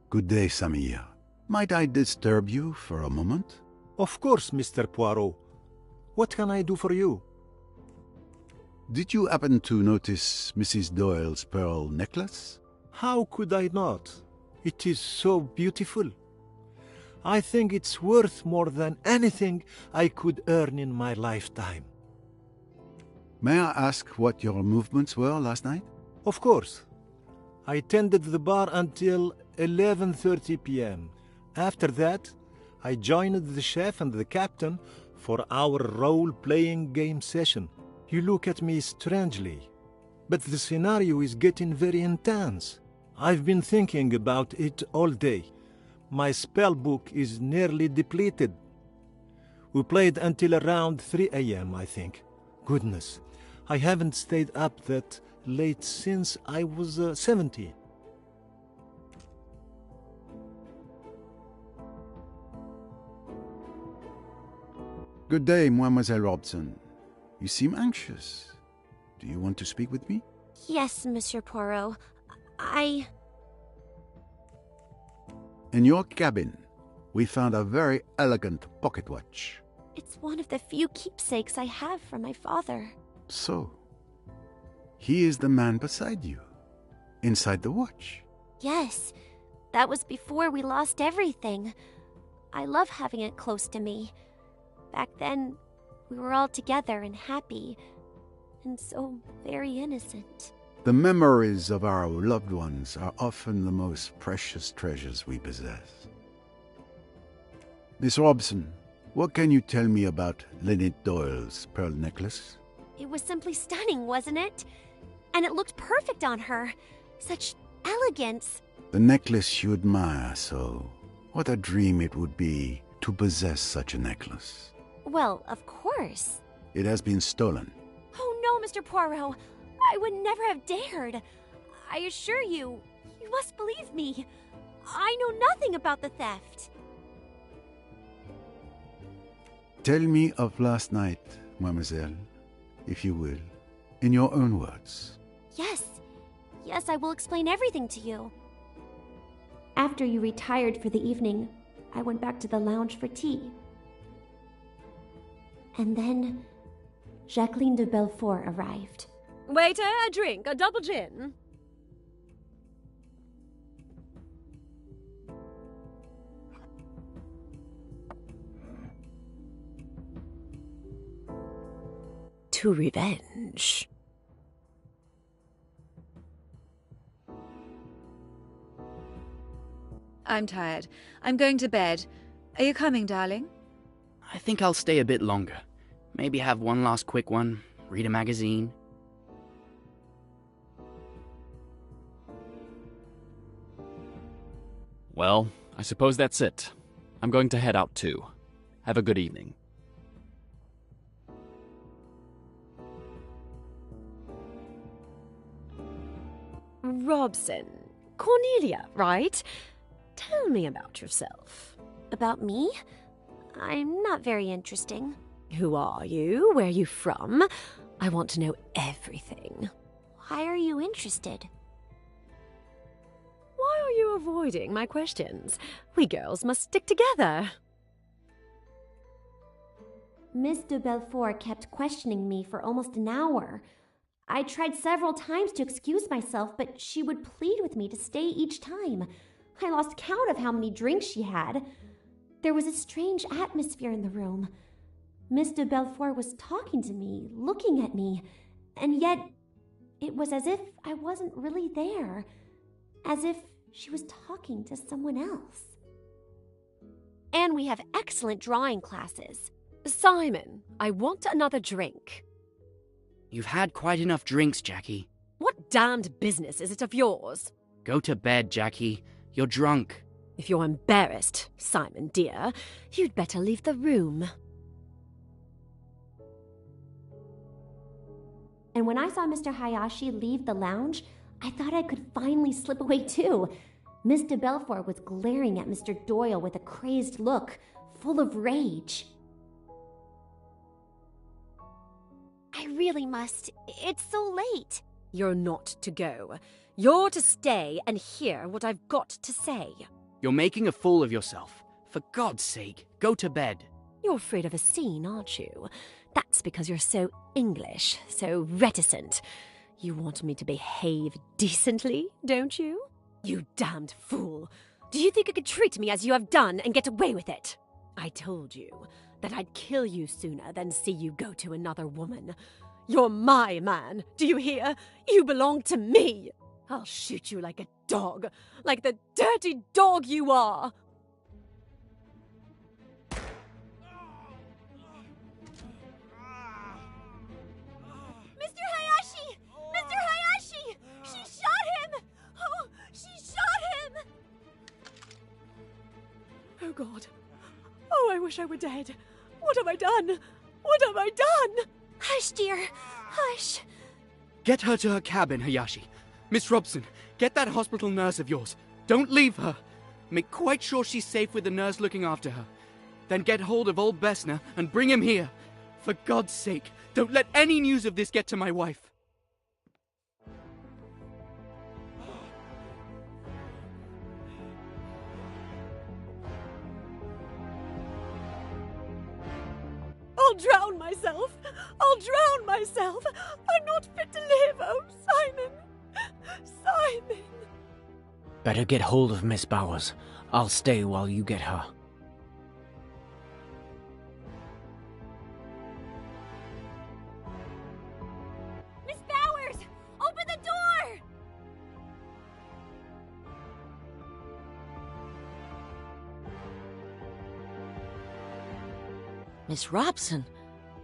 Good day, Samir. Might I disturb you for a moment? Of course, Mr. Poirot. What can I do for you? Did you happen to notice Mrs. Doyle's pearl necklace? How could I not? It is so beautiful. I think it's worth more than anything I could earn in my lifetime. May I ask what your movements were last night? Of course. I tended the bar until 11:30 p.m. After that, I joined the chef and the captain for our role-playing game session. You look at me strangely, but the scenario is getting very intense. I've been thinking about it all day. My spell book is nearly depleted. We played until around 3 a.m., I think. Goodness, I haven't stayed up that late since I was 17. Good day, Mademoiselle Robson. You seem anxious. Do you want to speak with me? Yes, Monsieur Poirot. In your cabin, we found a very elegant pocket watch. It's one of the few keepsakes I have from my father. So, he is the man beside you, inside the watch. Yes, that was before we lost everything. I love having it close to me. Back then, we were all together and happy, and so very innocent. The memories of our loved ones are often the most precious treasures we possess. Miss Robson, what can you tell me about Lynette Doyle's pearl necklace? It was simply stunning, wasn't it? And it looked perfect on her. Such elegance. The necklace you admire so. What a dream it would be to possess such a necklace. Well, of course. It has been stolen. Oh no, Mr. Poirot. I would never have dared. I assure you, you must believe me. I know nothing about the theft. Tell me of last night, mademoiselle, if you will, in your own words. Yes. Yes, I will explain everything to you. After you retired for the evening, I went back to the lounge for tea. And then, Jacqueline de Belfort arrived. Waiter, a drink, a double gin. To revenge. I'm tired. I'm going to bed. Are you coming, darling? I think I'll stay a bit longer. Maybe have one last quick one, read a magazine. Well, I suppose that's it. I'm going to head out too. Have a good evening. Robson. Cornelia, right? Tell me about yourself. About me? I'm not very interesting. Who are you? Where are you from? I want to know everything. Why are you interested? Why are you avoiding my questions? We girls must stick together. Miss de Belfort kept questioning me for almost an hour. I tried several times to excuse myself, but she would plead with me to stay each time. I lost count of how many drinks she had. There was a strange atmosphere in the room. Miss de Belfort was talking to me, looking at me, and yet it was as if I wasn't really there, as if she was talking to someone else. And we have excellent drawing classes. Simon, I want another drink. You've had quite enough drinks, Jackie. What damned business is it of yours? Go to bed, Jackie. You're drunk. If you're embarrassed, Simon dear, you'd better leave the room. And when I saw Mr. Hayashi leave the lounge, I thought I could finally slip away too. Miss de Belfort was glaring at Mr. Doyle with a crazed look, full of rage. I really must. It's so late. You're not to go. You're to stay and hear what I've got to say. You're making a fool of yourself. For God's sake, go to bed. You're afraid of a scene, aren't you? That's because you're so English, so reticent. You want me to behave decently, don't you? You damned fool. Do you think you could treat me as you have done and get away with it? I told you that I'd kill you sooner than see you go to another woman. You're my man, do you hear? You belong to me. I'll shoot you like a dog, like the dirty dog you are. Mr. Hayashi! Mr. Hayashi! She shot him! Oh, she shot him! Oh, God. Oh, I wish I were dead. What have I done? What have I done? Hush, dear. Hush. Get her to her cabin, Hayashi. Miss Robson, get that hospital nurse of yours. Don't leave her. Make quite sure she's safe with the nurse looking after her. Then get hold of old Bessner and bring him here. For God's sake, don't let any news of this get to my wife. I'll drown myself. I'll drown myself. I'm not fit to live. Oh, Simon. Simon. Better get hold of Miss Bowers. I'll stay while you get her. Miss Bowers! Open the door! Miss Robson,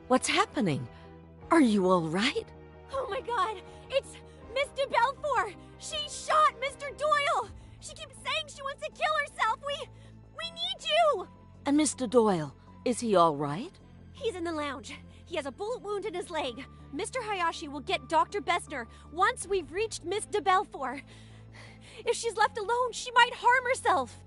what's happening? Are you all right? Oh my God! It's Miss de Belfort! She shot Mr. Doyle! She keeps saying she wants to kill herself! We need you! And Mr. Doyle, is he all right? He's in the lounge. He has a bullet wound in his leg. Mr. Hayashi will get Dr. Bessner once we've reached Miss de Belfort. If she's left alone, she might harm herself.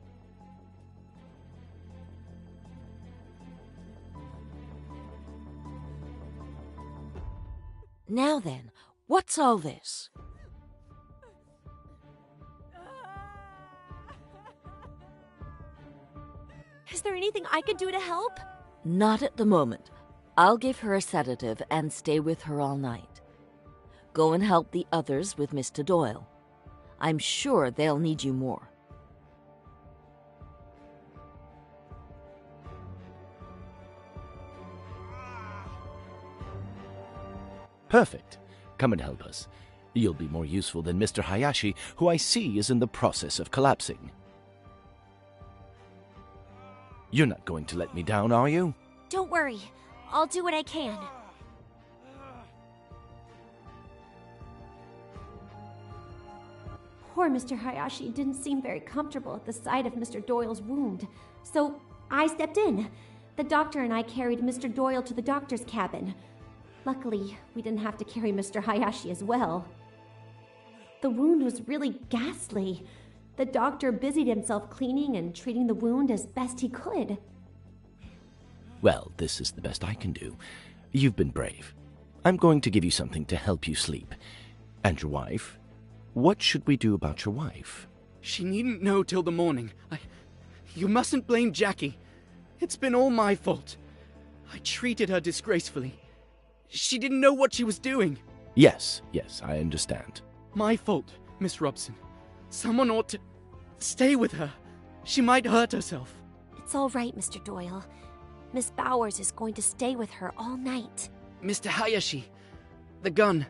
Now then, what's all this? Is there anything I can do to help? Not at the moment. I'll give her a sedative and stay with her all night. Go and help the others with Mr. Doyle. I'm sure they'll need you more. Perfect. Come and help us. You'll be more useful than Mr. Hayashi, who I see is in the process of collapsing. You're not going to let me down, are you? Don't worry. I'll do what I can. Poor Mr. Hayashi didn't seem very comfortable at the sight of Mr. Doyle's wound, so I stepped in. The doctor and I carried Mr. Doyle to the doctor's cabin. Luckily, we didn't have to carry Mr. Hayashi as well. The wound was really ghastly. The doctor busied himself cleaning and treating the wound as best he could. Well, this is the best I can do. You've been brave. I'm going to give you something to help you sleep. And your wife? What should we do about your wife? She needn't know till the morning. You mustn't blame Jackie. It's been all my fault. I treated her disgracefully. She didn't know what she was doing. Yes, I understand. My fault, Miss Robson. Someone ought to... Stay with her. She might hurt herself. It's all right, Mr. Doyle. Miss Bowers is going to stay with her all night. Mr. Hayashi, the gun.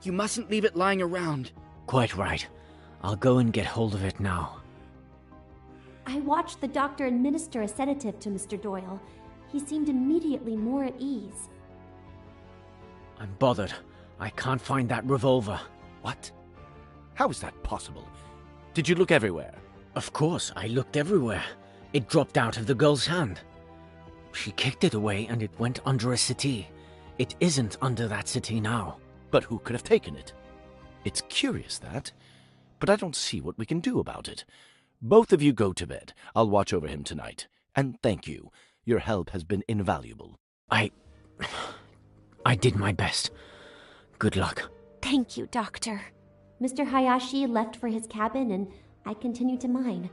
You mustn't leave it lying around. Quite right. I'll go and get hold of it now. I watched the doctor administer a sedative to Mr. Doyle. He seemed immediately more at ease. I'm bothered. I can't find that revolver. What? How is that possible? Did you look everywhere? Of course, I looked everywhere. It dropped out of the girl's hand. She kicked it away and it went under a settee. It isn't under that settee now. But who could have taken it? It's curious, that. But I don't see what we can do about it. Both of you go to bed. I'll watch over him tonight. And thank you. Your help has been invaluable. I did my best. Good luck. Thank you, Doctor. Mr. Hayashi left for his cabin and I continued to mine.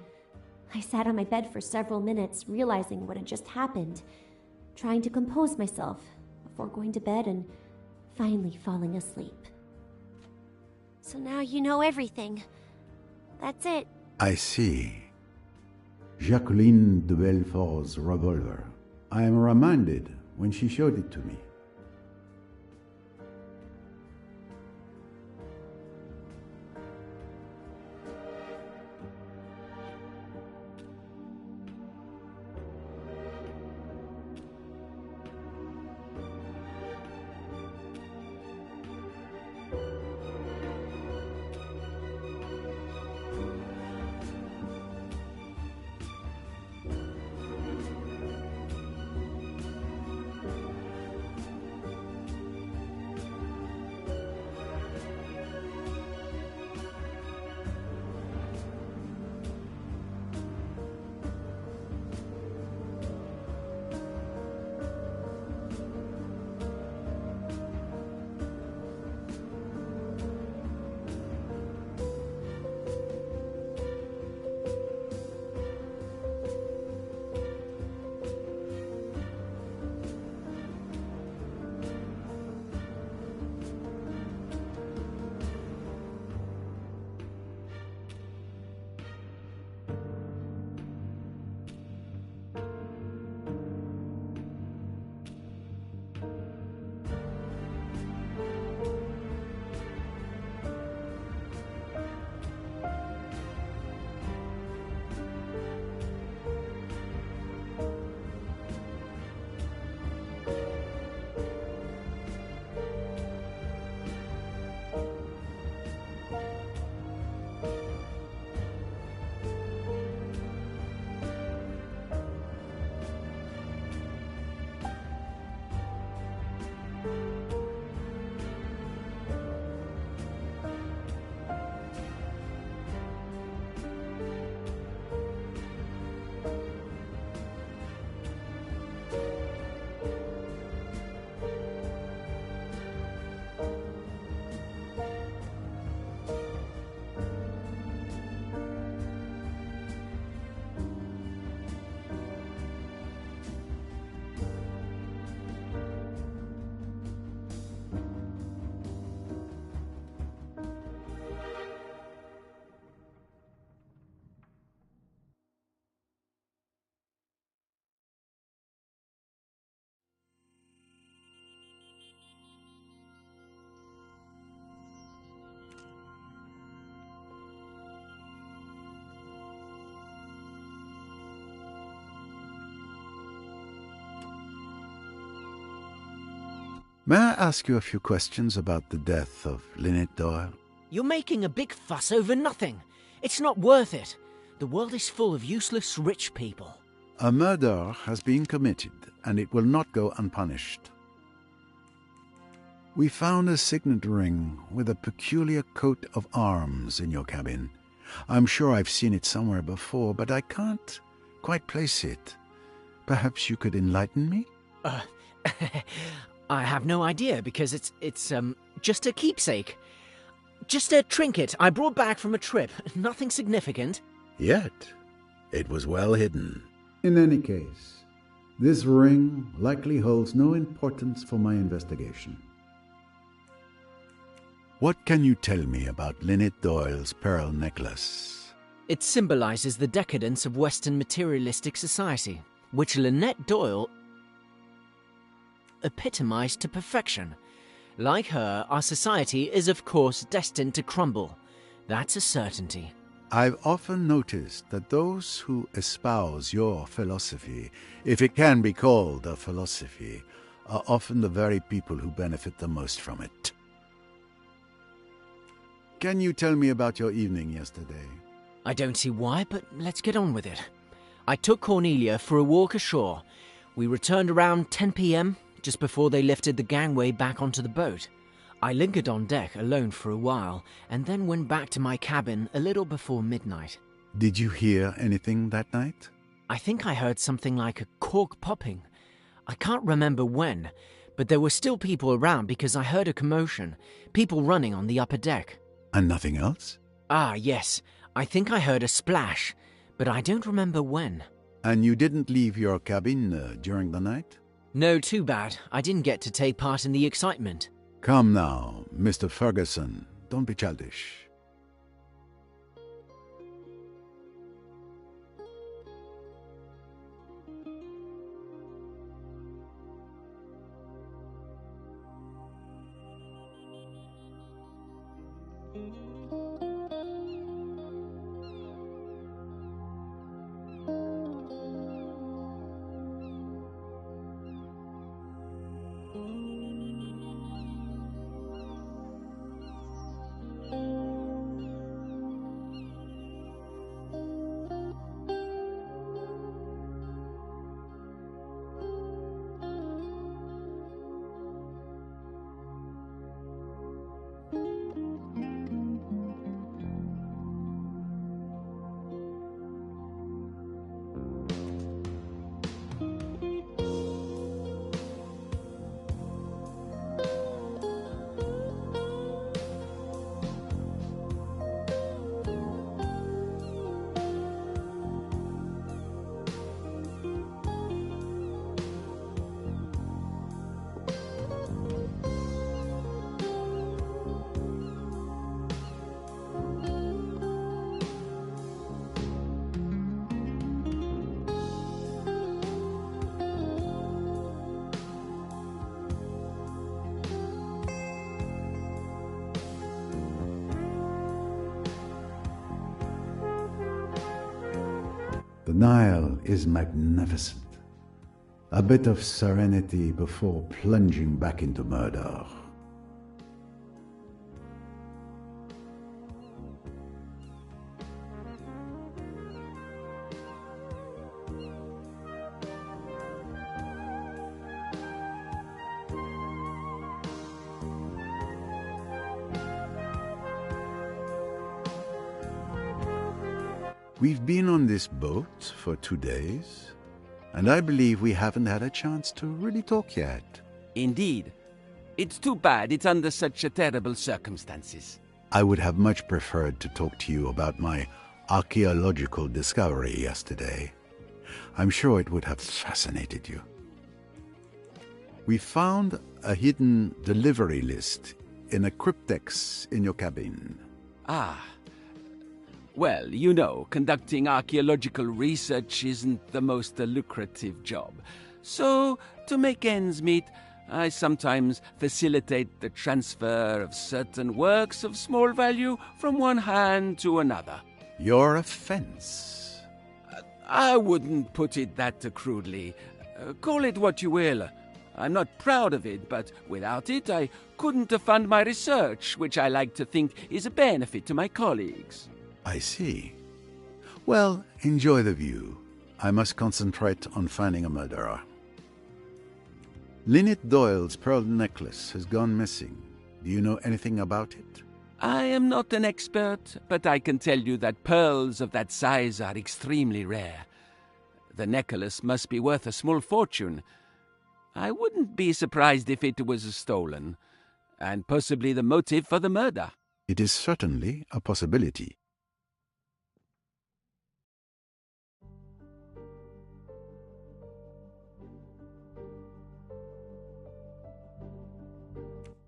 I sat on my bed for several minutes, realizing what had just happened, trying to compose myself before going to bed and finally falling asleep. So now you know everything. That's it. I see. Jacqueline de Belfort's revolver. I am reminded when she showed it to me. May I ask you a few questions about the death of Lynette Doyle? You're making a big fuss over nothing. It's not worth it. The world is full of useless rich people. A murder has been committed, and it will not go unpunished. We found a signet ring with a peculiar coat of arms in your cabin. I'm sure I've seen it somewhere before, but I can't quite place it. Perhaps you could enlighten me? I have no idea, because it's just a keepsake. Just a trinket I brought back from a trip. Nothing significant. Yet, it was well hidden. In any case, this ring likely holds no importance for my investigation. What can you tell me about Lynette Doyle's pearl necklace? It symbolizes the decadence of Western materialistic society, which Lynette Doyle epitomized to perfection. Like her, our society is of course destined to crumble. That's a certainty. I've often noticed that those who espouse your philosophy, if it can be called a philosophy, are often the very people who benefit the most from it. Can you tell me about your evening yesterday? I don't see why, but let's get on with it. I took Cornelia for a walk ashore. We returned around 10 p.m., just before they lifted the gangway back onto the boat. I lingered on deck alone for a while, and then went back to my cabin a little before midnight. Did you hear anything that night? I think I heard something like a cork popping. I can't remember when, but there were still people around because I heard a commotion, people running on the upper deck. And nothing else? Ah, yes. I think I heard a splash, but I don't remember when. And you didn't leave your cabin during the night? No, too bad. I didn't get to take part in the excitement. Come now, Mr. Ferguson. Don't be childish. The Nile is magnificent. A bit of serenity before plunging back into murder. We've been on this boat for 2 days, and I believe we haven't had a chance to really talk yet. Indeed. It's too bad it's under such terrible circumstances. I would have much preferred to talk to you about my archaeological discovery yesterday. I'm sure it would have fascinated you. We found a hidden delivery list in a cryptex in your cabin. Ah. Well, you know, conducting archaeological research isn't the most lucrative job. So, to make ends meet, I sometimes facilitate the transfer of certain works of small value from one hand to another. You're a fence. I wouldn't put it that crudely. Call it what you will. I'm not proud of it, but without it, I couldn't fund my research, which I like to think is a benefit to my colleagues. I see. Well, enjoy the view. I must concentrate on finding a murderer. Lynette Doyle's pearl necklace has gone missing. Do you know anything about it? I am not an expert, but I can tell you that pearls of that size are extremely rare. The necklace must be worth a small fortune. I wouldn't be surprised if it was stolen, and possibly the motive for the murder. It is certainly a possibility.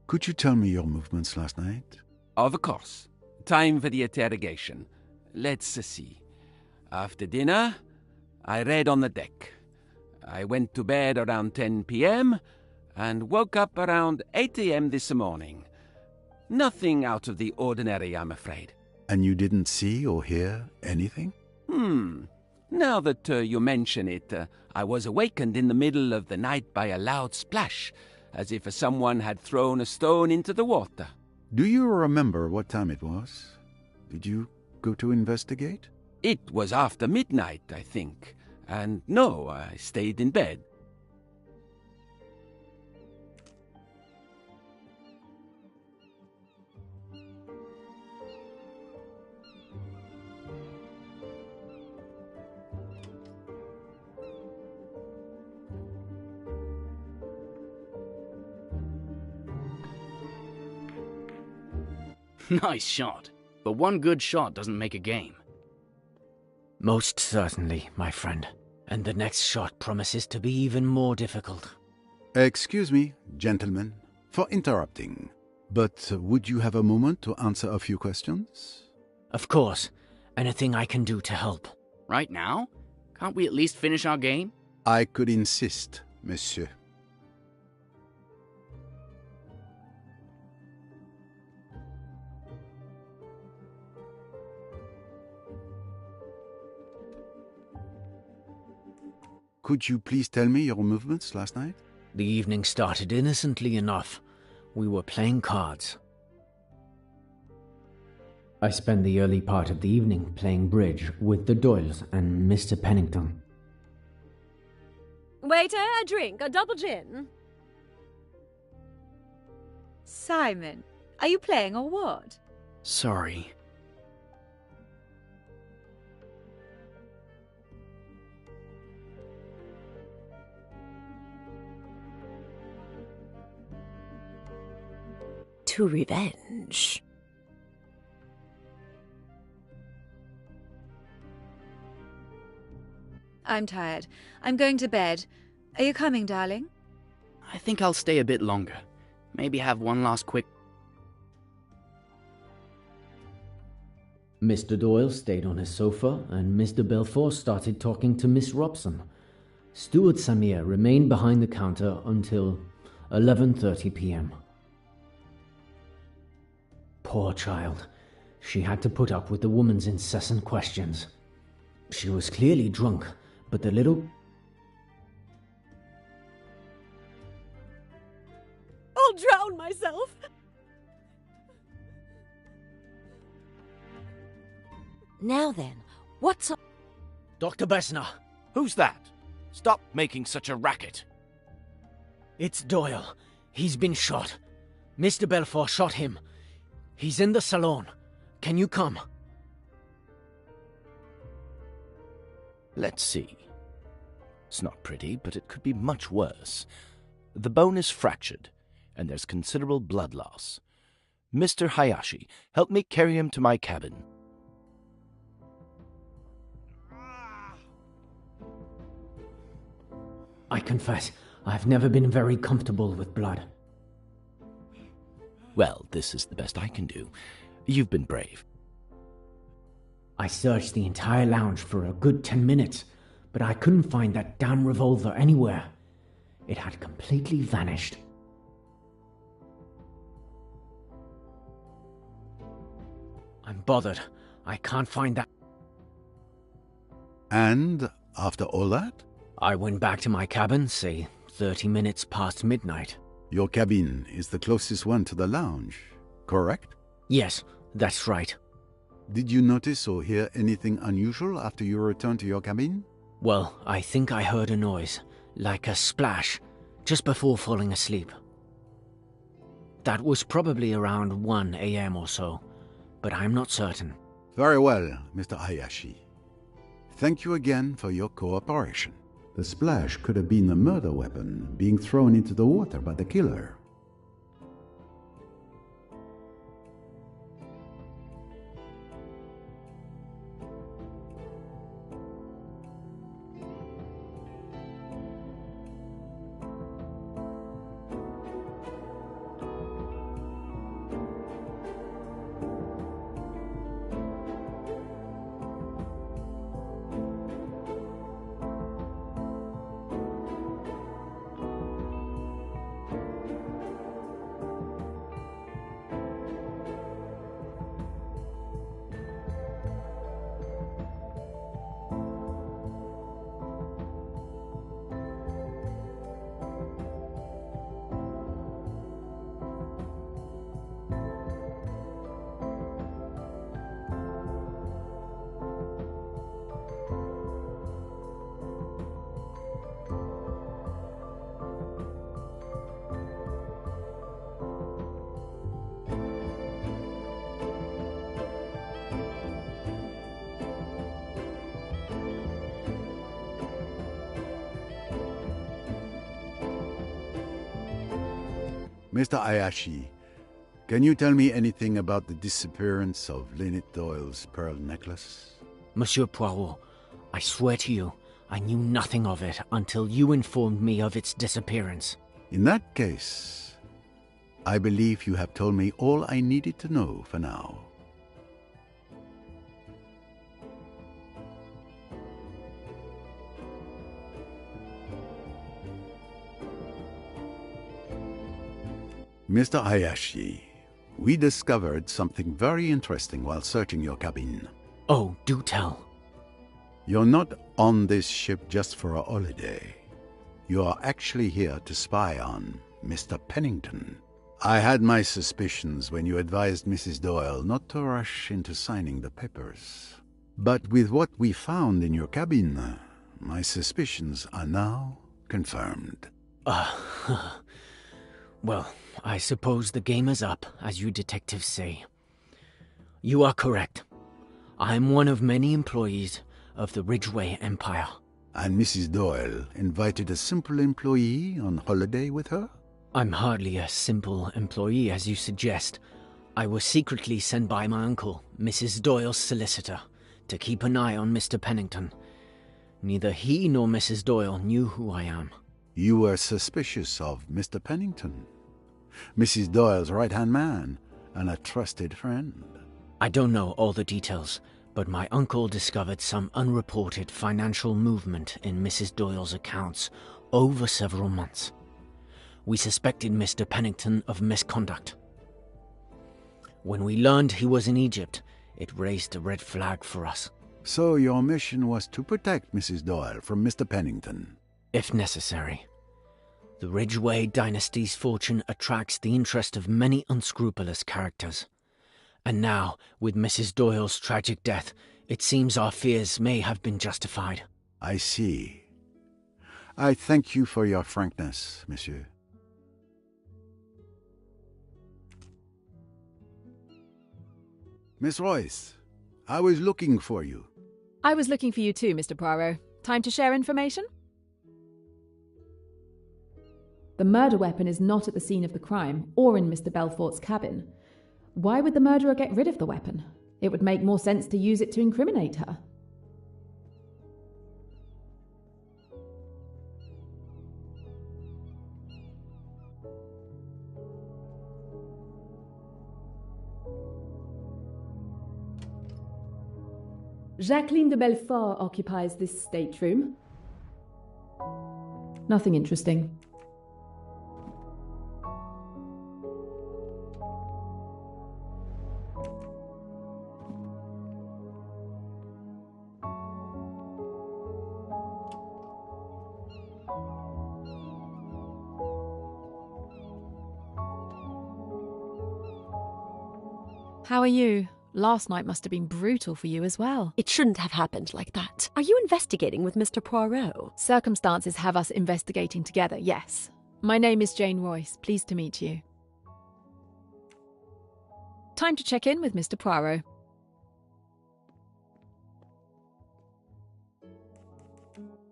Could you tell me your movements last night? Of course. Time for the interrogation. let's see. After dinner, I read on the deck. I went to bed around 10 p.m. and woke up around 8 a.m. this morning. Nothing out of the ordinary, I'm afraid. And you didn't see or hear anything? Now that you mention it, I was awakened in the middle of the night by a loud splash, as if someone had thrown a stone into the water. Do you remember what time it was? Did you go to investigate? It was after midnight, I think. And no, I stayed in bed. Nice shot. But one good shot doesn't make a game. Most certainly, my friend. And the next shot promises to be even more difficult. Excuse me, gentlemen, for interrupting. But would you have a moment to answer a few questions? Of course. Anything I can do to help. Right now? Can't we at least finish our game? I could insist, monsieur. Could you please tell me your movements last night? The evening started innocently enough. We were playing cards. I spent the early part of the evening playing bridge with the Doyles and Mr. Pennington. Waiter, a drink, a double gin. Simon, are you playing or what? Sorry. To revenge. I'm tired. I'm going to bed. Are you coming, darling? I think I'll stay a bit longer. Maybe have one last quick... Mr. Doyle stayed on his sofa, and Mr. Belfort started talking to Miss Robson. Steward Samir remained behind the counter until 11:30 p.m. Poor child. She had to put up with the woman's incessant questions. She was clearly drunk, but the little... I'll drown myself. Now then, what's up? Dr. Bessner. Who's that? Stop making such a racket. It's Doyle. He's been shot. Mr. Belfort shot him. He's in the salon. Can you come? Let's see. It's not pretty, but it could be much worse. The bone is fractured, and there's considerable blood loss. Mr. Hayashi, help me carry him to my cabin. I confess, I've never been very comfortable with blood. Well, this is the best I can do. You've been brave. I searched the entire lounge for a good 10 minutes, but I couldn't find that damn revolver anywhere. It had completely vanished. I'm bothered. I can't find that. And after all that? I went back to my cabin, say 30 minutes past midnight. Your cabin is the closest one to the lounge, correct? Yes, that's right. Did you notice or hear anything unusual after you returned to your cabin? Well, I think I heard a noise, like a splash, just before falling asleep. That was probably around 1 a.m. or so, but I'm not certain. Very well, Mr. Hayashi. Thank you again for your cooperation. The splash could have been a murder weapon being thrown into the water by the killer. Mr. Ayashi, can you tell me anything about the disappearance of Lynette Doyle's pearl necklace? Monsieur Poirot, I swear to you, I knew nothing of it until you informed me of its disappearance. In that case, I believe you have told me all I needed to know for now. Mr. Hayashi, we discovered something very interesting while searching your cabin. Oh, do tell. You're not on this ship just for a holiday. You are actually here to spy on Mr. Pennington. I had my suspicions when you advised Mrs. Doyle not to rush into signing the papers. But with what we found in your cabin, my suspicions are now confirmed. Well, I suppose the game is up, as you detectives say. You are correct. I am one of many employees of the Ridgeway Empire. And Mrs. Doyle invited a simple employee on holiday with her? I'm hardly a simple employee, as you suggest. I was secretly sent by my uncle, Mrs. Doyle's solicitor, to keep an eye on Mr. Pennington. Neither he nor Mrs. Doyle knew who I am. You were suspicious of Mr. Pennington, Mrs. Doyle's right-hand man, and a trusted friend. I don't know all the details, but my uncle discovered some unreported financial movement in Mrs. Doyle's accounts over several months. We suspected Mr. Pennington of misconduct. When we learned he was in Egypt, it raised a red flag for us. So your mission was to protect Mrs. Doyle from Mr. Pennington? If necessary. The Ridgeway dynasty's fortune attracts the interest of many unscrupulous characters. And now, with Mrs. Doyle's tragic death, it seems our fears may have been justified. I see. I thank you for your frankness, monsieur. Miss Royce, I was looking for you. I was looking for you too, Mr. Poirot. Time to share information? The murder weapon is not at the scene of the crime or in Mr. Belfort's cabin. Why would the murderer get rid of the weapon? It would make more sense to use it to incriminate her. Jacqueline de Belfort occupies this stateroom. Nothing interesting. How are you? Last night must have been brutal for you as well. It shouldn't have happened like that. Are you investigating with Mr. Poirot? Circumstances have us investigating together, yes. My name is Jane Royce. Pleased to meet you. Time to check in with Mr. Poirot.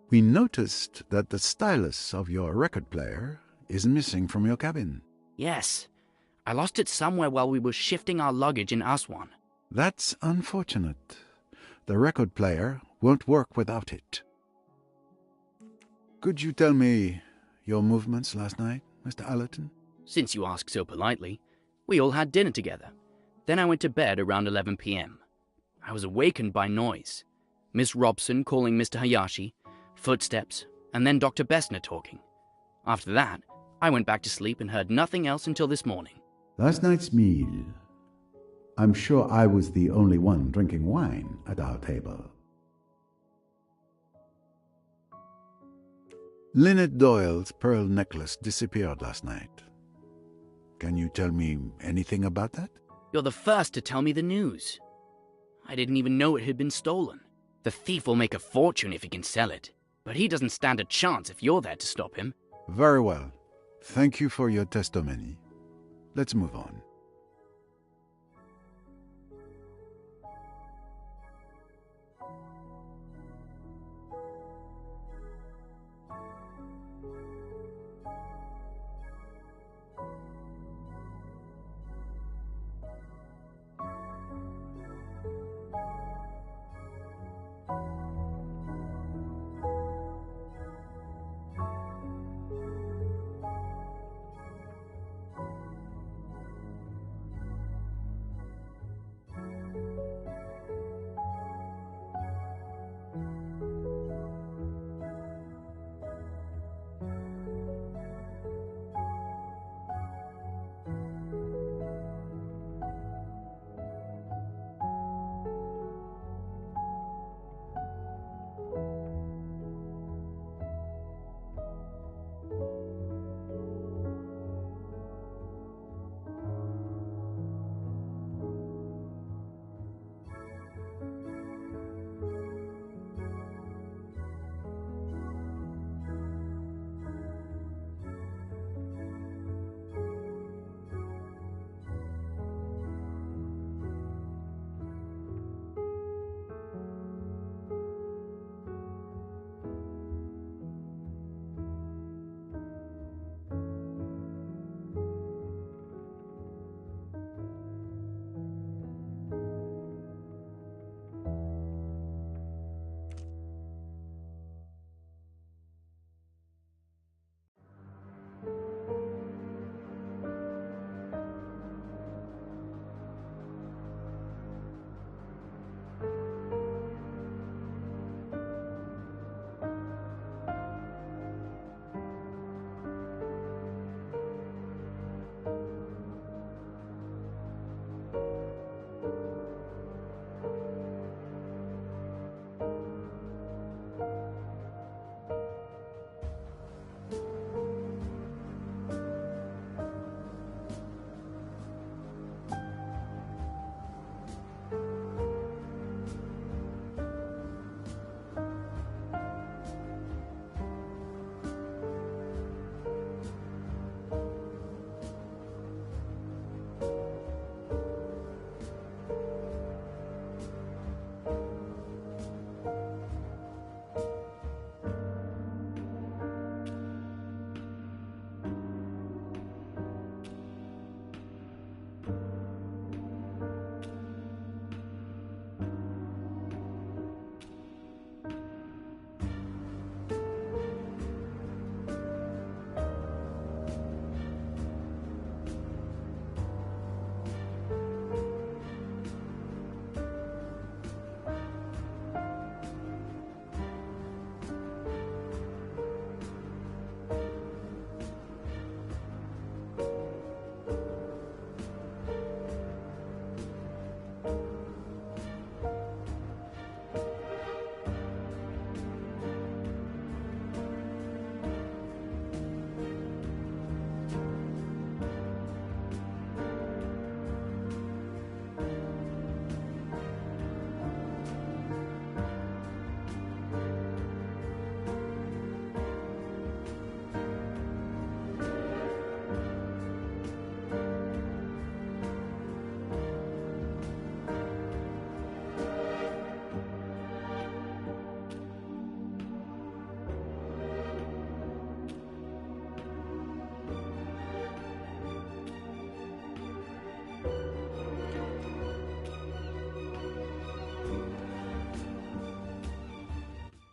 We noticed that the stylus of your record player is missing from your cabin. Yes. I lost it somewhere while we were shifting our luggage in Aswan. That's unfortunate. The record player won't work without it. Could you tell me your movements last night, Mr. Allerton? Since you ask so politely, we all had dinner together. Then I went to bed around 11 p.m. I was awakened by noise. Miss Robson calling Mr. Hayashi, footsteps, and then Dr. Bessner talking. After that, I went back to sleep and heard nothing else until this morning. Last night's meal. I'm sure I was the only one drinking wine at our table. Lynette Doyle's pearl necklace disappeared last night. Can you tell me anything about that? You're the first to tell me the news. I didn't even know it had been stolen. The thief will make a fortune if he can sell it, but he doesn't stand a chance if you're there to stop him. Very well. Thank you for your testimony. Let's move on.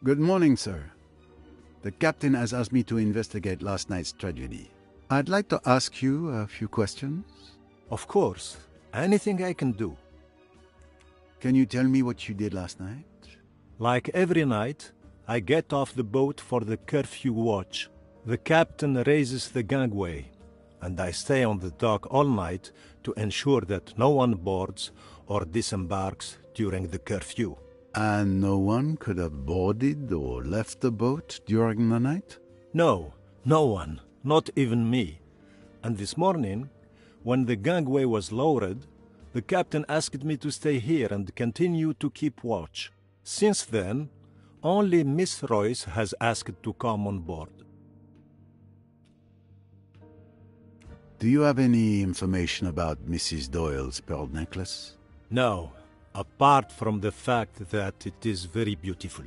Good morning, sir. The captain has asked me to investigate last night's tragedy. I'd like to ask you a few questions. Of course. Anything I can do. Can you tell me what you did last night? Like every night, I get off the boat for the curfew watch. The captain raises the gangway, and I stay on the dock all night to ensure that no one boards or disembarks during the curfew. And no one could have boarded or left the boat during the night? No, no one, not even me. And this morning, when the gangway was lowered, the captain asked me to stay here and continue to keep watch. Since then, only Miss Royce has asked to come on board. Do you have any information about Mrs. Doyle's pearl necklace? No, apart from the fact that it is very beautiful.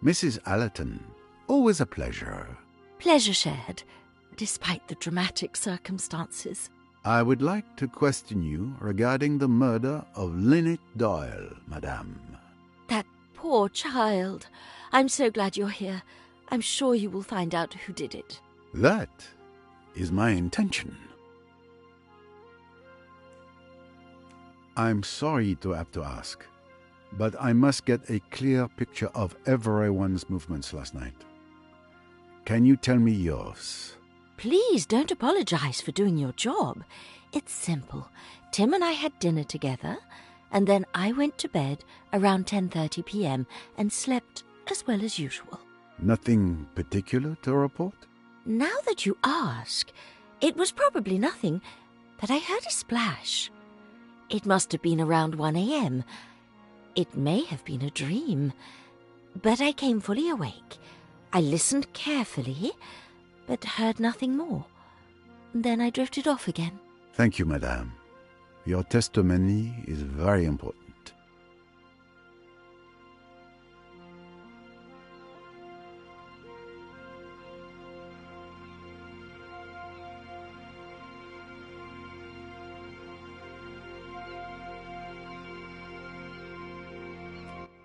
Mrs. Allerton, always a pleasure. Pleasure shared, despite the dramatic circumstances. I would like to question you regarding the murder of Lynette Doyle, madame. That poor child. I'm so glad you're here. I'm sure you will find out who did it. That is my intention. I'm sorry to have to ask, but I must get a clear picture of everyone's movements last night. Can you tell me yours? Please don't apologize for doing your job. It's simple. Tim and I had dinner together, and then I went to bed around 10:30 p.m. and slept as well as usual. Nothing particular to report? Now that you ask, it was probably nothing, but I heard a splash. It must have been around 1 a.m. It may have been a dream, but I came fully awake. I listened carefully, but heard nothing more. Then I drifted off again. Thank you, madame. Your testimony is very important.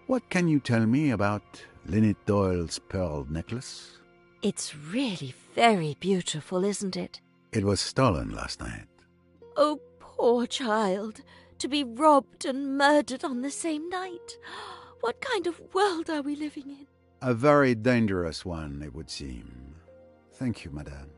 What can you tell me about Lynette Doyle's pearl necklace? It's really very beautiful, isn't it? It was stolen last night. Oh, poor child. To be robbed and murdered on the same night. What kind of world are we living in? A very dangerous one, it would seem. Thank you, madame.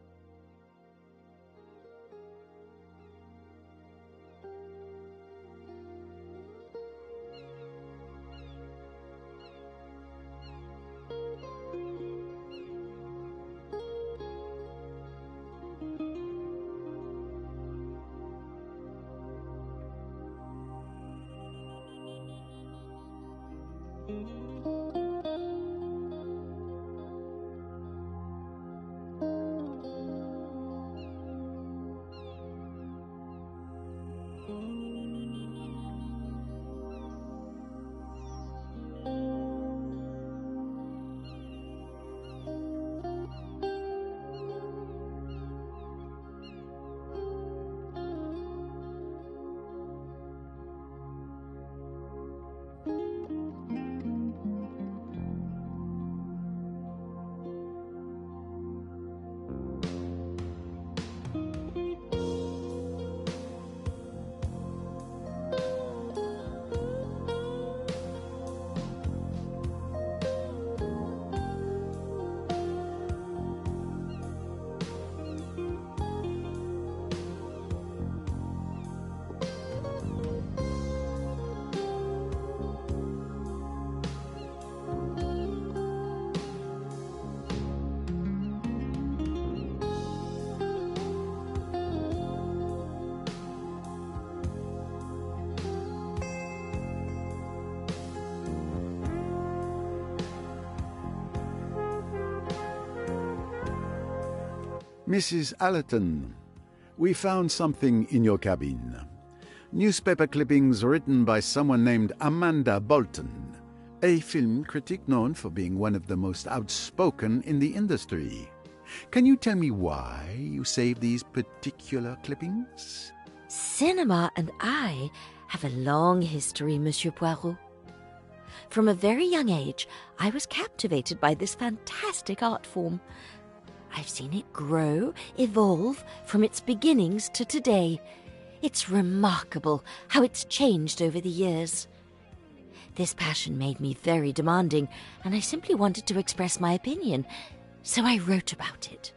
Mrs. Allerton, we found something in your cabin. Newspaper clippings written by someone named Amanda Bolton, a film critic known for being one of the most outspoken in the industry. Can you tell me why you saved these particular clippings? Cinema and I have a long history, Monsieur Poirot. From a very young age, I was captivated by this fantastic art form. I've seen it grow, evolve from its beginnings to today. It's remarkable how it's changed over the years. This passion made me very demanding, and I simply wanted to express my opinion, so I wrote about it.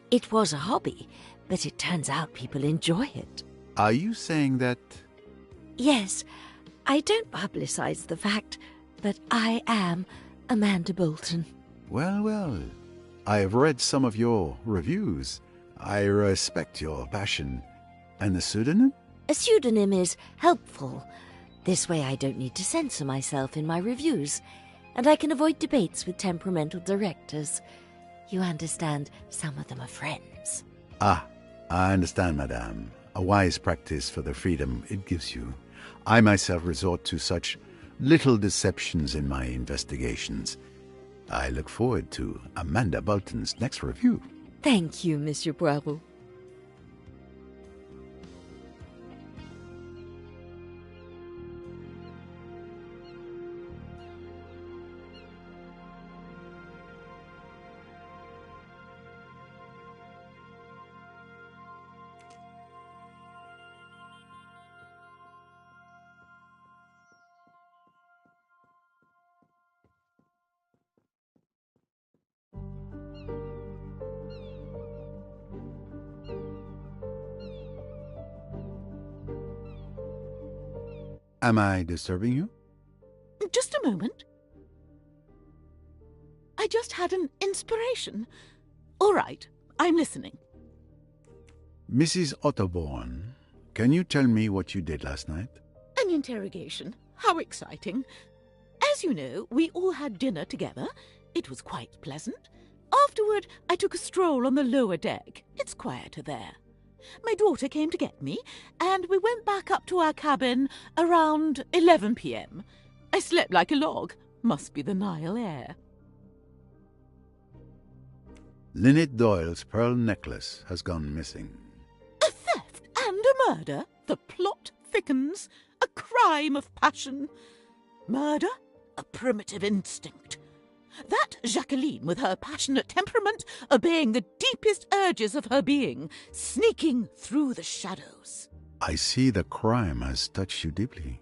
It was a hobby, but it turns out people enjoy it. Are you saying that? Yes, I don't publicize the fact, but I am Amanda Bolton. Well, well, I have read some of your reviews. I respect your passion. And the pseudonym? A pseudonym is helpful. This way I don't need to censor myself in my reviews, and I can avoid debates with temperamental directors. You understand, some of them are friends. Ah, I understand, madame. A wise practice for the freedom it gives you. I myself resort to such little deceptions in my investigations. I look forward to Amanda Bolton's next review. Thank you, Monsieur Poirot. Am I disturbing you? Just a moment. I just had an inspiration. All right, I'm listening. Mrs. Otterborn, can you tell me what you did last night? An interrogation. How exciting. As you know, we all had dinner together. It was quite pleasant. Afterward, I took a stroll on the lower deck. It's quieter there. My daughter came to get me, and we went back up to our cabin around 11 p.m. I slept like a log. Must be the Nile air. Lynette Doyle's pearl necklace has gone missing. A theft and a murder? The plot thickens. A crime of passion. Murder? A primitive instinct. That Jacqueline, with her passionate temperament, obeying the deepest urges of her being, sneaking through the shadows. I see the crime has touched you deeply.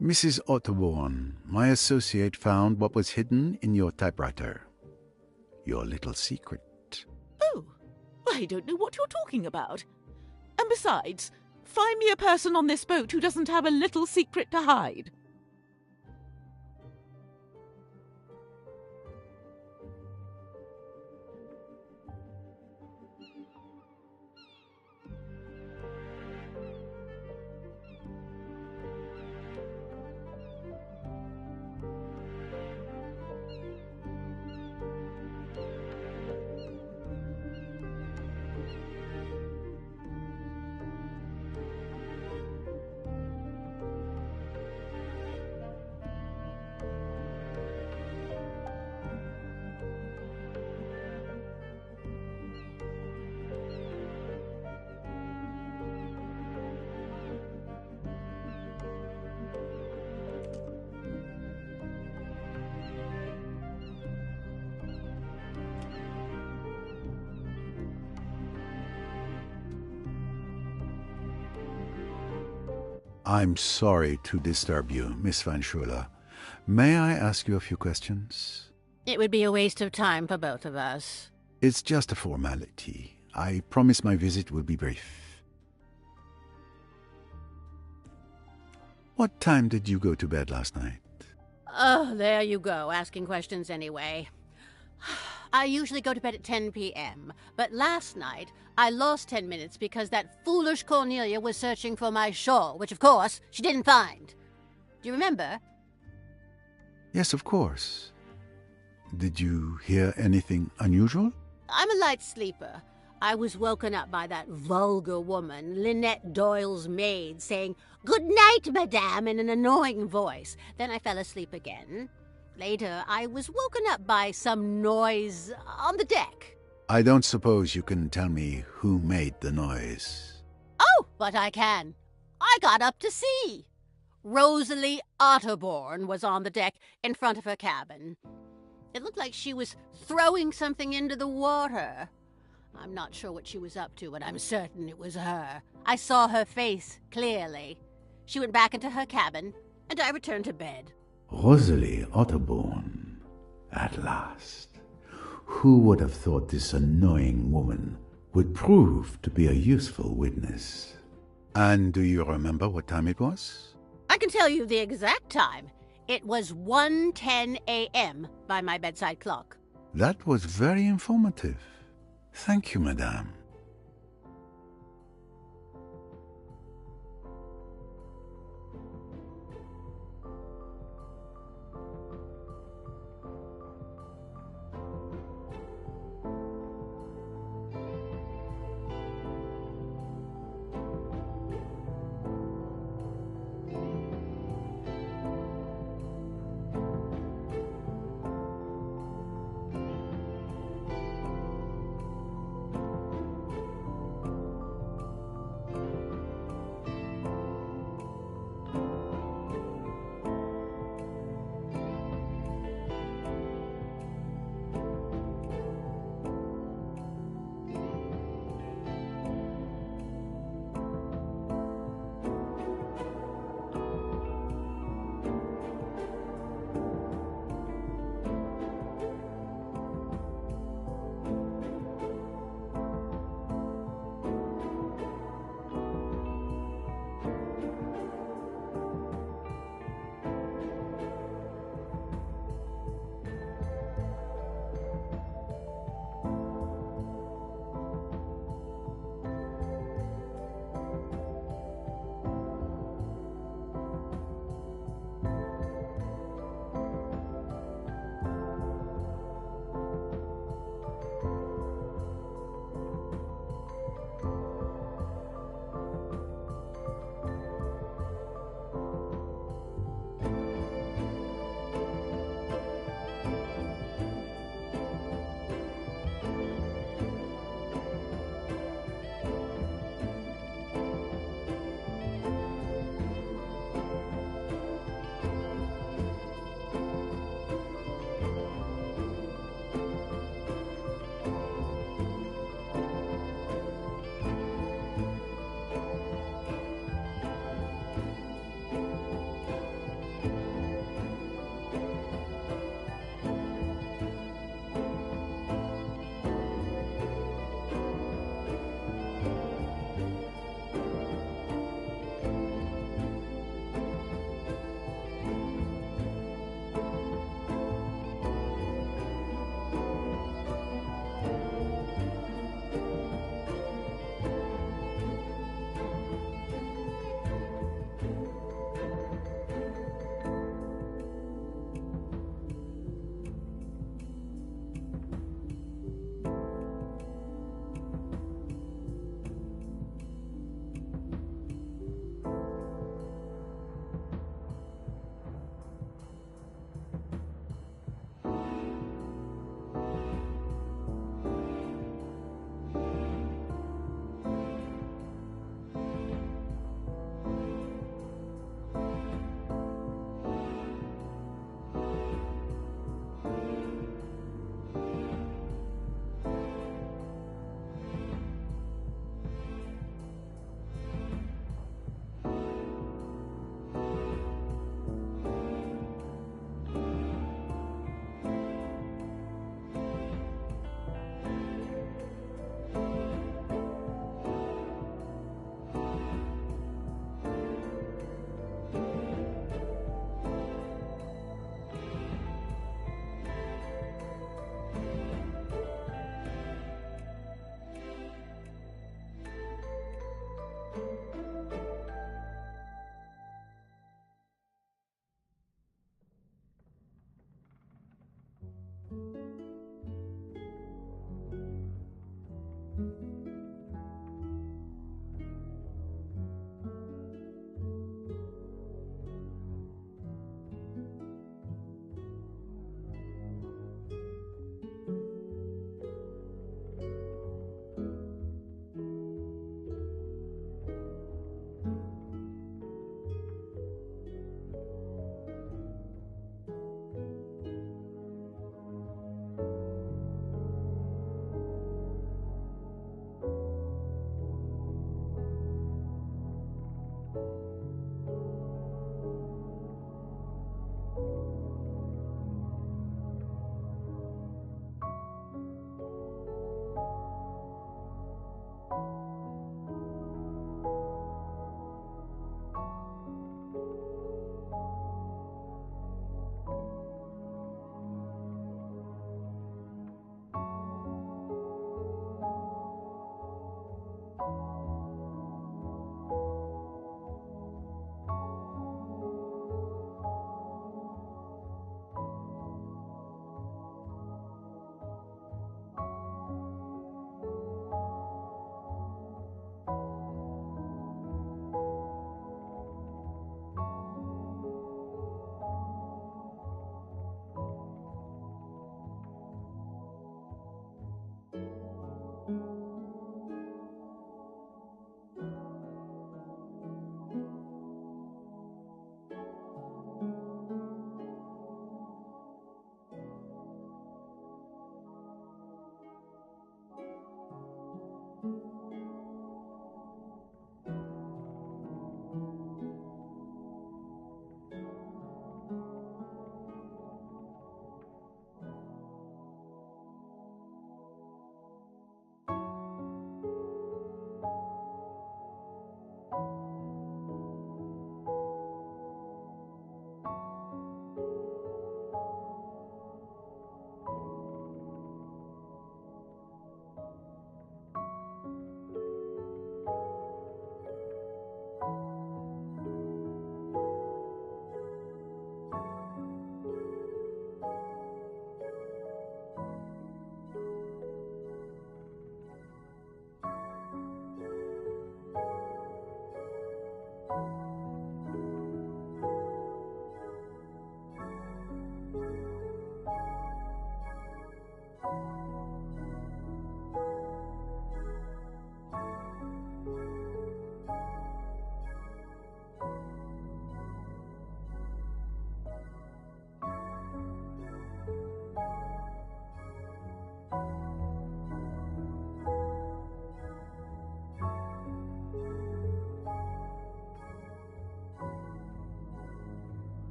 Mrs. Otterborn, my associate found what was hidden in your typewriter. Your little secret. Oh, I don't know what you're talking about. And besides, find me a person on this boat who doesn't have a little secret to hide. I'm sorry to disturb you, Miss Van Schuler. May I ask you a few questions? It would be a waste of time for both of us. It's just a formality. I promise my visit will be brief. What time did you go to bed last night? Oh, there you go, asking questions anyway. I usually go to bed at 10 p.m., but last night I lost 10 minutes because that foolish Cornelia was searching for my shawl, which, of course, she didn't find. Do you remember? Yes, of course. Did you hear anything unusual? I'm a light sleeper. I was woken up by that vulgar woman, Lynette Doyle's maid, saying, "Good night, madame," in an annoying voice. Then I fell asleep again. Later, I was woken up by some noise on the deck. I don't suppose you can tell me who made the noise. Oh, but I can. I got up to see. Rosalie Otterborn was on the deck in front of her cabin. It looked like she was throwing something into the water. I'm not sure what she was up to, but I'm certain it was her. I saw her face clearly. She went back into her cabin, and I returned to bed. Rosalie Otterborn. At last. Who would have thought this annoying woman would prove to be a useful witness? And do you remember what time it was? I can tell you the exact time. It was 1:10 a.m. by my bedside clock. That was very informative. Thank you, madame.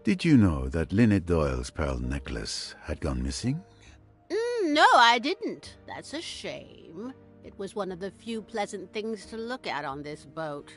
Did you know that Lynette Doyle's pearl necklace had gone missing? No, I didn't. That's a shame. It was one of the few pleasant things to look at on this boat.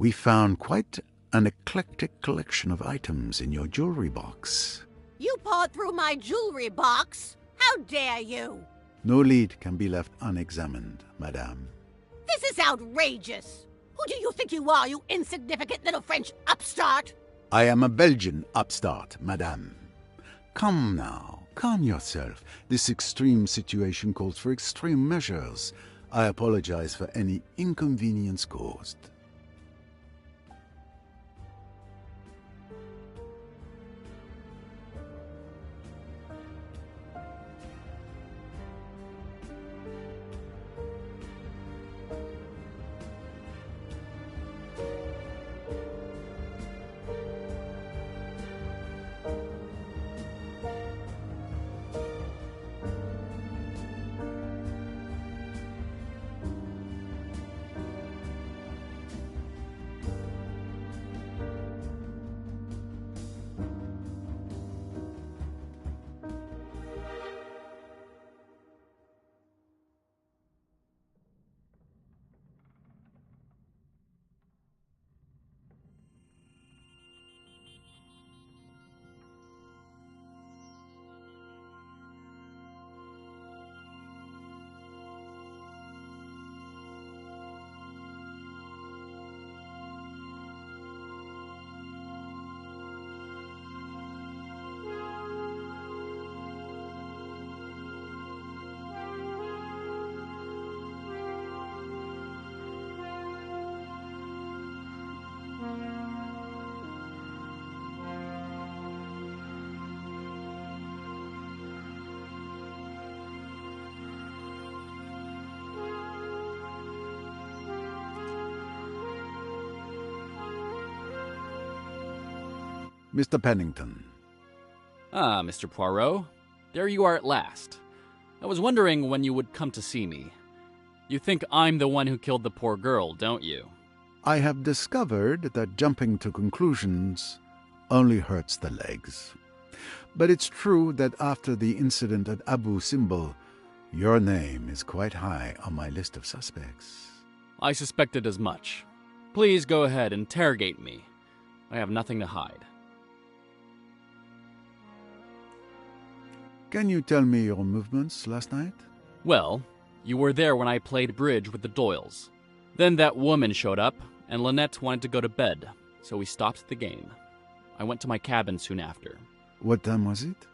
We found quite an eclectic collection of items in your jewelry box. You pawed through my jewelry box? How dare you? No lead can be left unexamined, madame. This is outrageous! Who do you think you are, you insignificant little French upstart? I am a Belgian upstart, madame. Come now, calm yourself. This extreme situation calls for extreme measures. I apologize for any inconvenience caused. Mr. Pennington. Ah, Mr. Poirot. There you are at last. I was wondering when you would come to see me. You think I'm the one who killed the poor girl, don't you? I have discovered that jumping to conclusions only hurts the legs. But it's true that after the incident at Abu Simbel, your name is quite high on my list of suspects. I suspected as much. Please go ahead, interrogate me. I have nothing to hide. Can you tell me your movements last night? Well, you were there when I played bridge with the Doyles. Then that woman showed up, and Lynette wanted to go to bed, so we stopped the game. I went to my cabin soon after. What time was it?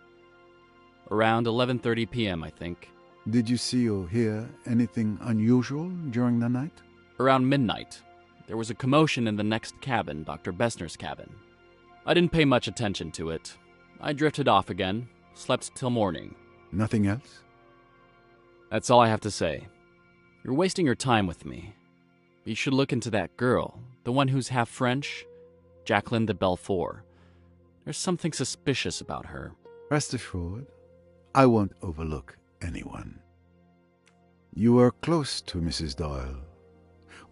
Around 11:30 p.m., I think. Did you see or hear anything unusual during the night? Around midnight, there was a commotion in the next cabin, Dr. Bessner's cabin. I didn't pay much attention to it. I drifted off again, slept till morning. Nothing else? That's all I have to say. You're wasting your time with me. You should look into that girl, the one who's half French, Jacqueline de Belfort. There's something suspicious about her. Rest assured, I won't overlook anyone. You were close to Mrs. Doyle.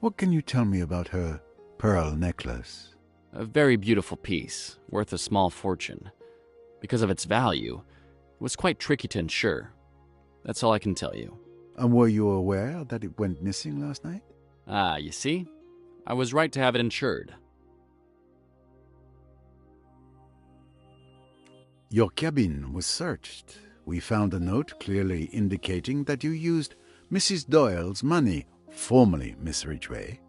What can you tell me about her pearl necklace? A very beautiful piece, worth a small fortune. Because of its value, it was quite tricky to insure. That's all I can tell you. And were you aware that it went missing last night? Ah, you see? I was right to have it insured. Your cabin was searched. We found a note clearly indicating that you used Mrs. Doyle's money, formerly Miss Ridgway,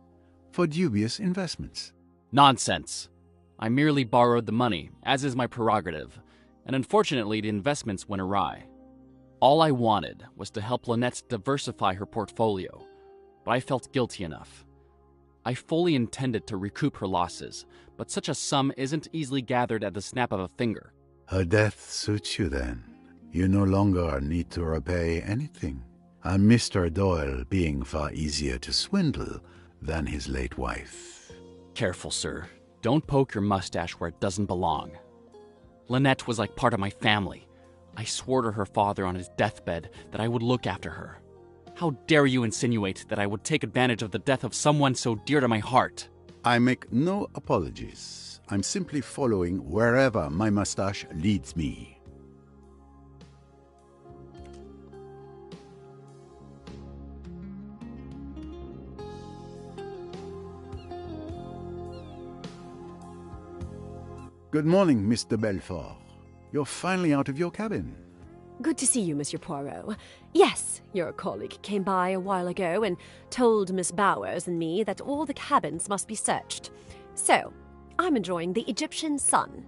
for dubious investments. Nonsense. I merely borrowed the money, as is my prerogative, and unfortunately the investments went awry. All I wanted was to help Lynette diversify her portfolio, but I felt guilty enough. I fully intended to recoup her losses, but such a sum isn't easily gathered at the snap of a finger. Her death suits you then. You no longer need to repay anything, and Mr. Doyle being far easier to swindle than his late wife. Careful, sir. Don't poke your mustache where it doesn't belong. Lynette was like part of my family. I swore to her father on his deathbed that I would look after her. How dare you insinuate that I would take advantage of the death of someone so dear to my heart? I make no apologies. I'm simply following wherever my mustache leads me. Good morning, Mr. Belfort. You're finally out of your cabin. Good to see you, Monsieur Poirot. Yes, your colleague came by a while ago and told Miss Bowers and me that all the cabins must be searched. So, I'm enjoying the Egyptian sun.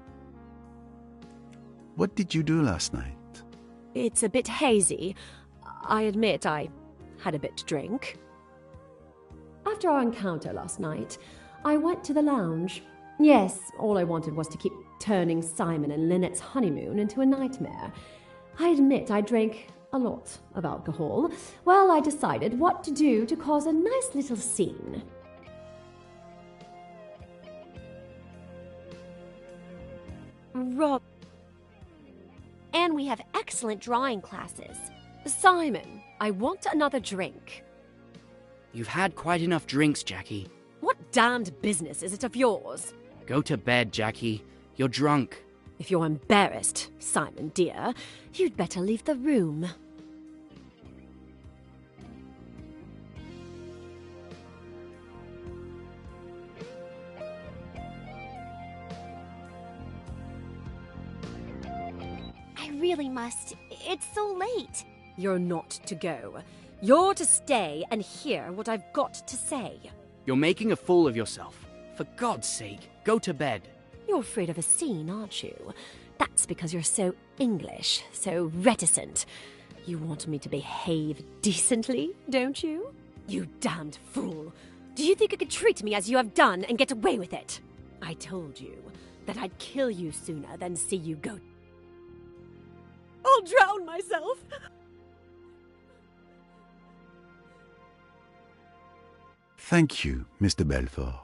What did you do last night? It's a bit hazy. I admit I had a bit to drink. After our encounter last night, I went to the lounge. Yes, all I wanted was to keep turning Simon and Lynette's honeymoon into a nightmare. I admit I drank a lot of alcohol. Well, I decided what to do to cause a nice little scene. Rob. And we have excellent drawing classes. Simon, I want another drink. You've had quite enough drinks, Jackie. What damned business is it of yours? Go to bed, Jackie. You're drunk. If you're embarrassed, Simon dear, you'd better leave the room. I really must. It's so late. You're not to go. You're to stay and hear what I've got to say. You're making a fool of yourself. For God's sake, go to bed. You're afraid of a scene, aren't you? That's because you're so English, so reticent. You want me to behave decently, don't you? You damned fool. Do you think you could treat me as you have done and get away with it? I told you that I'd kill you sooner than see you go. I'll drown myself. Thank you, Mr. Belfort.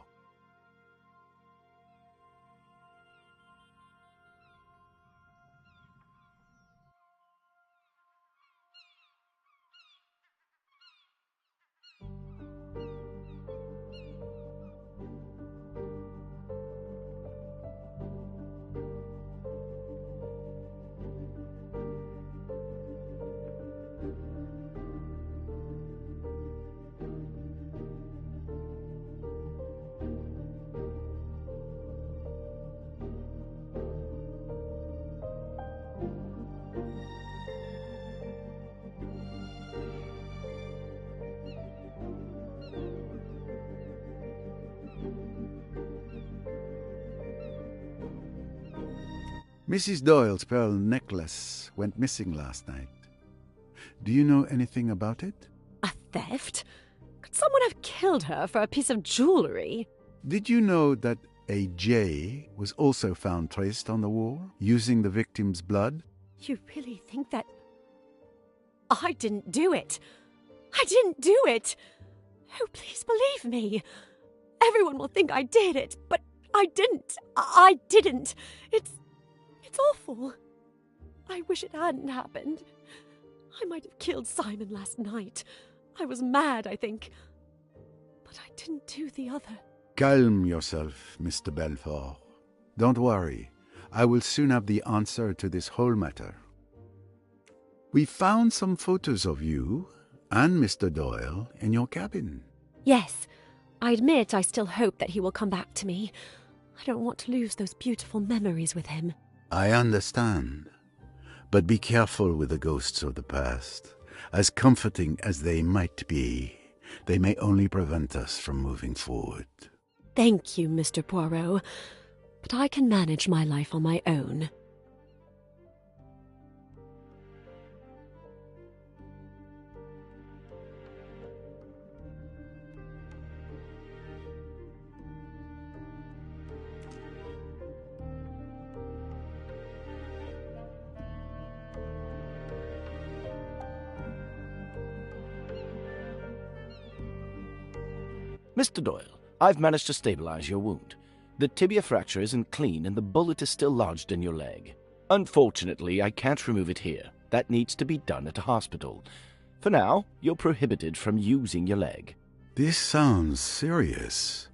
Mrs. Doyle's pearl necklace went missing last night. Do you know anything about it? A theft? Could someone have killed her for a piece of jewellery? Did you know that a J was also found traced on the wall, using the victim's blood? You really think that... I didn't do it. I didn't do it. Oh, please believe me. Everyone will think I did it, but I didn't. I didn't. It's awful. I wish it hadn't happened. I might have killed Simon last night. I was mad, I think. But I didn't do the other. Calm yourself, Mr. Belfort. Don't worry. I will soon have the answer to this whole matter. We found some photos of you and Mr. Doyle in your cabin. Yes, I admit I still hope that he will come back to me. I don't want to lose those beautiful memories with him. I understand. But be careful with the ghosts of the past. As comforting as they might be, they may only prevent us from moving forward. Thank you, Mr. Poirot. But I can manage my life on my own. Mr. Doyle, I've managed to stabilize your wound. The tibia fracture isn't clean and the bullet is still lodged in your leg. Unfortunately, I can't remove it here. That needs to be done at a hospital. For now, you're prohibited from using your leg. This sounds serious.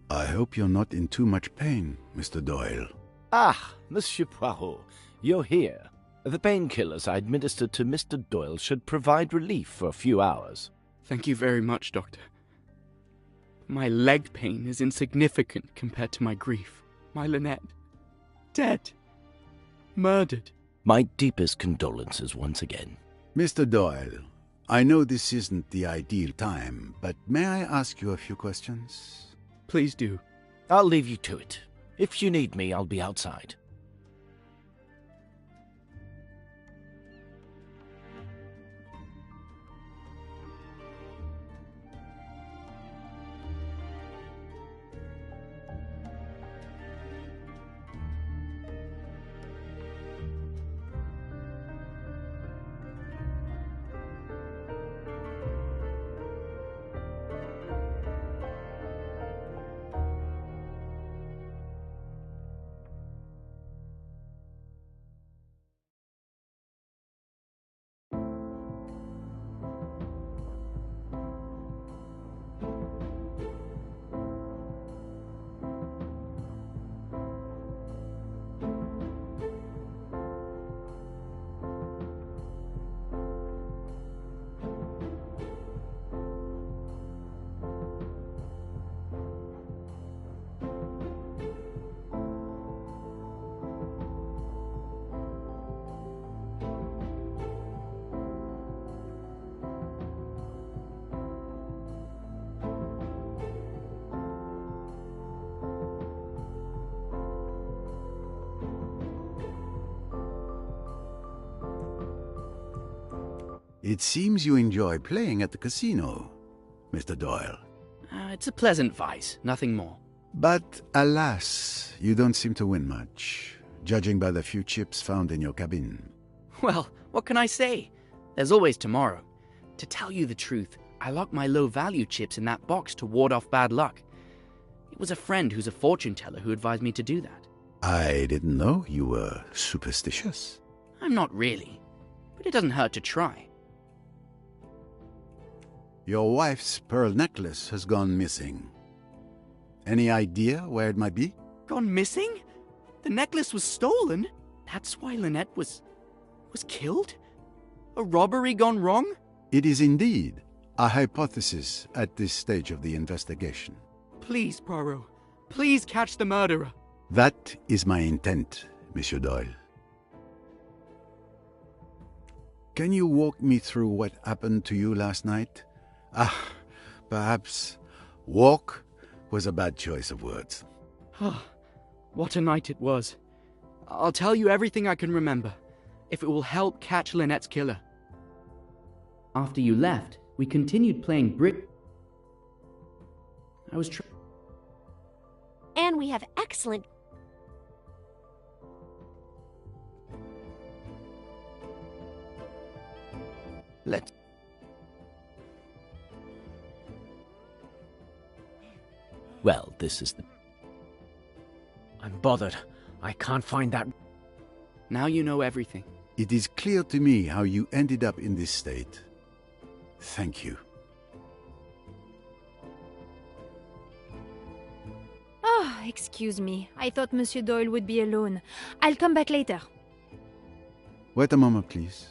I hope you're not in too much pain, Mr. Doyle. Ah, Monsieur Poirot, you're here. The painkillers I administered to Mr. Doyle should provide relief for a few hours. Thank you very much, Doctor. My leg pain is insignificant compared to my grief. My Lynette. Dead. Murdered. My deepest condolences once again. Mr. Doyle, I know this isn't the ideal time, but may I ask you a few questions? Please do. I'll leave you to it. If you need me, I'll be outside. It seems you enjoy playing at the casino, Mr. Doyle. It's a pleasant vice, nothing more. But alas, you don't seem to win much, judging by the few chips found in your cabin. Well, what can I say? There's always tomorrow. To tell you the truth, I locked my low-value chips in that box to ward off bad luck. It was a friend who's a fortune teller who advised me to do that. I didn't know you were superstitious. I'm not really, but it doesn't hurt to try. Your wife's pearl necklace has gone missing. Any idea where it might be? Gone missing? The necklace was stolen? That's why Lynette was killed? A robbery gone wrong? It is indeed a hypothesis at this stage of the investigation. Please, Poirot. Please catch the murderer. That is my intent, Monsieur Doyle. Can you walk me through what happened to you last night? Perhaps walk was a bad choice of words. What a night it was. I'll tell you everything I can remember, if it will help catch Lynette's killer. After you left, we continued playing And we have excellent... Well, this is the... I'm bothered. I can't find that... Now you know everything. It is clear to me how you ended up in this state. Thank you. Oh, excuse me. I thought Monsieur Doyle would be alone. I'll come back later. Wait a moment, please.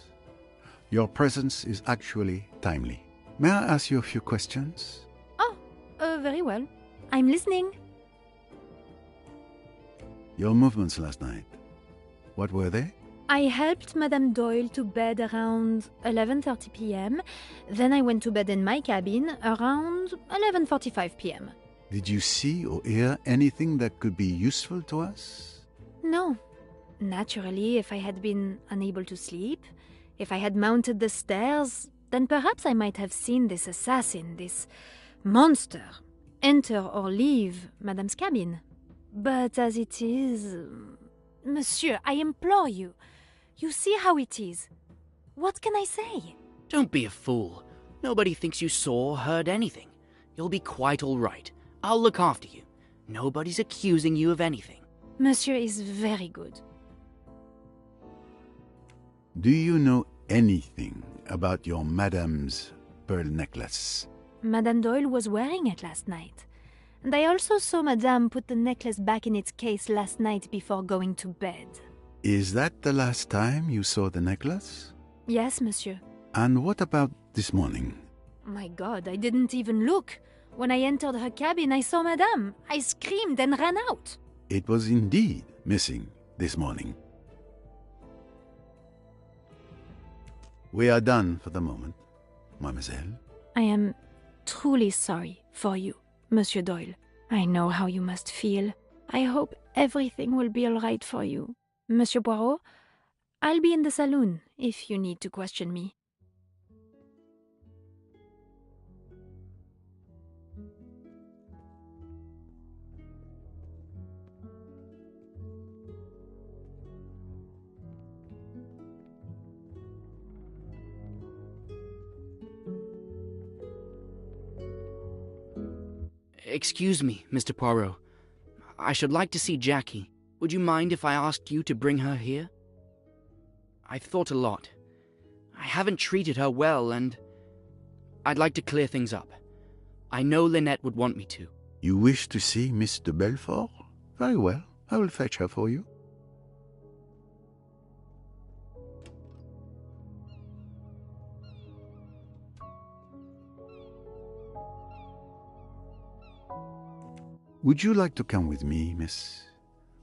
Your presence is actually timely. May I ask you a few questions? Oh, very well. I'm listening. Your movements last night, what were they? I helped Madame Doyle to bed around 11:30 p.m. Then I went to bed in my cabin around 11:45 p.m. Did you see or hear anything that could be useful to us? No. Naturally, if I had been unable to sleep, if I had mounted the stairs, then perhaps I might have seen this assassin, this monster, enter or leave Madame's cabin. But as it is... Monsieur, I implore you. You see how it is. What can I say? Don't be a fool. Nobody thinks you saw or heard anything. You'll be quite all right. I'll look after you. Nobody's accusing you of anything. Monsieur is very good. Do you know anything about your Madame's pearl necklace? Madame Doyle was wearing it last night. And I also saw Madame put the necklace back in its case last night before going to bed. Is that the last time you saw the necklace? Yes, monsieur. And what about this morning? My God, I didn't even look. When I entered her cabin, I saw Madame. I screamed and ran out. It was indeed missing this morning. We are done for the moment, mademoiselle. I am truly sorry for you, Monsieur Doyle. I know how you must feel. I hope everything will be all right for you. Monsieur Poirot, I'll be in the saloon if you need to question me. Excuse me, Mr. Poirot. I should like to see Jackie. Would you mind if I asked you to bring her here? I've thought a lot. I haven't treated her well, and I'd like to clear things up. I know Lynette would want me to. You wish to see Miss de Belfort? Very well. I will fetch her for you. Would you like to come with me, miss?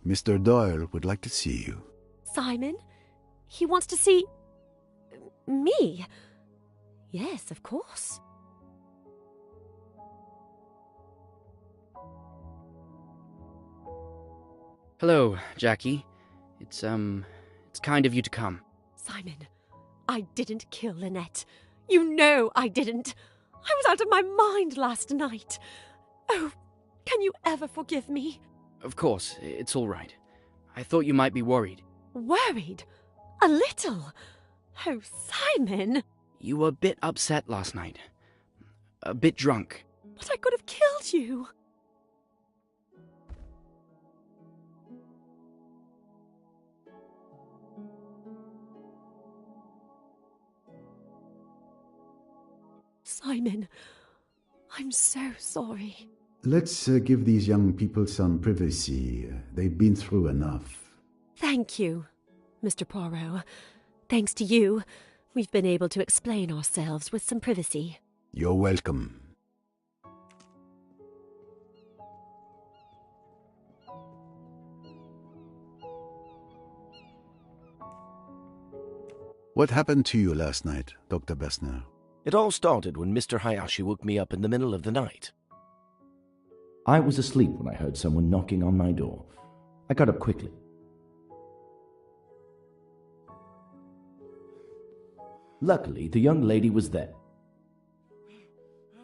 Mr. Doyle would like to see you. Simon? He wants to see... me? Yes, of course. Hello, Jackie. It's kind of you to come. Simon, I didn't kill Lynette. You know I didn't. I was out of my mind last night. Oh, can you ever forgive me? Of course, it's all right. I thought you might be worried. Worried? A little? Oh, Simon! You were a bit upset last night. A bit drunk. But I could have killed you. Simon, I'm so sorry. Let's give these young people some privacy. They've been through enough. Thank you, Mr. Poirot. Thanks to you, we've been able to explain ourselves with some privacy. You're welcome. What happened to you last night, Dr. Bessner? It all started when Mr. Hayashi woke me up in the middle of the night. I was asleep when I heard someone knocking on my door. I got up quickly. Luckily, the young lady was there.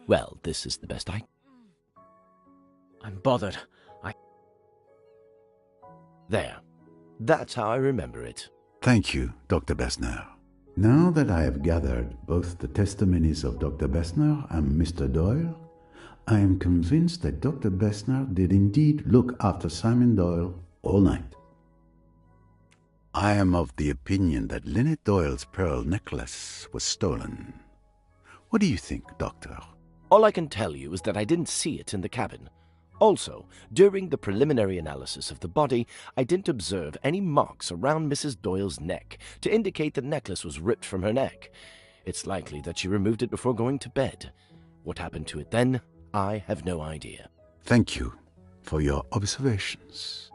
Well, this is the best I'm bothered. There. That's how I remember it. Thank you, Dr. Bessner. Now that I have gathered both the testimonies of Dr. Bessner and Mr. Doyle, I am convinced that Dr. Bessner did indeed look after Simon Doyle all night. I am of the opinion that Lynette Doyle's pearl necklace was stolen. What do you think, Doctor? All I can tell you is that I didn't see it in the cabin. Also, during the preliminary analysis of the body, I didn't observe any marks around Mrs. Doyle's neck to indicate the necklace was ripped from her neck. It's likely that she removed it before going to bed. What happened to it then, I have no idea. Thank you for your observations.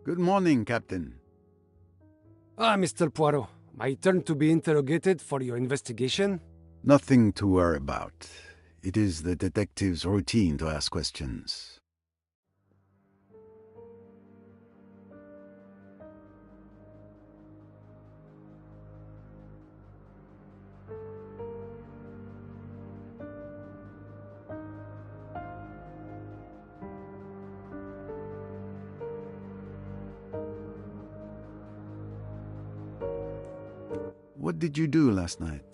Good morning, Captain. Ah, Mr. Poirot, my turn to be interrogated for your investigation? Nothing to worry about. It is the detective's routine to ask questions. What did you do last night?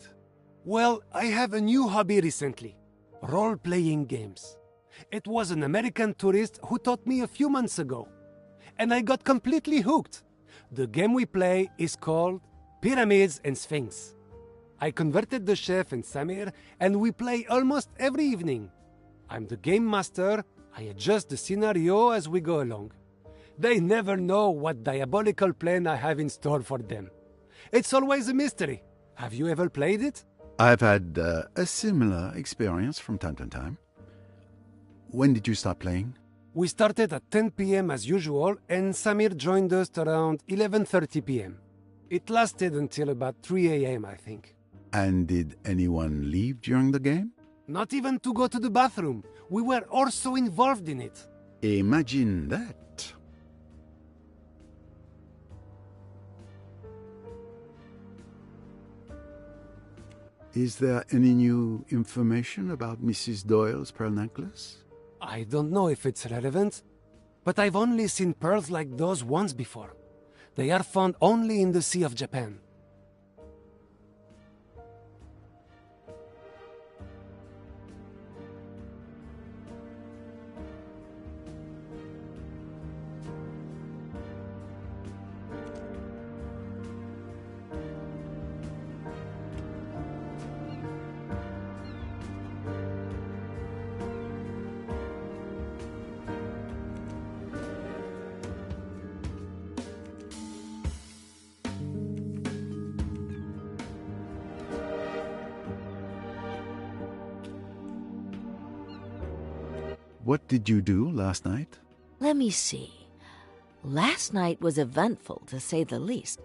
Well, I have a new hobby recently. Role-playing games. It was an American tourist who taught me a few months ago. And I got completely hooked. The game we play is called Pyramids and Sphinx. I converted the chef and Samir, and we play almost every evening. I'm the game master. I adjust the scenario as we go along. They never know what diabolical plan I have in store for them. It's always a mystery. Have you ever played it? I've had a similar experience from time to time. When did you start playing? We started at 10 p.m. as usual, and Samir joined us around 11:30 p.m. It lasted until about 3 a.m., I think. And did anyone leave during the game? Not even to go to the bathroom. We were also involved in it. Imagine that. Is there any new information about Mrs. Doyle's pearl necklace? I don't know if it's relevant, but I've only seen pearls like those once before. They are found only in the Sea of Japan. What did you do last night? Let me see. Last night was eventful, to say the least.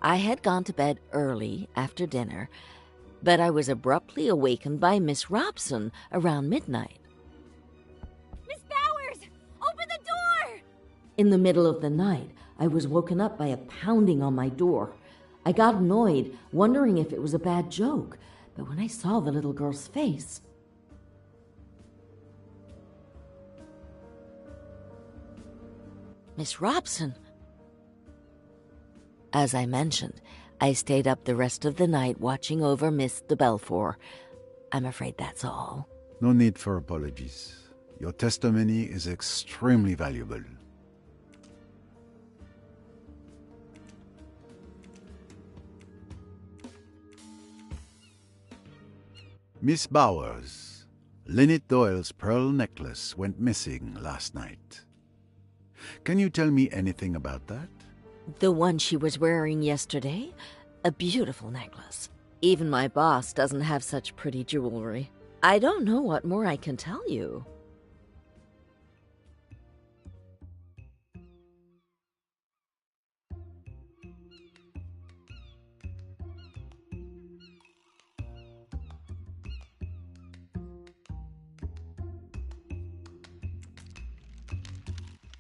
I had gone to bed early after dinner, but I was abruptly awakened by Miss Robson around midnight. Miss Bowers! Open the door! In the middle of the night, I was woken up by a pounding on my door. I got annoyed, wondering if it was a bad joke, but when I saw the little girl's face... Miss Robson. As I mentioned, I stayed up the rest of the night watching over Miss de Belfort. I'm afraid that's all. No need for apologies. Your testimony is extremely valuable. Miss Bowers, Lynette Doyle's pearl necklace went missing last night. Can you tell me anything about that? The one she was wearing yesterday? A beautiful necklace. Even my boss doesn't have such pretty jewelry. I don't know what more I can tell you.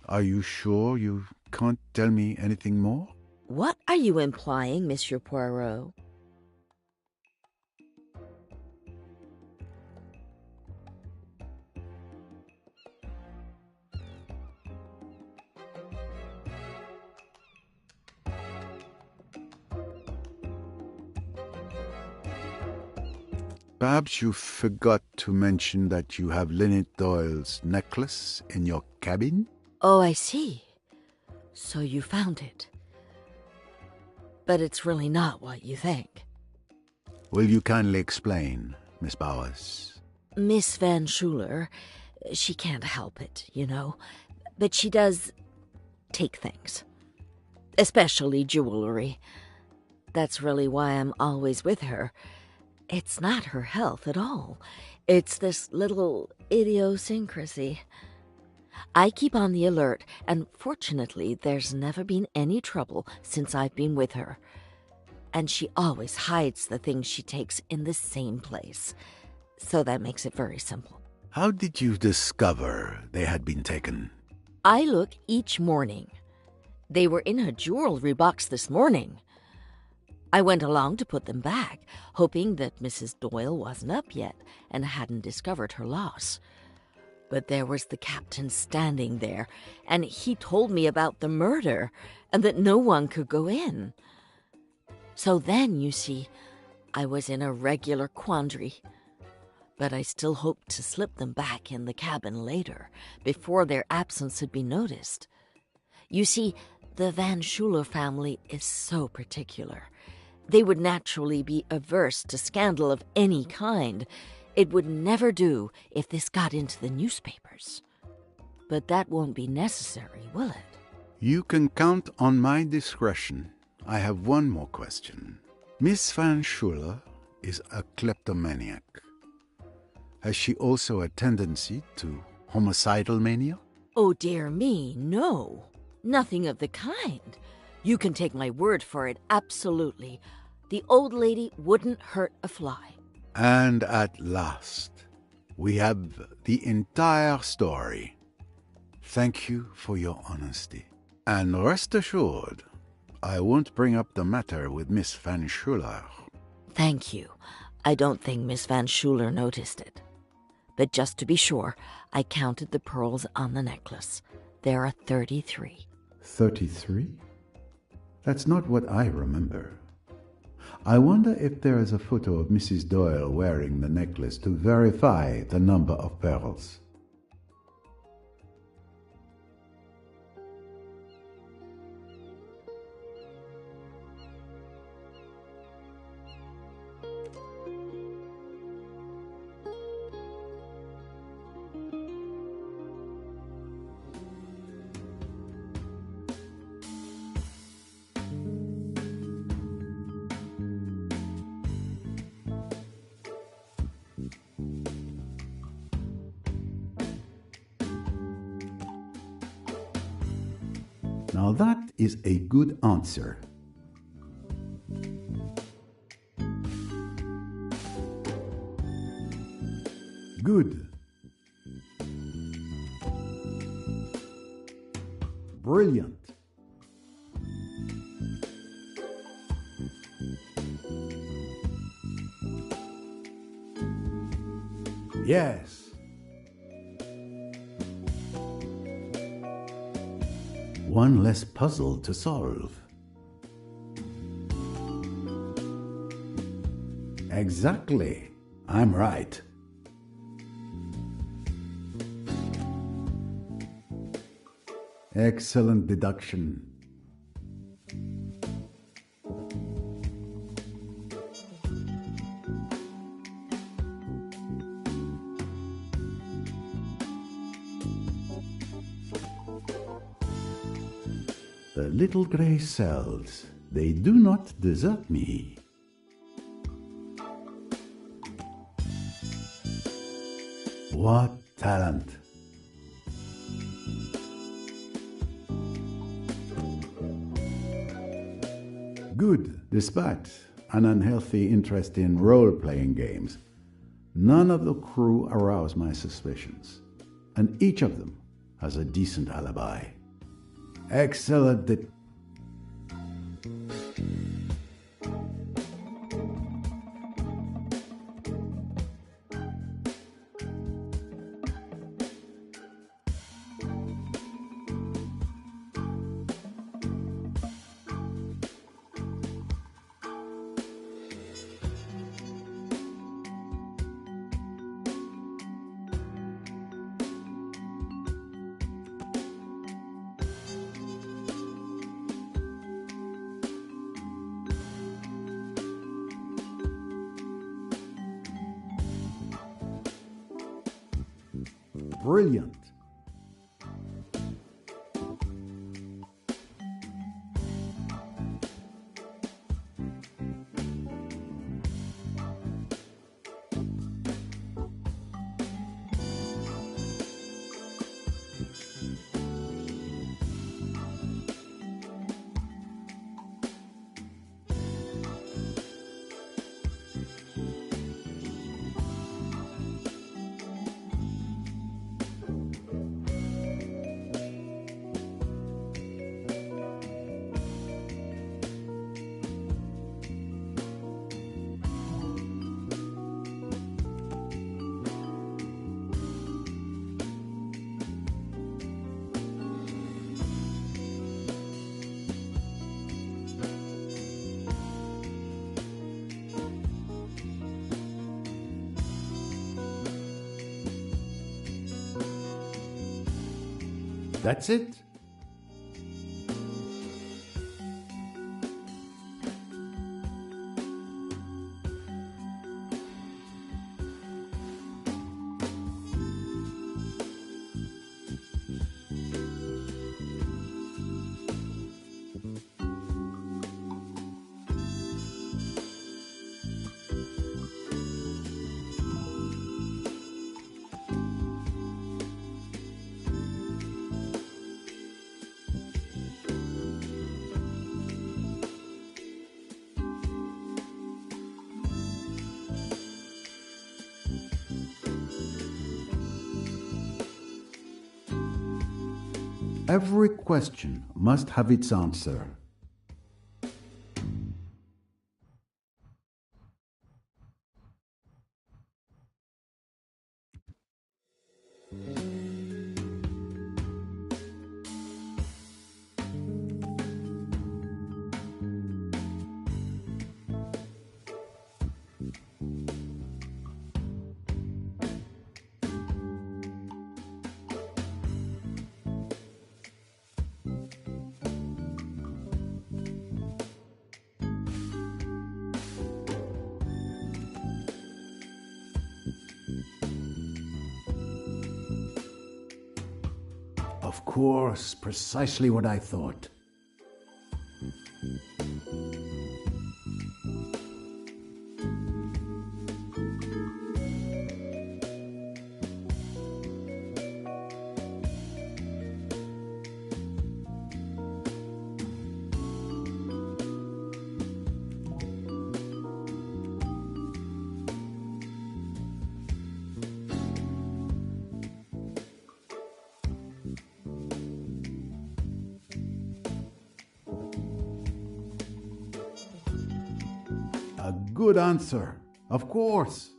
Are you sure you can't tell me anything more? What are you implying, Monsieur Poirot? Perhaps you forgot to mention that you have Lynette Doyle's necklace in your cabin? Oh, I see. So you found it. But it's really not what you think. Will you kindly explain, Miss Bowers? Miss Van Schuler, she can't help it, you know. But she does take things. Especially jewelry. That's really why I'm always with her. It's not her health at all. It's this little idiosyncrasy. I keep on the alert, and fortunately there's never been any trouble since I've been with her. And she always hides the things she takes in the same place. So that makes it very simple. How did you discover they had been taken? I look each morning. They were in her jewelry box this morning. I went along to put them back, hoping that Mrs. Doyle wasn't up yet and hadn't discovered her loss. But there was the captain standing there, and he told me about the murder and that no one could go in. So then, you see, I was in a regular quandary. But I still hoped to slip them back in the cabin later, before their absence had been noticed. You see, the Van Schuler family is so particular. They would naturally be averse to scandal of any kind. It would never do if this got into the newspapers. But that won't be necessary, will it? You can count on my discretion. I have one more question. Miss Van Schuler is a kleptomaniac. Has she also a tendency to homicidal mania? Oh, dear me, no. Nothing of the kind. You can take my word for it, absolutely. The old lady wouldn't hurt a fly. And at last, we have the entire story. Thank you for your honesty. And rest assured, I won't bring up the matter with Miss Van Schuler. Thank you. I don't think Miss Van Schuler noticed it. But just to be sure, I counted the pearls on the necklace. There are 33. 33? That's not what I remember. I wonder if there is a photo of Mrs. Doyle wearing the necklace to verify the number of pearls. Now that is a good answer. Good. Brilliant. Yes. One less puzzle to solve. Exactly. I'm right. Excellent deduction. The little grey cells, they do not desert me. What talent! Good, despite an unhealthy interest in role-playing games. None of the crew aroused my suspicions, and each of them has a decent alibi. Excellent. Brilliant. That's it? Every question must have its answer. Of course, precisely what I thought. A good answer, of course.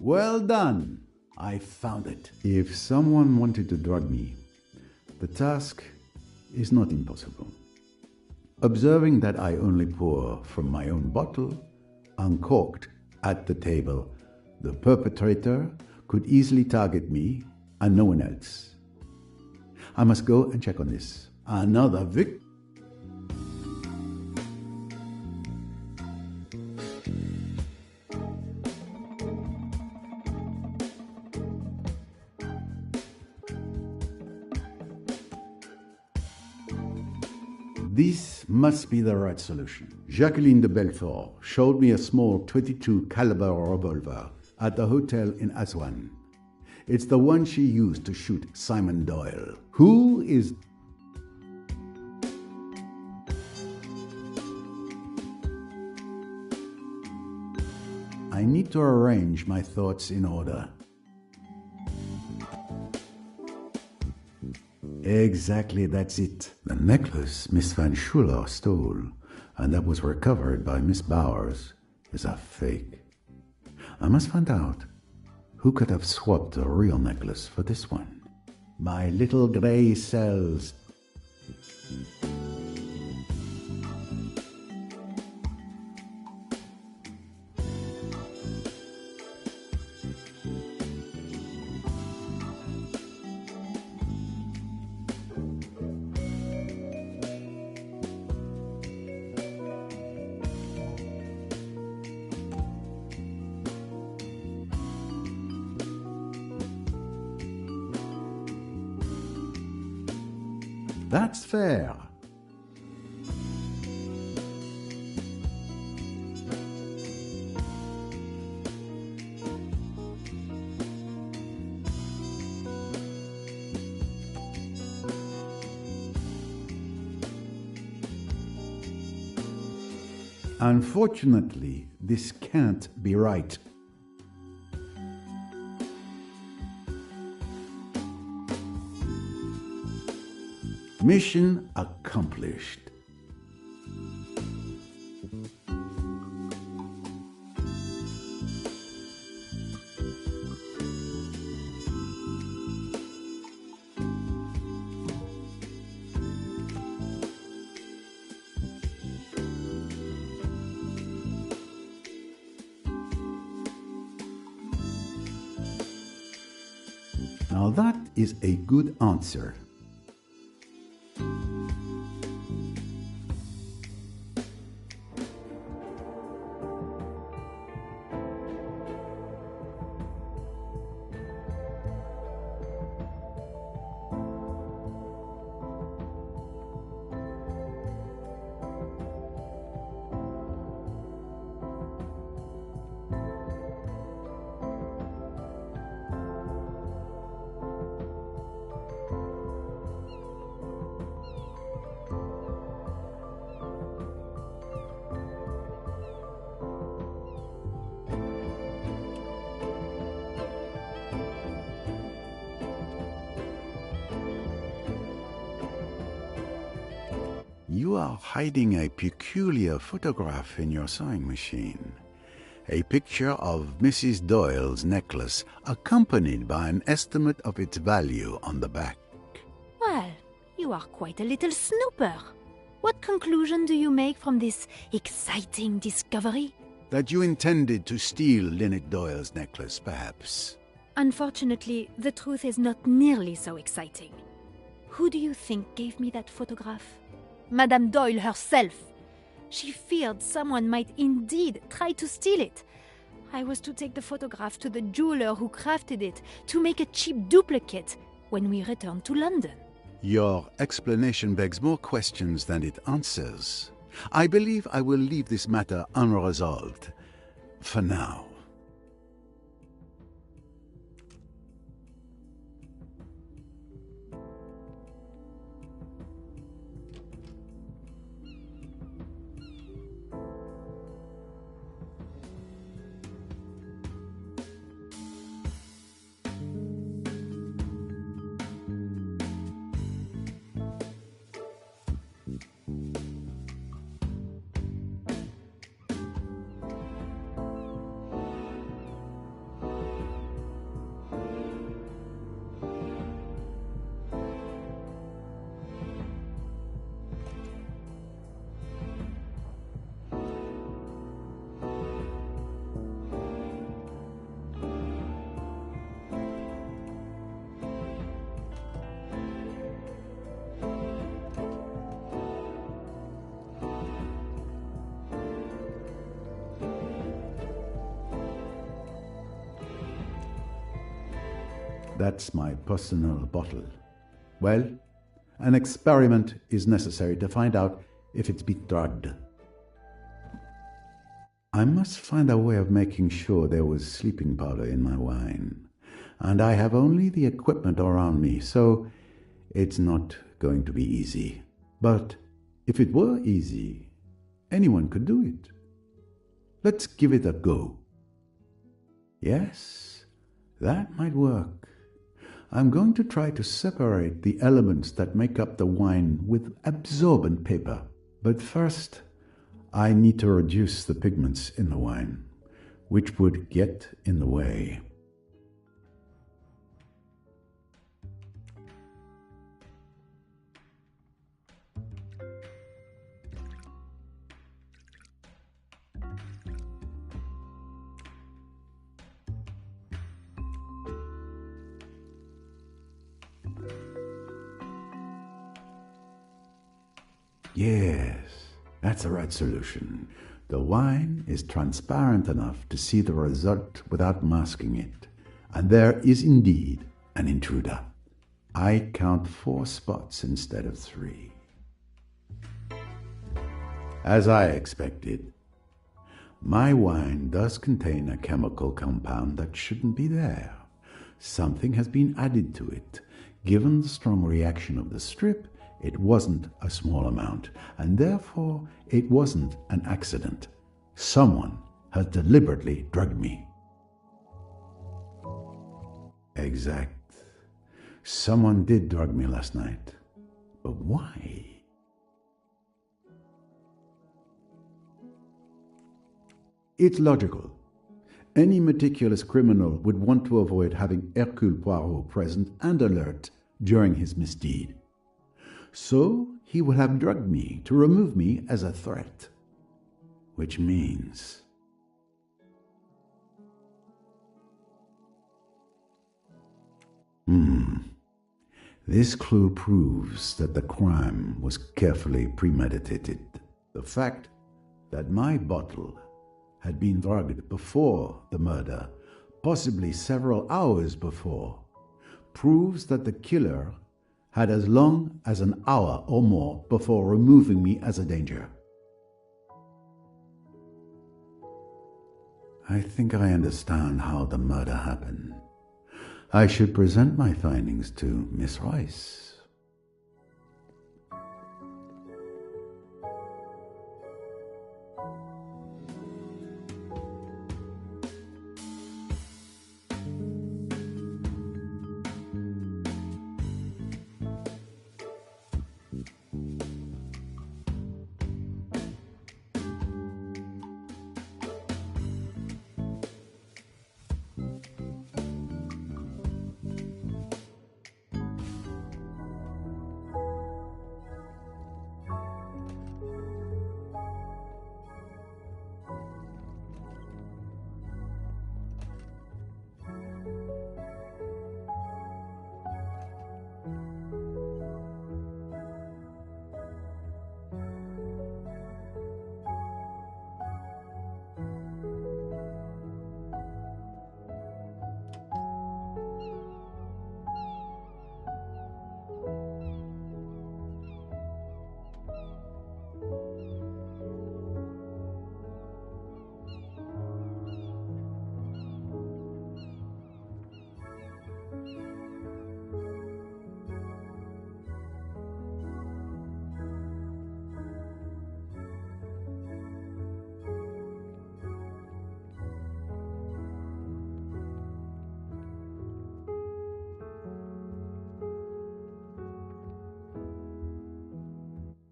Well done. I found it. If someone wanted to drug me, the task is not impossible. Observing that I only pour from my own bottle, uncorked at the table, the perpetrator could easily target me and no one else. I must go and check on this. Another victim. This must be the right solution. Jacqueline de Belfort showed me a small .22 caliber revolver at the hotel in Aswan. It's the one she used to shoot Simon Doyle. Who is... I need to arrange my thoughts in order. Exactly, that's it. The necklace Miss Van Schuler stole, and that was recovered by Miss Bowers, is a fake. I must find out who could have swapped the real necklace for this one. My little grey cells. That's fair. Unfortunately, this can't be right. Mission accomplished. Now that is a good answer. You are hiding a peculiar photograph in your sewing machine. A picture of Mrs. Doyle's necklace, accompanied by an estimate of its value on the back. Well, you are quite a little snooper. What conclusion do you make from this exciting discovery? That you intended to steal Lynette Doyle's necklace, perhaps. Unfortunately, the truth is not nearly so exciting. Who do you think gave me that photograph? Madame Doyle herself. She feared someone might indeed try to steal it. I was to take the photograph to the jeweler who crafted it to make a cheap duplicate when we returned to London. Your explanation begs more questions than it answers. I believe I will leave this matter unresolved. For now. That's my personal bottle. Well, an experiment is necessary to find out if it's been drugged. I must find a way of making sure there was sleeping powder in my wine. And I have only the equipment around me, so it's not going to be easy. But if it were easy, anyone could do it. Let's give it a go. Yes, that might work. I'm going to try to separate the elements that make up the wine with absorbent paper. But first, I need to reduce the pigments in the wine, which would get in the way. Yes, that's the right solution. The wine is transparent enough to see the result without masking it. And there is indeed an intruder. I count 4 spots instead of 3. As I expected, my wine does contain a chemical compound that shouldn't be there. Something has been added to it. Given the strong reaction of the strip, it wasn't a small amount, and therefore it wasn't an accident. Someone has deliberately drugged me. Exact. Someone did drug me last night. But why? It's logical. Any meticulous criminal would want to avoid having Hercule Poirot present and alert during his misdeed. So he would have drugged me to remove me as a threat. Which means... This clue proves that the crime was carefully premeditated. The fact that my bottle had been drugged before the murder, possibly several hours before, proves that the killer had as long as an hour or more before removing me as a danger. I think I understand how the murder happened. I should present my findings to Miss Royce.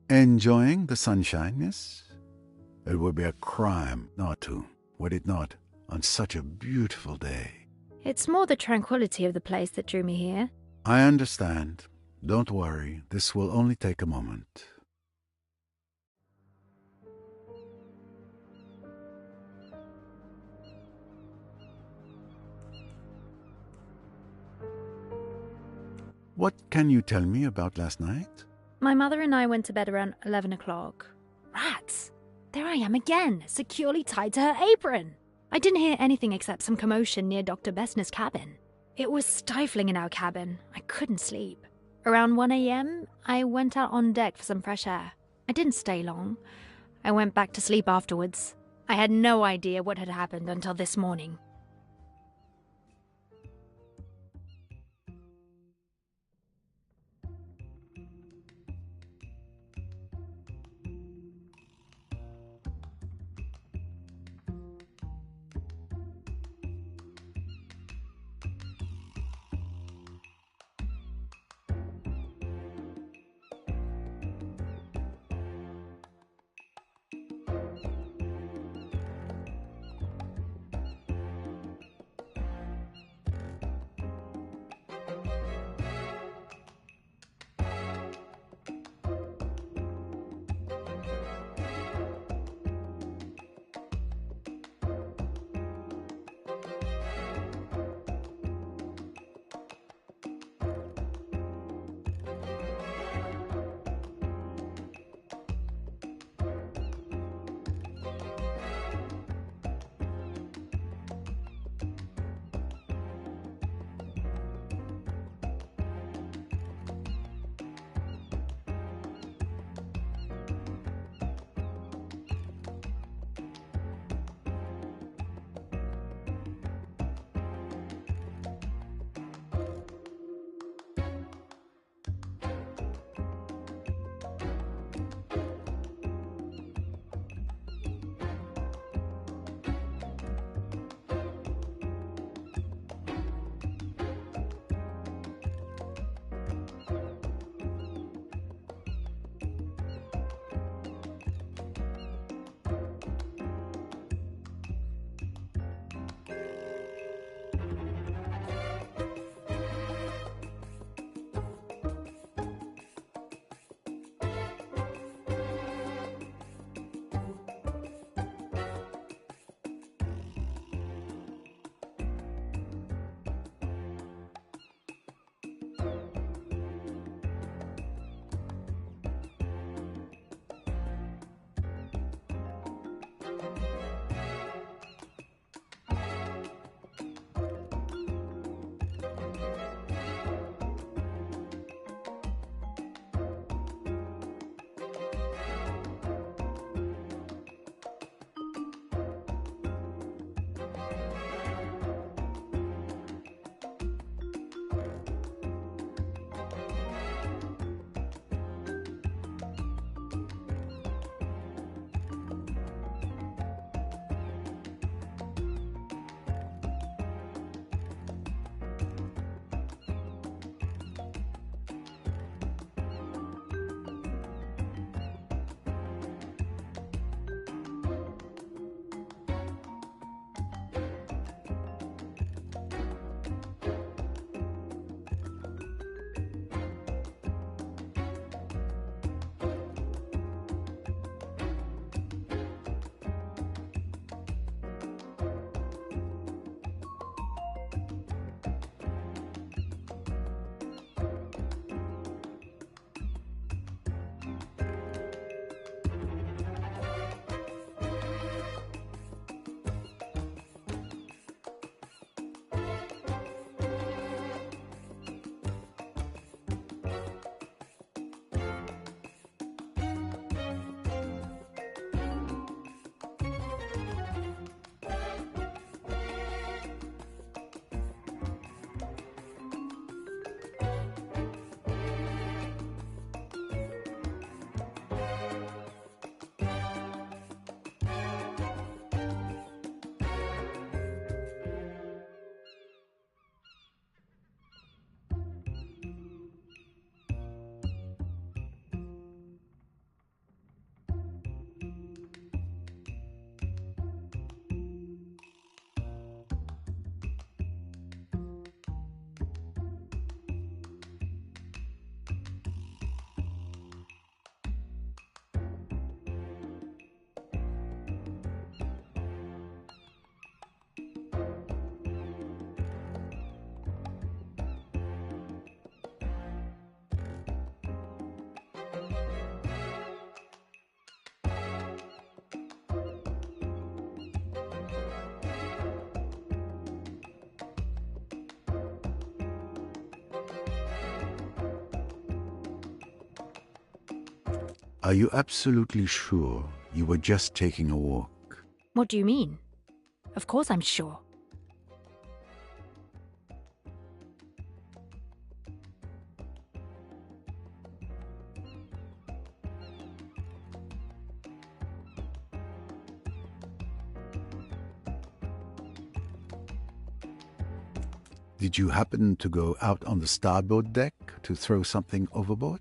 Enjoying the sunshine, miss? It would be a crime not to, would it not, on such a beautiful day? It's more the tranquility of the place that drew me here. I understand. Don't worry, this will only take a moment. What can you tell me about last night? My mother and I went to bed around 11 o'clock. Rats! There I am again, securely tied to her apron. I didn't hear anything except some commotion near Dr. Bessner's cabin. It was stifling in our cabin. I couldn't sleep. Around 1 a.m., I went out on deck for some fresh air. I didn't stay long. I went back to sleep afterwards. I had no idea what had happened until this morning. Are you absolutely sure you were just taking a walk? What do you mean? Of course I'm sure. Did you happen to go out on the starboard deck to throw something overboard?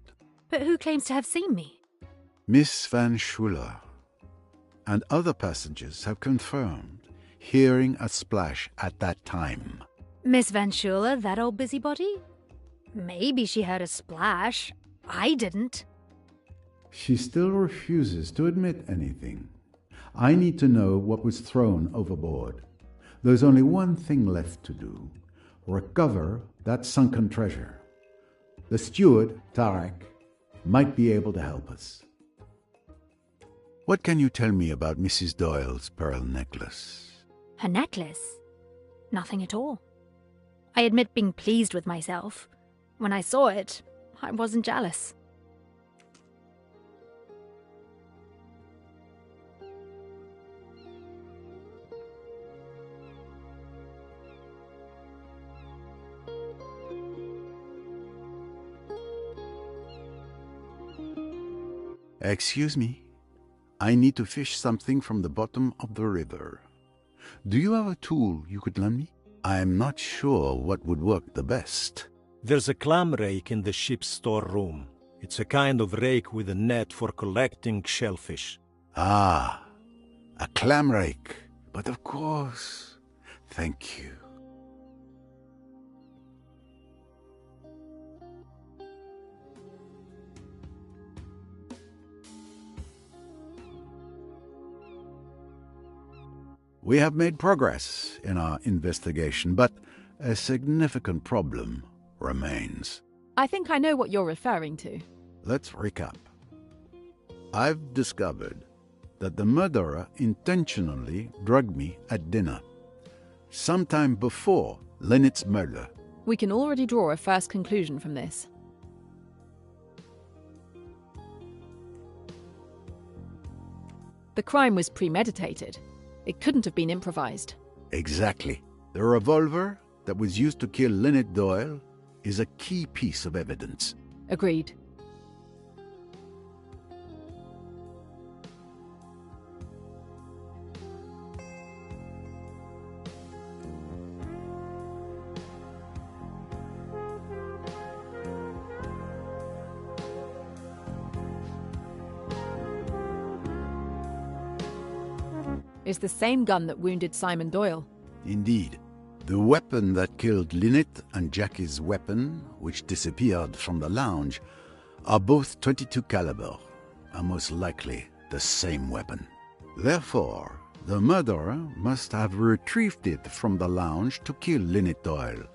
But who claims to have seen me? Miss Van Schuler and other passengers have confirmed hearing a splash at that time. Miss Van Schuler, that old busybody? Maybe she heard a splash. I didn't. She still refuses to admit anything. I need to know what was thrown overboard. There's only one thing left to do. Recover that sunken treasure. The steward, Tarek, might be able to help us. What can you tell me about Mrs. Doyle's pearl necklace? Her necklace? Nothing at all. I admit being pleased with myself. When I saw it, I wasn't jealous. Excuse me. I need to fish something from the bottom of the river. Do you have a tool you could lend me? I am not sure what would work the best. There's a clam rake in the ship's storeroom. It's a kind of rake with a net for collecting shellfish. Ah, a clam rake. But of course. Thank you. We have made progress in our investigation, but a significant problem remains. I think I know what you're referring to. Let's recap. I've discovered that the murderer intentionally drugged me at dinner, sometime before Lynette's murder. We can already draw a first conclusion from this. The crime was premeditated. It couldn't have been improvised. Exactly. The revolver that was used to kill Lynette Doyle is a key piece of evidence. Agreed. It's the same gun that wounded Simon Doyle. Indeed. The weapon that killed Lynette and Jackie's weapon, which disappeared from the lounge, are both .22 caliber, and most likely the same weapon. Therefore, the murderer must have retrieved it from the lounge to kill Lynette Doyle,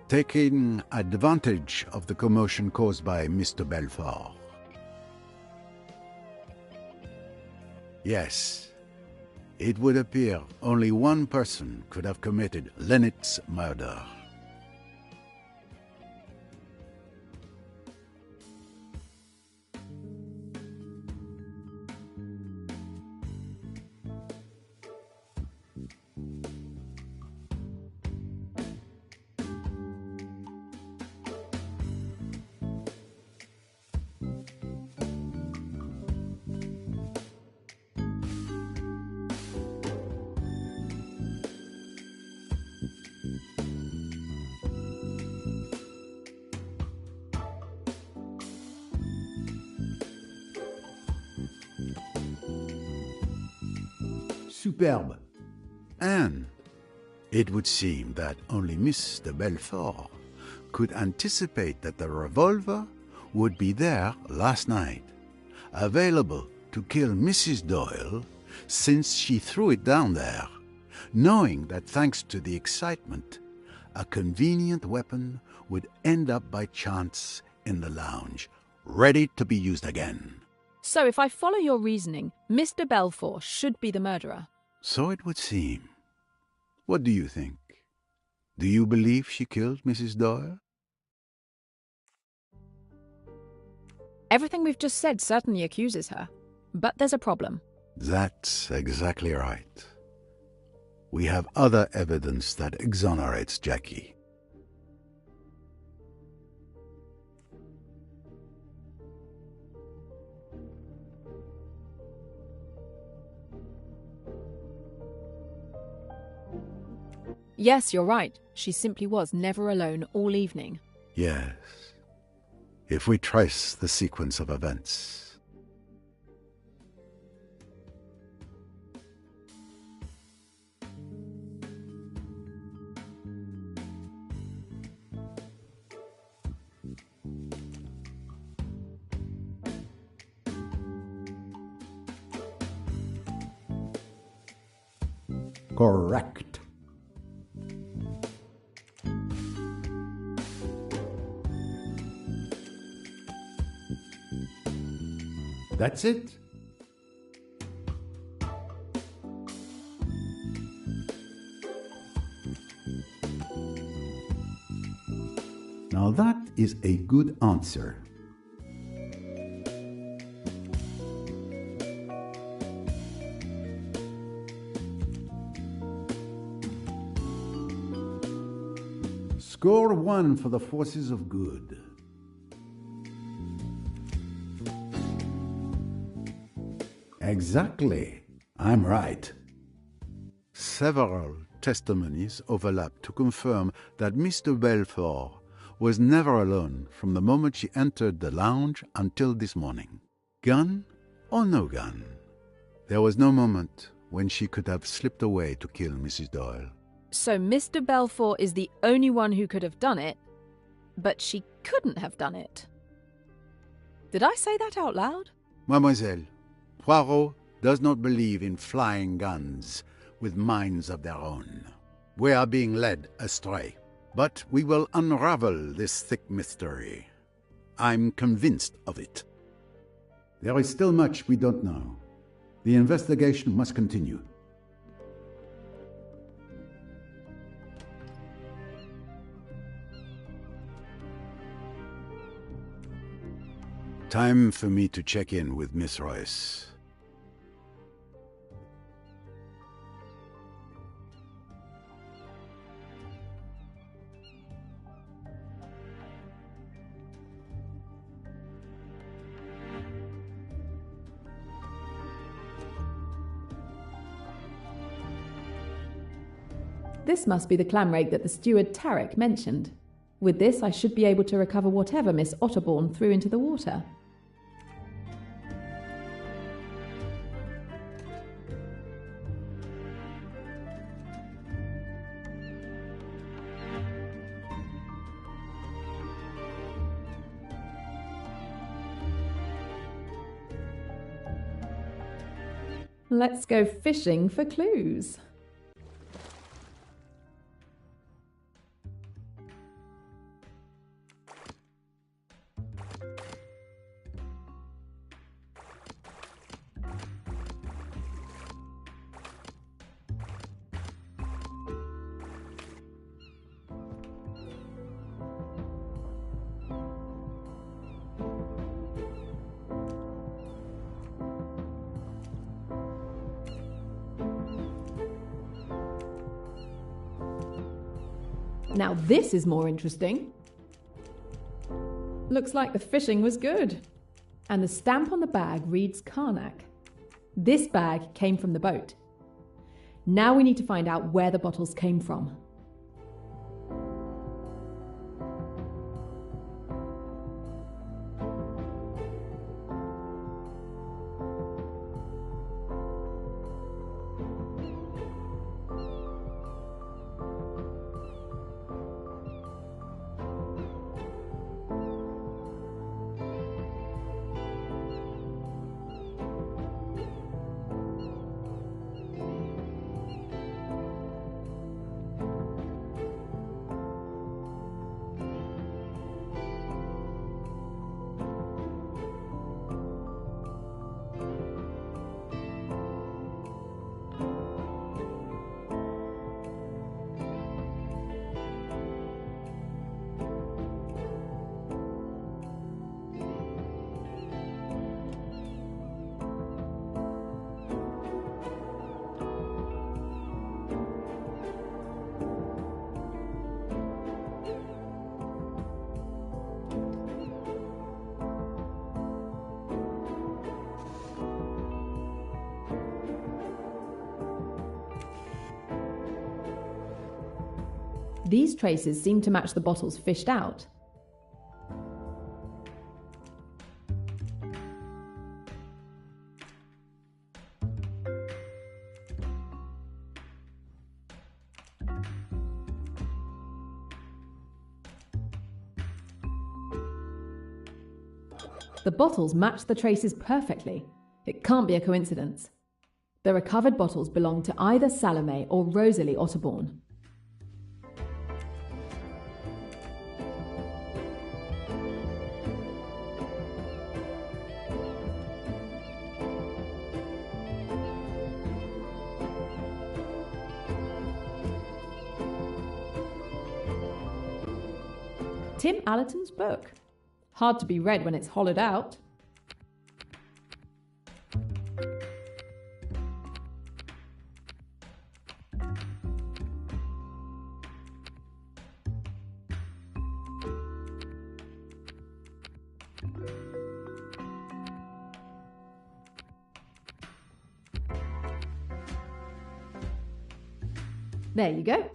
taking advantage of the commotion caused by Mr. Belfort. Yes, it would appear only one person could have committed Lynette's murder. Superbe. And it would seem that only Mr. Belfort could anticipate that the revolver would be there last night, available to kill Mrs. Doyle since she threw it down there, knowing that thanks to the excitement, a convenient weapon would end up by chance in the lounge, ready to be used again. So if I follow your reasoning, Mr. Belfort should be the murderer. So it would seem. What do you think? Do you believe she killed Mrs. Doyle? Everything we've just said certainly accuses her. But there's a problem. That's exactly right. We have other evidence that exonerates Jackie. Yes, you're right. She simply was never alone all evening. Yes. If we trace the sequence of events. Correct. That's it. Now that is a good answer. Score 1 for the forces of good. Exactly. I'm right. Several testimonies overlap to confirm that Mr. Belfort was never alone from the moment she entered the lounge until this morning. Gun or no gun, there was no moment when she could have slipped away to kill Mrs. Doyle. So Mr. Belfort is the only one who could have done it, but she couldn't have done it. Did I say that out loud? Mademoiselle, Poirot does not believe in flying guns with minds of their own. We are being led astray. But we will unravel this thick mystery. I'm convinced of it. There is still much we don't know. The investigation must continue. Time for me to check in with Miss Royce. This must be the clam rake that the steward Tarek mentioned. With this, I should be able to recover whatever Miss Otterbourne threw into the water. Let's go fishing for clues. Now this is more interesting. Looks like the fishing was good. And the stamp on the bag reads Karnak. This bag came from the boat. Now we need to find out where the bottles came from. These traces seem to match the bottles fished out. The bottles match the traces perfectly. It can't be a coincidence. The recovered bottles belong to either Salome or Rosalie Otterbourne. Tim Allerton's book. Hard to be read when it's hollowed out. There you go.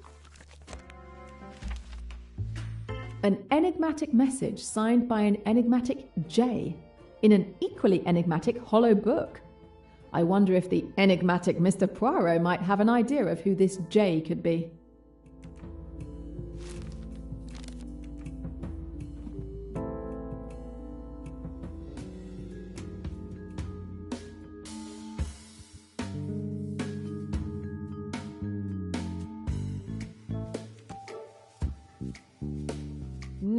An enigmatic message signed by an enigmatic J in an equally enigmatic hollow book. I wonder if the enigmatic Mr. Poirot might have an idea of who this J could be.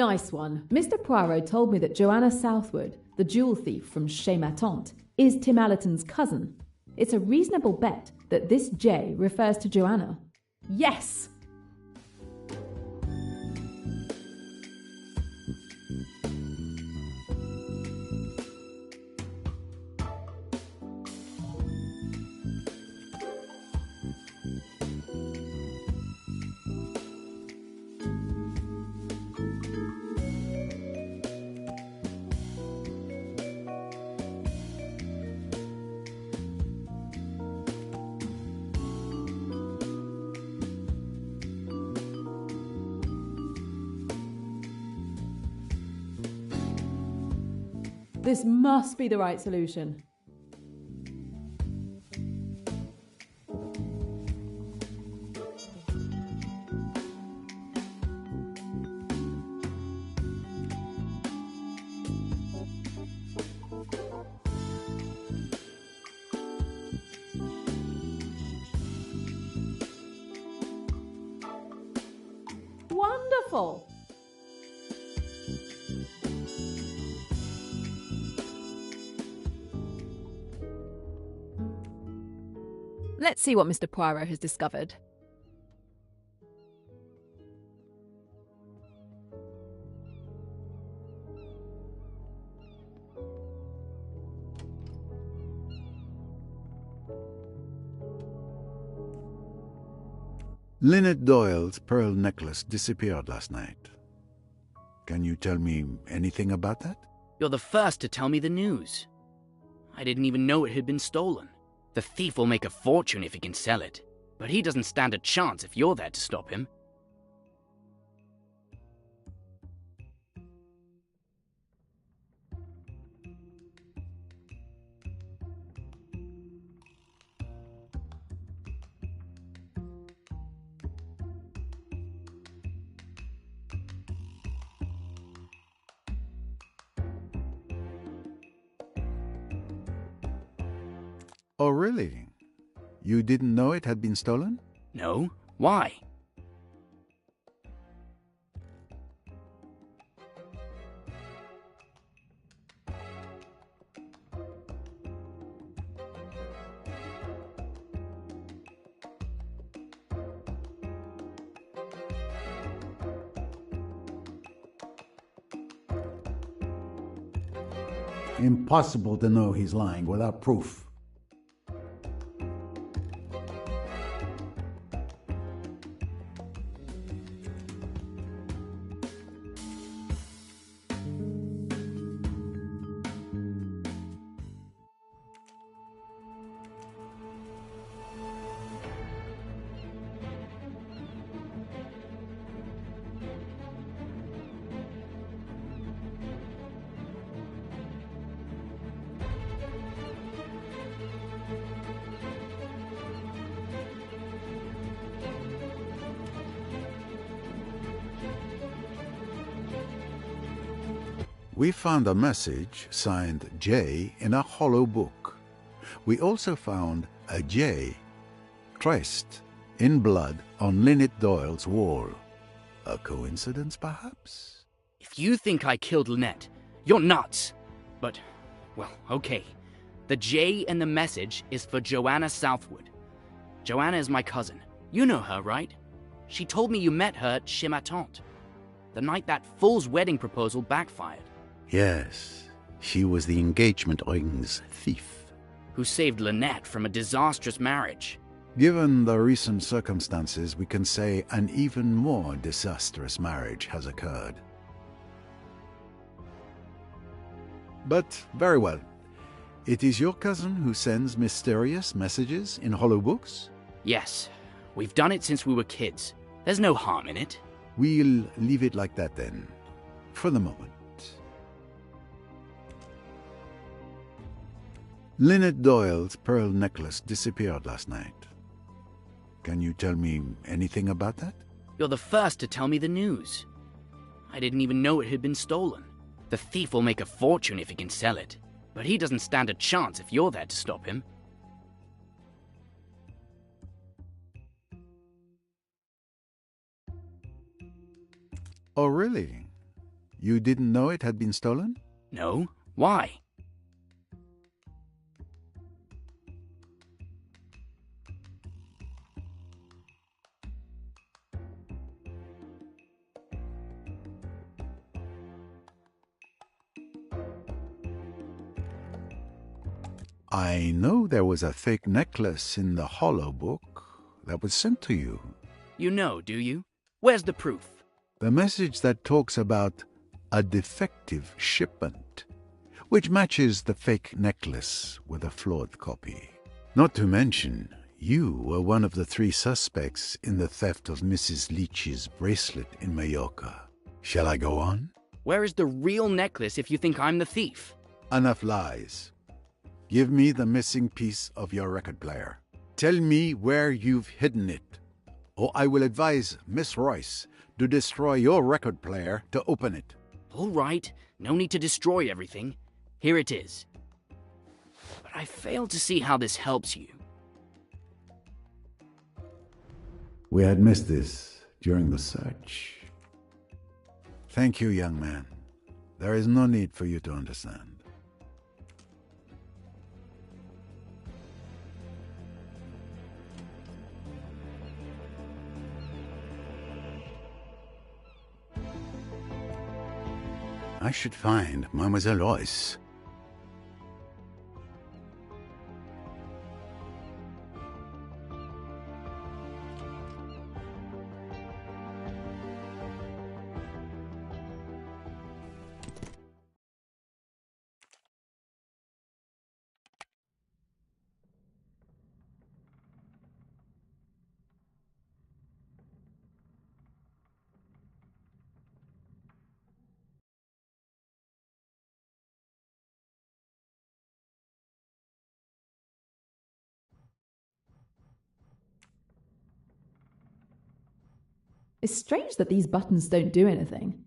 Nice one. Mr. Poirot told me that Joanna Southwood, the jewel thief from Chez Ma Tante, is Tim Allerton's cousin. It's a reasonable bet that this J refers to Joanna. Yes! This must be the right solution. Wonderful! Let's see what Mr. Poirot has discovered. Lynette Doyle's pearl necklace disappeared last night. Can you tell me anything about that? You're the first to tell me the news. I didn't even know it had been stolen. The thief will make a fortune if he can sell it, but he doesn't stand a chance if you're there to stop him. Oh, really? You didn't know it had been stolen? No. Why? Impossible to know he's lying without proof. We found a message signed J in a hollow book. We also found a J traced in blood on Lynette Doyle's wall. A coincidence, perhaps? If you think I killed Lynette, you're nuts. But, well, okay. The J in the message is for Joanna Southwood. Joanna is my cousin. You know her, right? She told me you met her at Chez Ma Tante, the night that fool's wedding proposal backfired. Yes, she was the engagement ring's thief. Who saved Lynette from a disastrous marriage. Given the recent circumstances, we can say an even more disastrous marriage has occurred. But, very well. It is your cousin who sends mysterious messages in hollow books? Yes. We've done it since we were kids. There's no harm in it. We'll leave it like that then, for the moment. Lynette Doyle's pearl necklace disappeared last night. Can you tell me anything about that? You're the first to tell me the news. I didn't even know it had been stolen. The thief will make a fortune if he can sell it, but he doesn't stand a chance if you're there to stop him. Oh, really? You didn't know it had been stolen? No. Why? I know there was a fake necklace in the hollow book that was sent to you. You know, do you? Where's the proof? The message that talks about a defective shipment, which matches the fake necklace with a flawed copy. Not to mention, you were one of the 3 suspects in the theft of Mrs. Leach's bracelet in Mallorca. Shall I go on? Where is the real necklace if you think I'm the thief? Enough lies. Give me the missing piece of your record player. Tell me where you've hidden it, or I will advise Miss Royce to destroy your record player to open it. All right, no need to destroy everything. Here it is. But I fail to see how this helps you. We had missed this during the search. Thank you, young man. There is no need for you to understand. I should find Mademoiselle Royce. It's strange that these buttons don't do anything.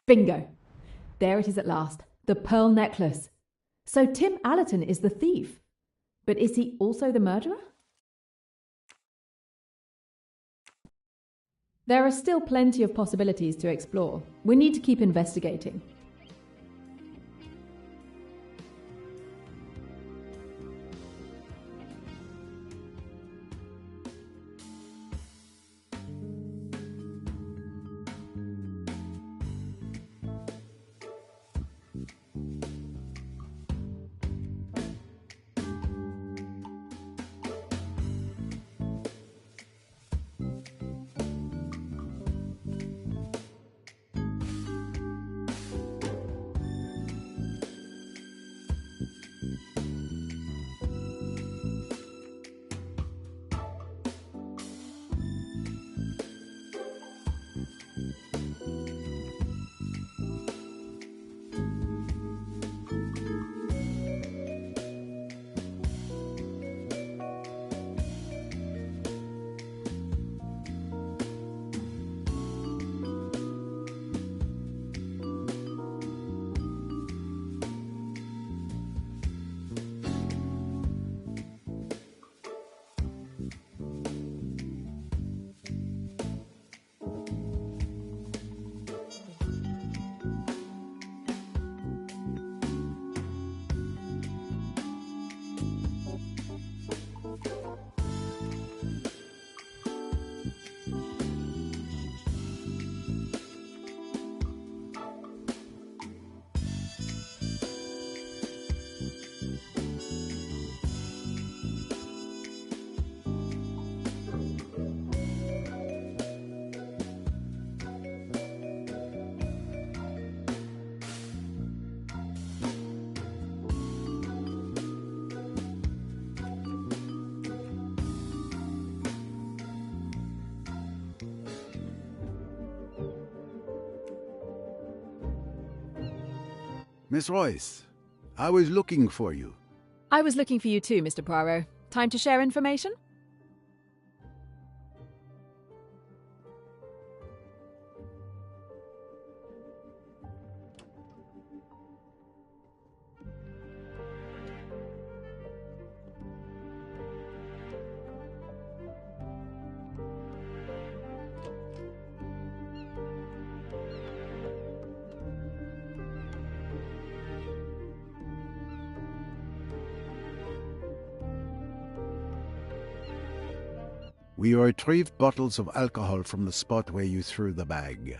Bingo! There it is at last. The pearl necklace. So Tim Allerton is the thief. But is he also the murderer? There are still plenty of possibilities to explore. We need to keep investigating. Miss Royce, I was looking for you. I was looking for you too, Mr. Poirot. Time to share information? We retrieved bottles of alcohol from the spot where you threw the bag.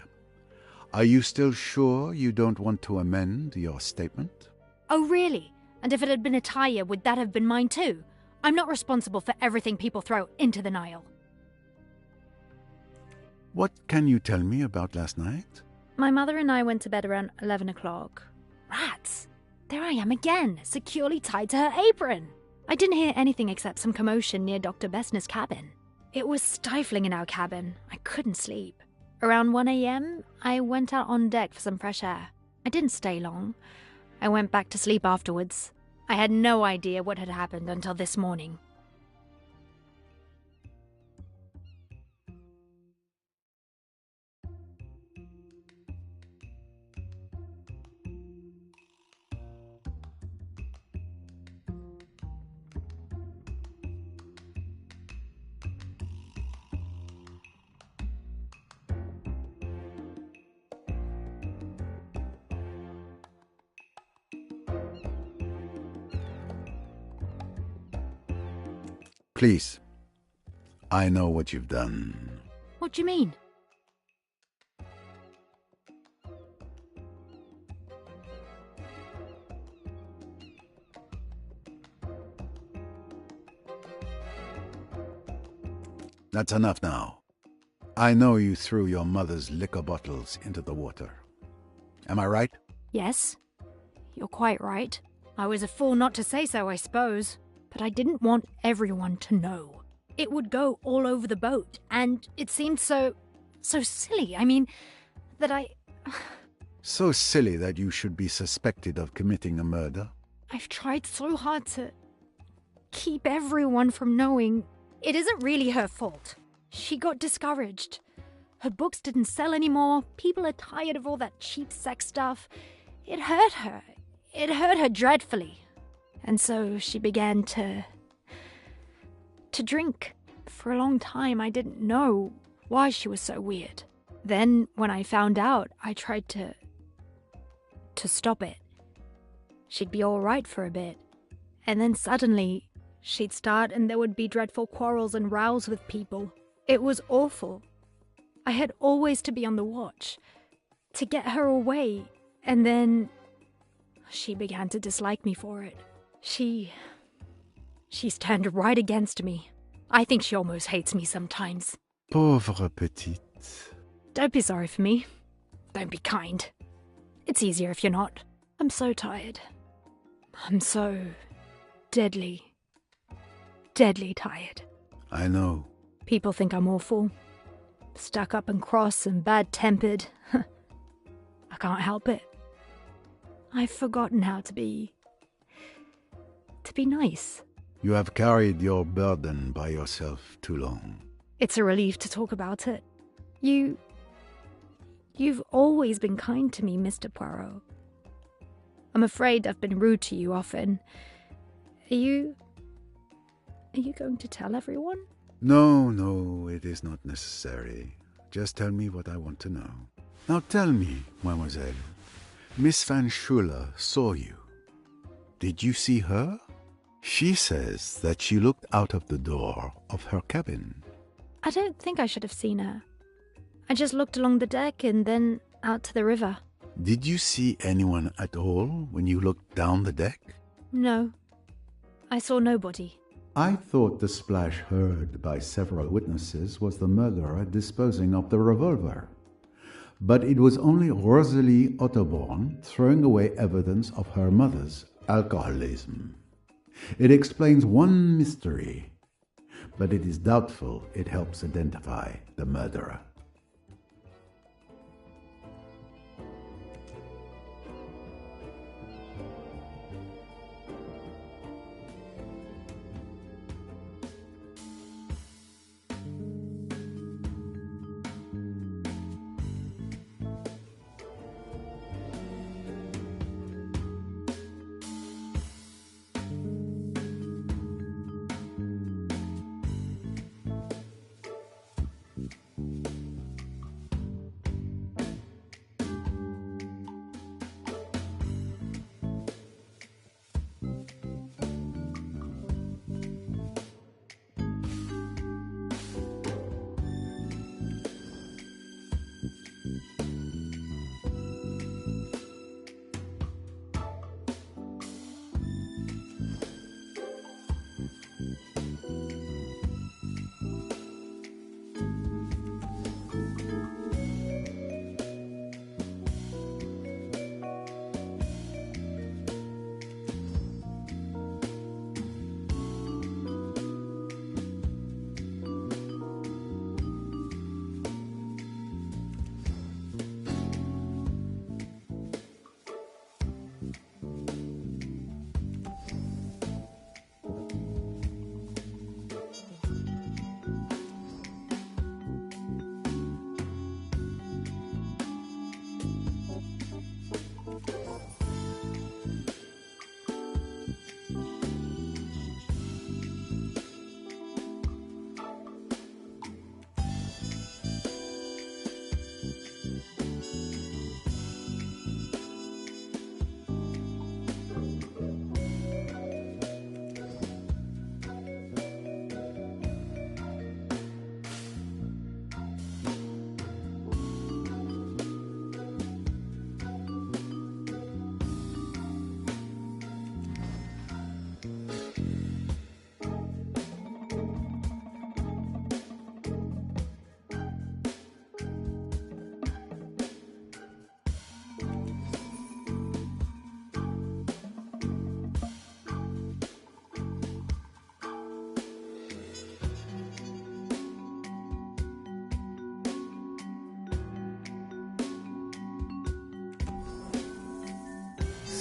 Are you still sure you don't want to amend your statement? Oh, really? And if it had been a tire, would that have been mine too? I'm not responsible for everything people throw into the Nile. What can you tell me about last night? My mother and I went to bed around 11 o'clock. Rats! There I am again, securely tied to her apron. I didn't hear anything except some commotion near Dr. Bessner's cabin. It was stifling in our cabin. I couldn't sleep. Around 1 a.m., I went out on deck for some fresh air. I didn't stay long. I went back to sleep afterwards. I had no idea what had happened until this morning. Please. I know what you've done. What do you mean? That's enough now. I know you threw your mother's liquor bottles into the water. Am I right? Yes. You're quite right. I was a fool not to say so, I suppose. But I didn't want everyone to know. It would go all over the boat, and it seemed so silly. I mean, that I... So silly that you should be suspected of committing a murder? I've tried so hard to keep everyone from knowing. It isn't really her fault. She got discouraged. Her books didn't sell anymore. People are tired of all that cheap sex stuff. It hurt her. It hurt her dreadfully. And so she began to drink. For a long time, I didn't know why she was so weird. Then, when I found out, I tried to stop it. She'd be all right for a bit. And then suddenly, she'd start and there would be dreadful quarrels and rows with people. It was awful. I had always to be on the watch, to get her away. And then she began to dislike me for it. She's turned right against me. I think she almost hates me sometimes. Pauvre petite. Don't be sorry for me. Don't be kind. It's easier if you're not. I'm so tired. I'm so deadly tired. I know. People think I'm awful. Stuck up and cross and bad-tempered. I can't help it. I've forgotten how to be nice. You have carried your burden by yourself too long. It's a relief to talk about it. You've always been kind to me, Mr. Poirot. I'm afraid I've been rude to you often. Are you going to tell everyone? No, it is not necessary. Just tell me what I want to know. Now tell me, mademoiselle, Miss Van Schuler saw you. Did you see her? She says that she looked out of the door of her cabin. I don't think I should have seen her. I just looked along the deck and then out to the river. Did you see anyone at all when you looked down the deck? No. I saw nobody. I thought the splash heard by several witnesses was the murderer disposing of the revolver. But it was only Rosalie Otterborn throwing away evidence of her mother's alcoholism. It explains one mystery, but it is doubtful it helps identify the murderer.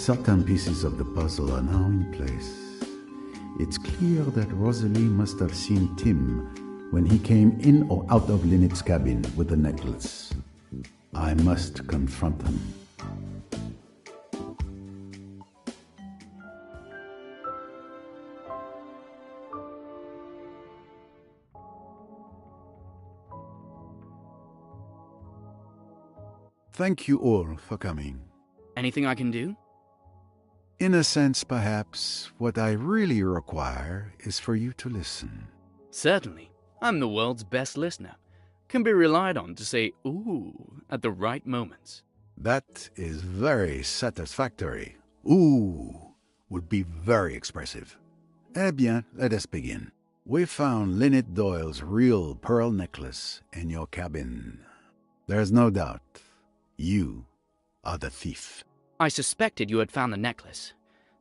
Certain pieces of the puzzle are now in place. It's clear that Rosalie must have seen Tim when he came in or out of Lynette's cabin with the necklace. I must confront him. Thank you all for coming. Anything I can do? In a sense, perhaps, what I really require is for you to listen. Certainly. I'm the world's best listener. Can be relied on to say ooh at the right moments. That is very satisfactory. Ooh would be very expressive. Eh bien, let us begin. We found Lynette Doyle's real pearl necklace in your cabin. There's no doubt. You are the thief. I suspected you had found the necklace,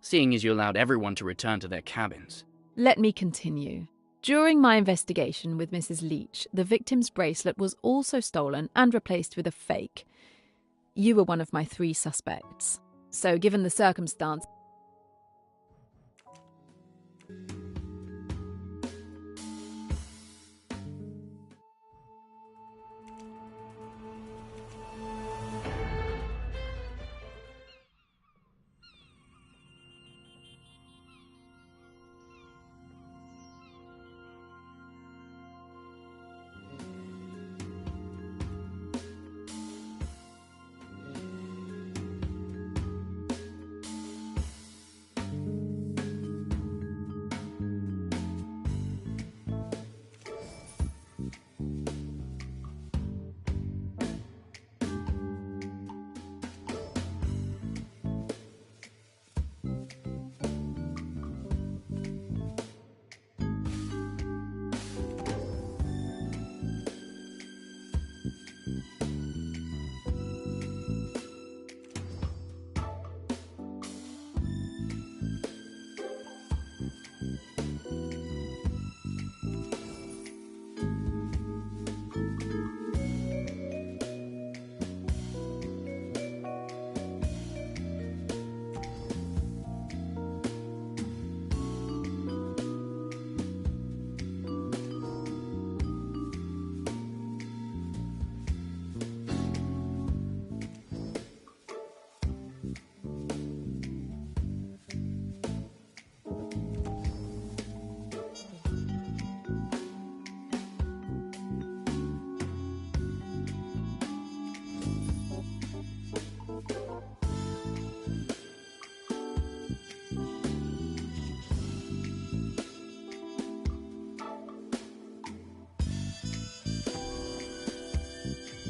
seeing as you allowed everyone to return to their cabins. Let me continue. During my investigation with Mrs. Leach, the victim's bracelet was also stolen and replaced with a fake. You were one of my 3 suspects. So, given the circumstance,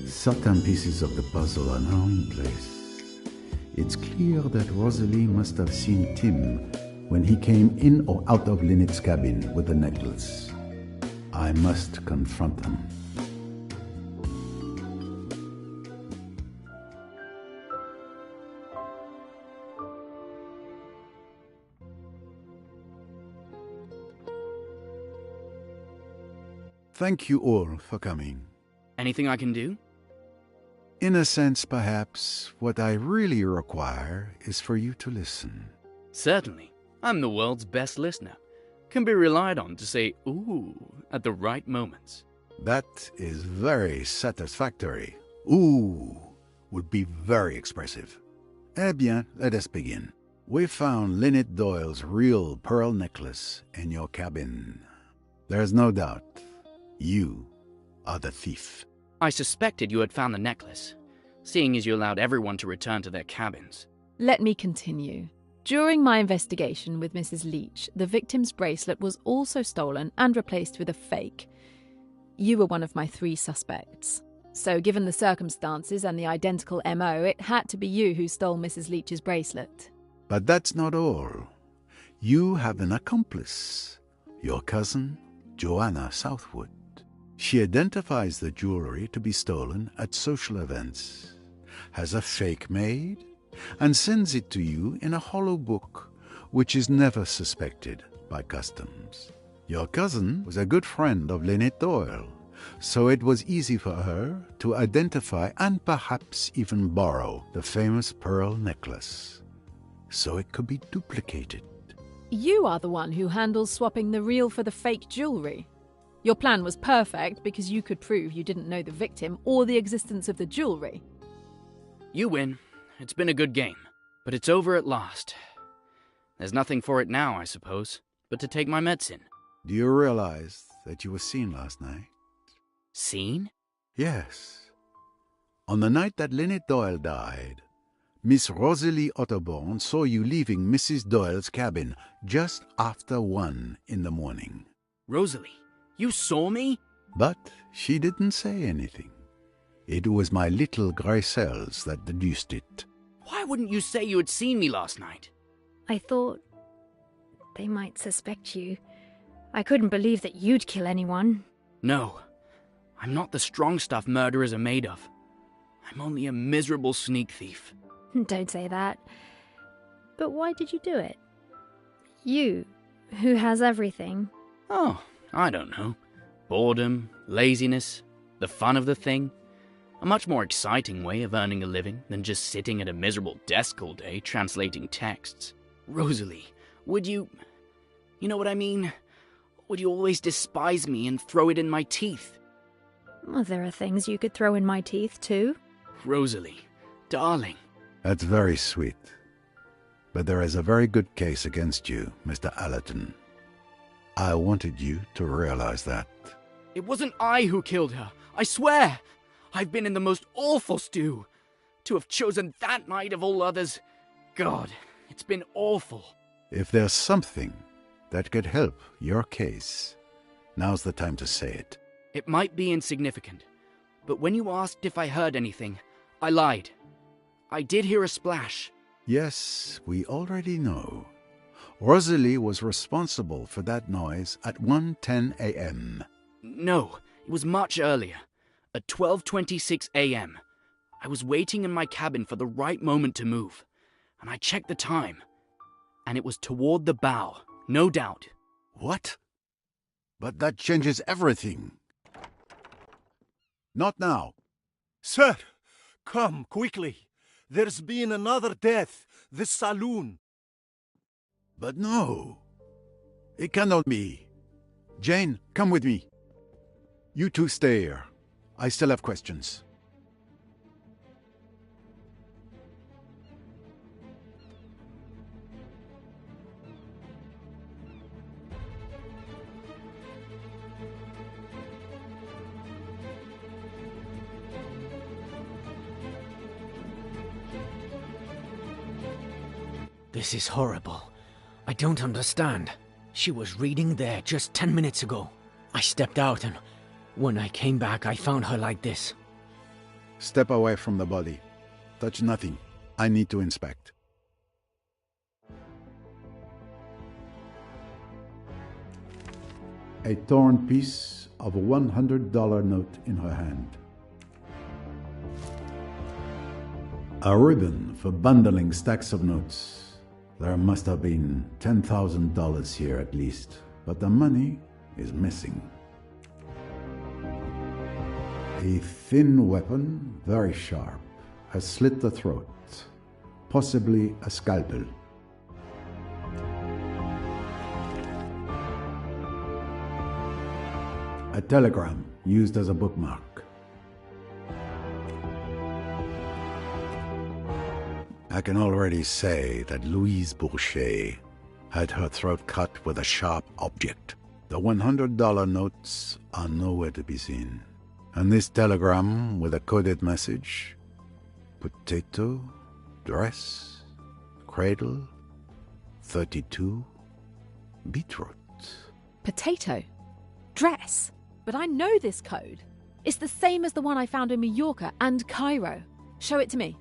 certain pieces of the puzzle are now in place. It's clear that Rosalie must have seen Tim when he came in or out of Lynette's cabin with the necklace. I must confront him. Thank you all for coming. Anything I can do? In a sense, perhaps, what I really require is for you to listen. Certainly. I'm the world's best listener. Can be relied on to say ooh at the right moments. That is very satisfactory. Ooh would be very expressive. Eh bien, let us begin. We found Lynette Doyle's real pearl necklace in your cabin. There's no doubt. You are the thief. I suspected you had found the necklace, seeing as you allowed everyone to return to their cabins. let me continue. During my investigation with Mrs. Leach, the victim's bracelet was also stolen and replaced with a fake. You were one of my 3 suspects. So given the circumstances and the identical MO, it had to be you who stole Mrs. Leach's bracelet. But that's not all. You have an accomplice, your cousin, Joanna Southwood. She identifies the jewelry to be stolen at social events, has a fake made, and sends it to you in a hollow book, which is never suspected by customs. Your cousin was a good friend of Lynette Doyle, so it was easy for her to identify and perhaps even borrow the famous pearl necklace. so it could be duplicated. You are the one who handles swapping the real for the fake jewellery. Your plan was perfect because you could prove you didn't know the victim or the existence of the jewellery. You win. It's been a good game, but it's over at last. There's nothing for it now, I suppose, but to take my medicine. Do you realize that you were seen last night? Seen? Yes. On the night that Lynette Doyle died, Miss Rosalie Otterborn saw you leaving Mrs. Doyle's cabin just after 1 in the morning. Rosalie, you saw me? But she didn't say anything. It was my little grey cells that deduced it. Why wouldn't you say you had seen me last night? I thought they might suspect you. I couldn't believe that you'd kill anyone. No, I'm not the strong stuff murderers are made of. I'm only a miserable sneak thief. Don't say that. But why did you do it? You, who has everything. Oh, I don't know. Boredom, laziness, the fun of the thing. A much more exciting way of earning a living than just sitting at a miserable desk all day translating texts. Rosalie, would you... You know what I mean? Would you always despise me and throw it in my teeth? Well, there are things you could throw in my teeth, too. Rosalie, darling. That's very sweet. But there is a very good case against you, Mr. Allerton. I wanted you to realize that. It wasn't I who killed her, I swear! I've been in the most awful stew. To have chosen that night of all others. God, it's been awful. If there's something that could help your case, now's the time to say it. It might be insignificant, but when you asked if I heard anything, I lied. I did hear a splash. Yes, we already know. Rosalie was responsible for that noise at 1:10 a.m. No, it was much earlier. At 12:26 a.m. I was waiting in my cabin for the right moment to move, and I checked the time, and it was toward the bow, no doubt. What? But that changes everything. Not now. Sir, come quickly. There's been another death. This saloon. But no. It cannot be. Jane, come with me. You two stay here. I still have questions. This is horrible. I don't understand. She was reading there just 10 minutes ago. I stepped out and when I came back I found her like this. Step away from the body. Touch nothing. I need to inspect. A torn piece of a $100 note in her hand. A ribbon for bundling stacks of notes. There must have been $10,000 here at least, but the money is missing. A thin weapon, very sharp, has slit the throat, possibly a scalpel. A telegram used as a bookmark. I can already say that Louise Bourget had her throat cut with a sharp object. The $100 notes are nowhere to be seen. And this telegram with a coded message: potato, dress, cradle, 32, beetroot. Potato? Dress? But I know this code. It's the same as the one I found in Mallorca and Cairo. Show it to me.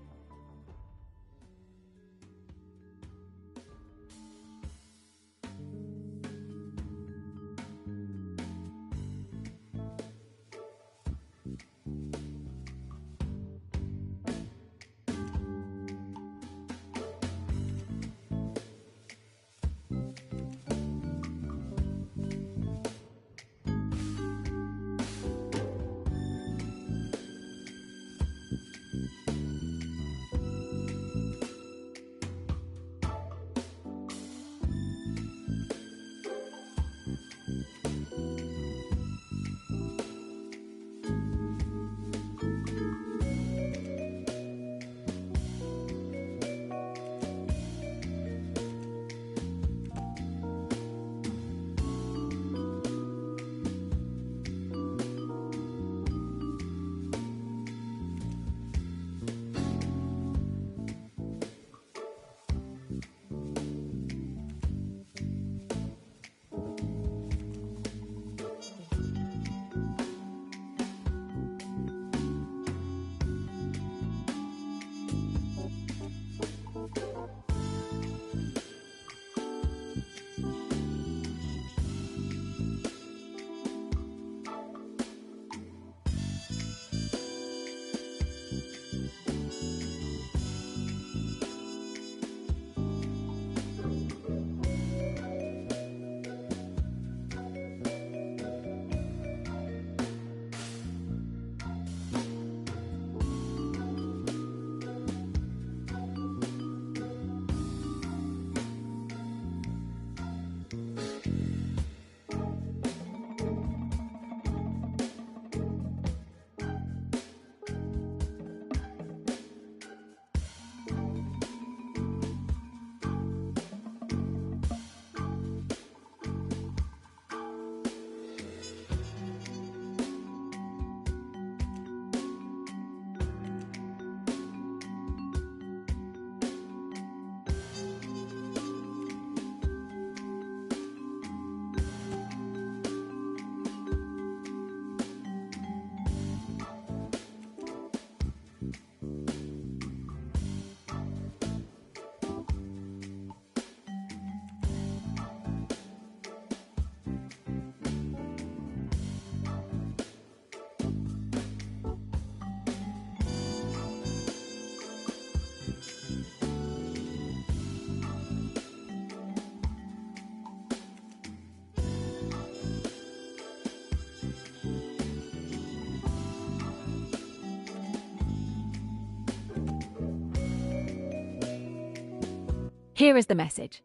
Here is the message.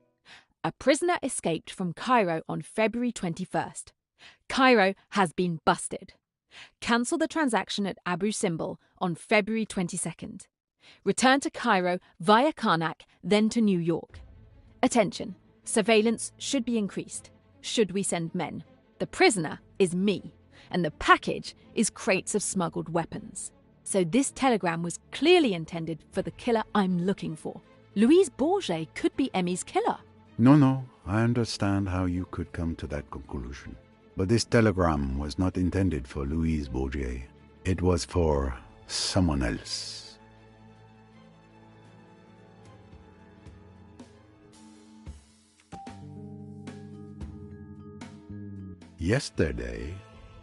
A prisoner escaped from Cairo on February 21st. Cairo has been busted. Cancel the transaction at Abu Simbel on February 22nd. Return to Cairo via Karnak, then to New York. Attention, surveillance should be increased. Should we send men? The prisoner is me, and the package is crates of smuggled weapons. So this telegram was clearly intended for the killer I'm looking for. Louise Bourget could be Emmy's killer. No, I understand how you could come to that conclusion. But this telegram was not intended for Louise Bourget. It was for someone else. Yesterday,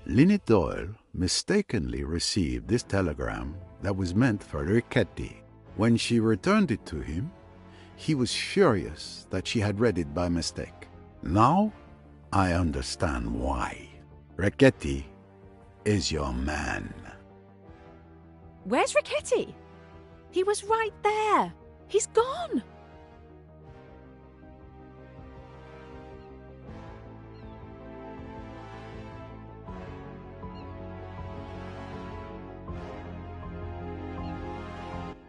Lynette Doyle mistakenly received this telegram that was meant for Riquetti. When she returned it to him, he was furious that she had read it by mistake. Now, I understand why. Riquetti is your man. Where's Riquetti? He was right there. He's gone.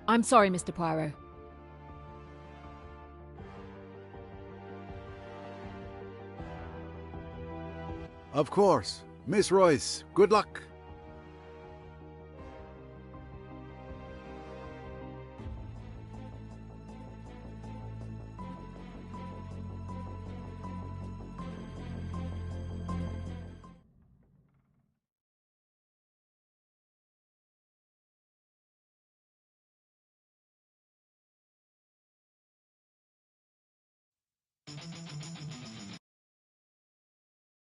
I'm sorry, Mr. Poirot. Of course. Miss Royce, good luck.